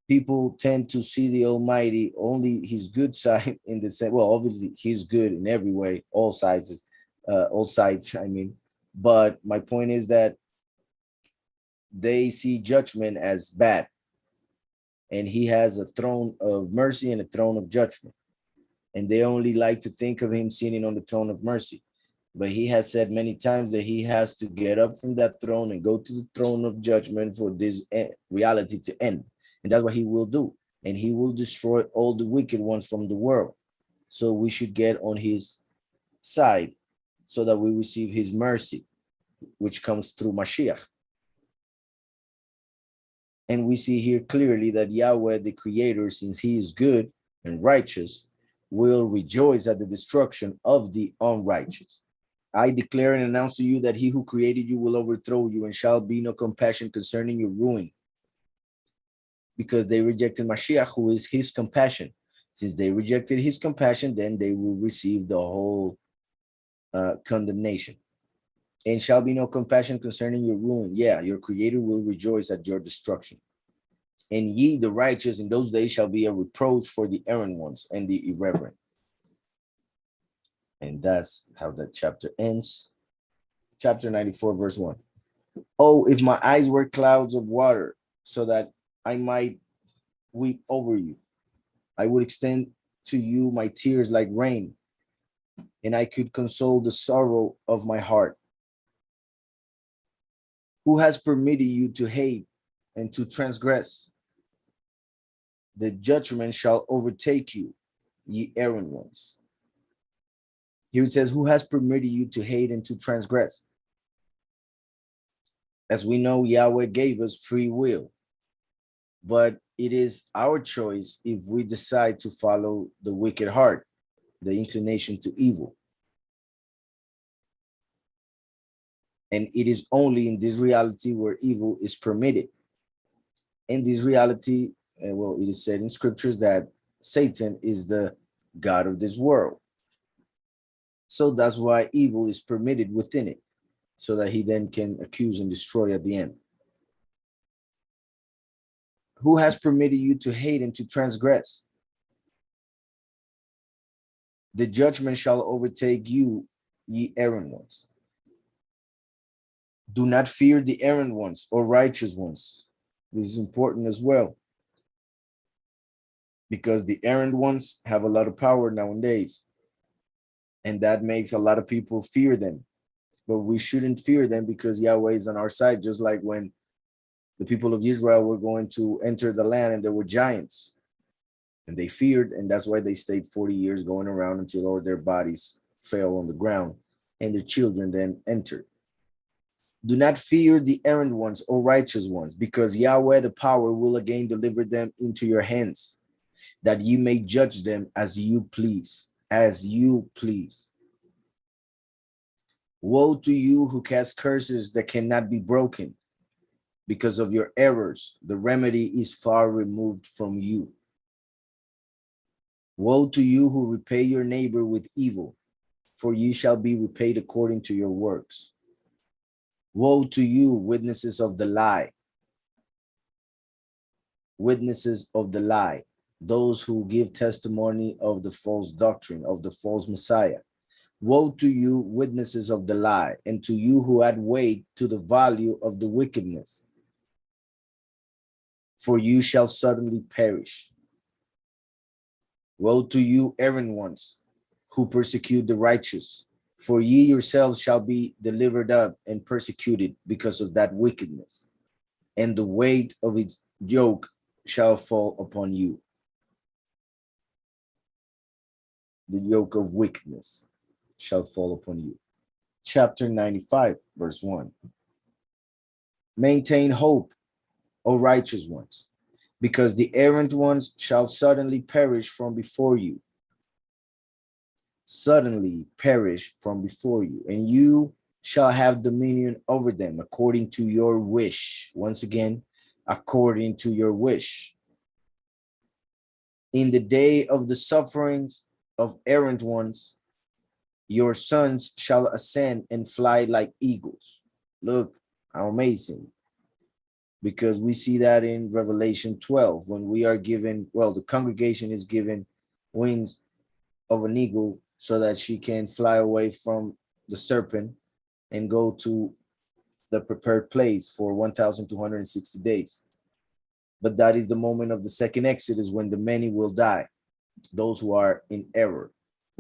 S1: people tend to see the Almighty only his good side, in the sense, well, obviously he's good in every way, all sides, I mean. But my point is that they see judgment as bad, and he has a throne of mercy and a throne of judgment, and they only like to think of him sitting on the throne of mercy. But he has said many times that he has to get up from that throne and go to the throne of judgment for this reality to end. And that's what he will do. And he will destroy all the wicked ones from the world. So we should get on his side so that we receive his mercy, which comes through Mashiach. And we see here clearly that Yahweh, the creator, since he is good and righteous, will rejoice at the destruction of the unrighteous. I declare and announce to you that he who created you will overthrow you, and shall be no compassion concerning your ruin, because they rejected Mashiach, who is his compassion. Since they rejected his compassion, then they will receive the whole condemnation. And shall be no compassion concerning your ruin. Yeah, your creator will rejoice at your destruction. And ye, the righteous, in those days shall be a reproach for the errant ones and the irreverent. And that's how that chapter ends. Chapter 94, verse 1. Oh, if my eyes were clouds of water, so that I might weep over you, I would extend to you my tears like rain, and I could console the sorrow of my heart. Who has permitted you to hate and to transgress? The judgment shall overtake you, ye errant ones. Here it says, who has permitted you to hate and to transgress? As we know, Yahweh gave us free will, but it is our choice if we decide to follow the wicked heart, the inclination to evil. And it is only in this reality where evil is permitted. In this reality, well, it is said in scriptures that Satan is the god of this world. So that's why evil is permitted within it, so that he then can accuse and destroy at the end. Who has permitted you to hate and to transgress? The judgment shall overtake you, ye errant ones. Do not fear the errant ones or righteous ones. This is important as well, because the errant ones have a lot of power nowadays, and that makes a lot of people fear them. But we shouldn't fear them, because Yahweh is on our side, just like when the people of Israel were going to enter the land and there were giants, and they feared, and that's why they stayed 40 years going around until all their bodies fell on the ground, and their children then entered. Do not fear the errant ones or righteous ones, because Yahweh the power will again deliver them into your hands, that you may judge them as you please, as you please. Woe to you who cast curses that cannot be broken. Because of your errors, the remedy is far removed from you. Woe to you who repay your neighbor with evil, for ye shall be repaid according to your works. Woe to you, witnesses of the lie. Witnesses of the lie, those who give testimony of the false doctrine, of the false Messiah. Woe to you, witnesses of the lie, and to you who add weight to the value of the wickedness. For you shall suddenly perish. Woe to you, errant ones, who persecute the righteous, for ye yourselves shall be delivered up and persecuted because of that wickedness, and the weight of its yoke shall fall upon you. The yoke of wickedness shall fall upon you. Chapter 95, verse 1. Maintain hope, O righteous ones, because the errant ones shall suddenly perish from before you. Suddenly perish from before you. And you shall have dominion over them according to your wish. Once again, according to your wish. In the day of the sufferings of errant ones, your sons shall ascend and fly like eagles. Look how amazing. Because we see that in Revelation 12, when we are given, well, the congregation is given wings of an eagle so that she can fly away from the serpent and go to the prepared place for 1,260 days. But that is the moment of the second Exodus when the many will die, those who are in error.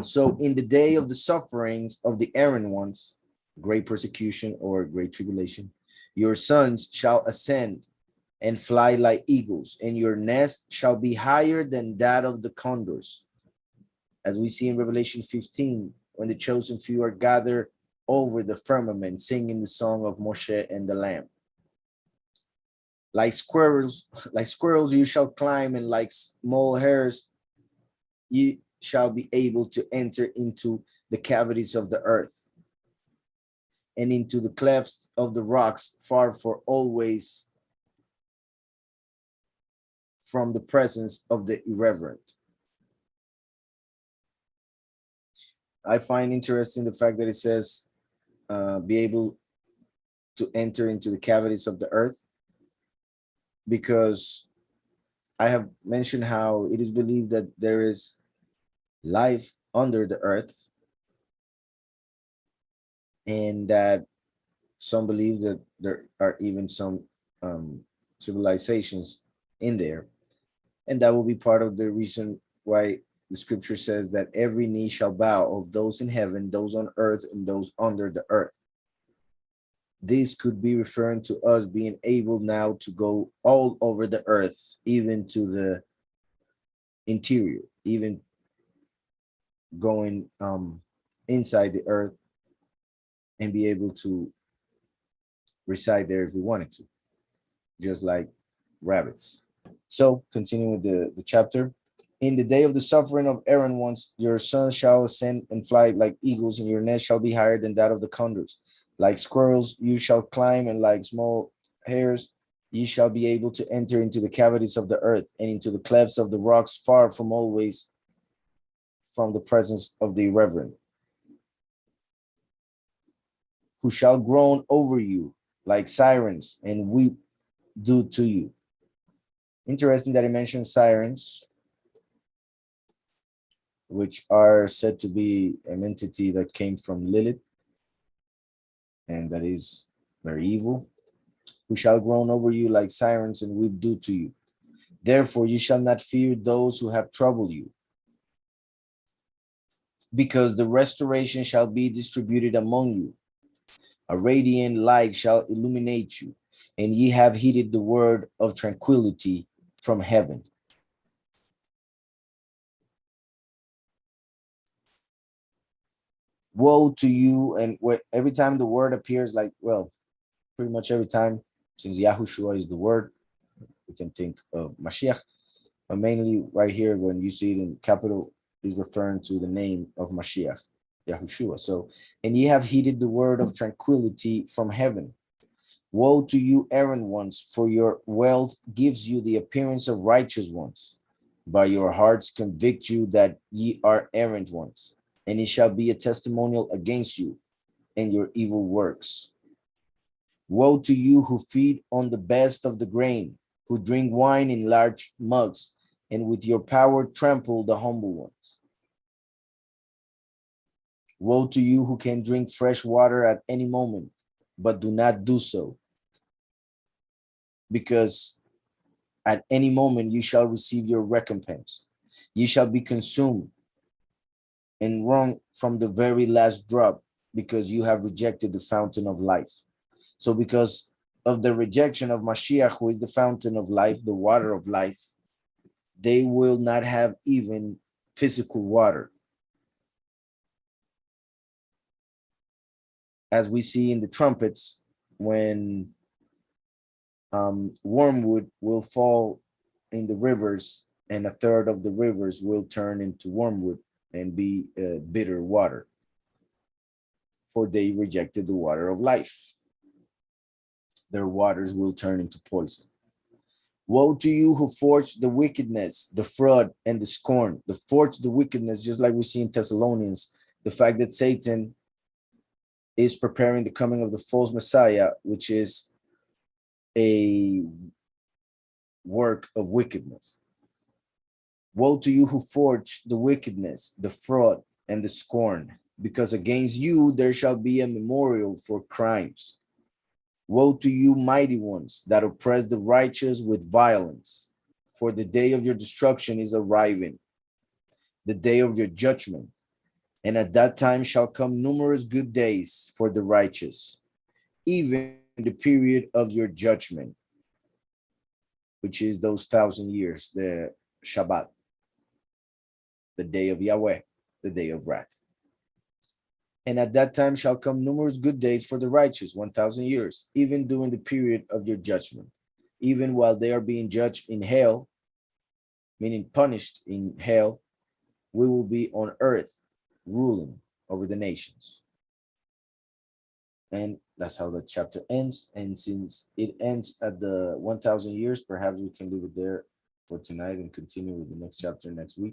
S1: So in the day of the sufferings of the errant ones, great persecution or great tribulation, your sons shall ascend and fly like eagles, and your nest shall be higher than that of the condors. As we see in Revelation 15, when the chosen few are gathered over the firmament, singing the song of Moshe and the Lamb. Like squirrels, you shall climb, and like small hares, you shall be able to enter into the cavities of the earth and into the clefts of the rocks, far for always from the presence of the irreverent. I find interesting the fact that it says be able to enter into the cavities of the earth, because I have mentioned how it is believed that there is life under the earth, and that some believe that there are even some civilizations in there, and that will be part of the reason why the scripture says that every knee shall bow, of those in heaven, those on earth, and those under the earth. This could be referring to us being able now to go all over the earth, even to the interior, even going inside the earth, and be able to reside there if we wanted to, just like rabbits. So continuing with the chapter. In the day of the suffering of errant ones, your sons shall ascend and fly like eagles, and your nest shall be higher than that of the condors. Like squirrels, you shall climb, and like small hares, ye shall be able to enter into the cavities of the earth and into the clefts of the rocks, far from always from the presence of the irreverent, who shall groan over you like sirens and weep due to you. Interesting that he mentions sirens, which are said to be an entity that came from Lilith, and that is very evil, who shall groan over you like sirens and weep due to you. Therefore, you shall not fear those who have troubled you, because the restoration shall be distributed among you. A radiant light shall illuminate you, and ye have heeded the word of tranquility from heaven. Woe to you, and every time the word appears, like, well, pretty much every time, since Yahushua is the word, we can think of Mashiach, but mainly right here, when you see it in capital, is referring to the name of Mashiach, Yahushua. So, and ye have heeded the word of tranquility from heaven. Woe to you, errant ones, for your wealth gives you the appearance of righteous ones. By your hearts convict you that ye are errant ones, and it shall be a testimonial against you and your evil works. Woe to you who feed on the best of the grain, who drink wine in large mugs, and with your power trample the humble ones. Woe to you who can drink fresh water at any moment, but do not do so, because at any moment you shall receive your recompense. You shall be consumed and wrung from the very last drop, because you have rejected the fountain of life. So because of the rejection of Mashiach, who is the fountain of life, the water of life, they will not have even physical water. As we see in the trumpets, when wormwood will fall in the rivers, and a third of the rivers will turn into wormwood and be bitter water. for they rejected the water of life. Their waters will turn into poison. Woe to you who forge the wickedness, the fraud, and the scorn. The forge the wickedness, just like we see in Thessalonians, the fact that Satan is preparing the coming of the false Messiah, which is a work of wickedness. Woe to you who forge the wickedness, the fraud, and the scorn, because against you there shall be a memorial for crimes. Woe to you, mighty ones, that oppress the righteous with violence, for the day of your destruction is arriving, the day of your judgment. And at that time shall come numerous good days for the righteous, even the period of your judgment, which is those 1,000 years, the Shabbat, the day of Yahweh, the day of wrath. And at that time shall come numerous good days for the righteous, 1,000 years, even during the period of your judgment, even while they are being judged in hell, meaning punished in hell, we will be on earth ruling over the nations. And that's how the chapter ends. And since it ends at the 1,000 years, perhaps we can leave it there for tonight and continue with the next chapter next week.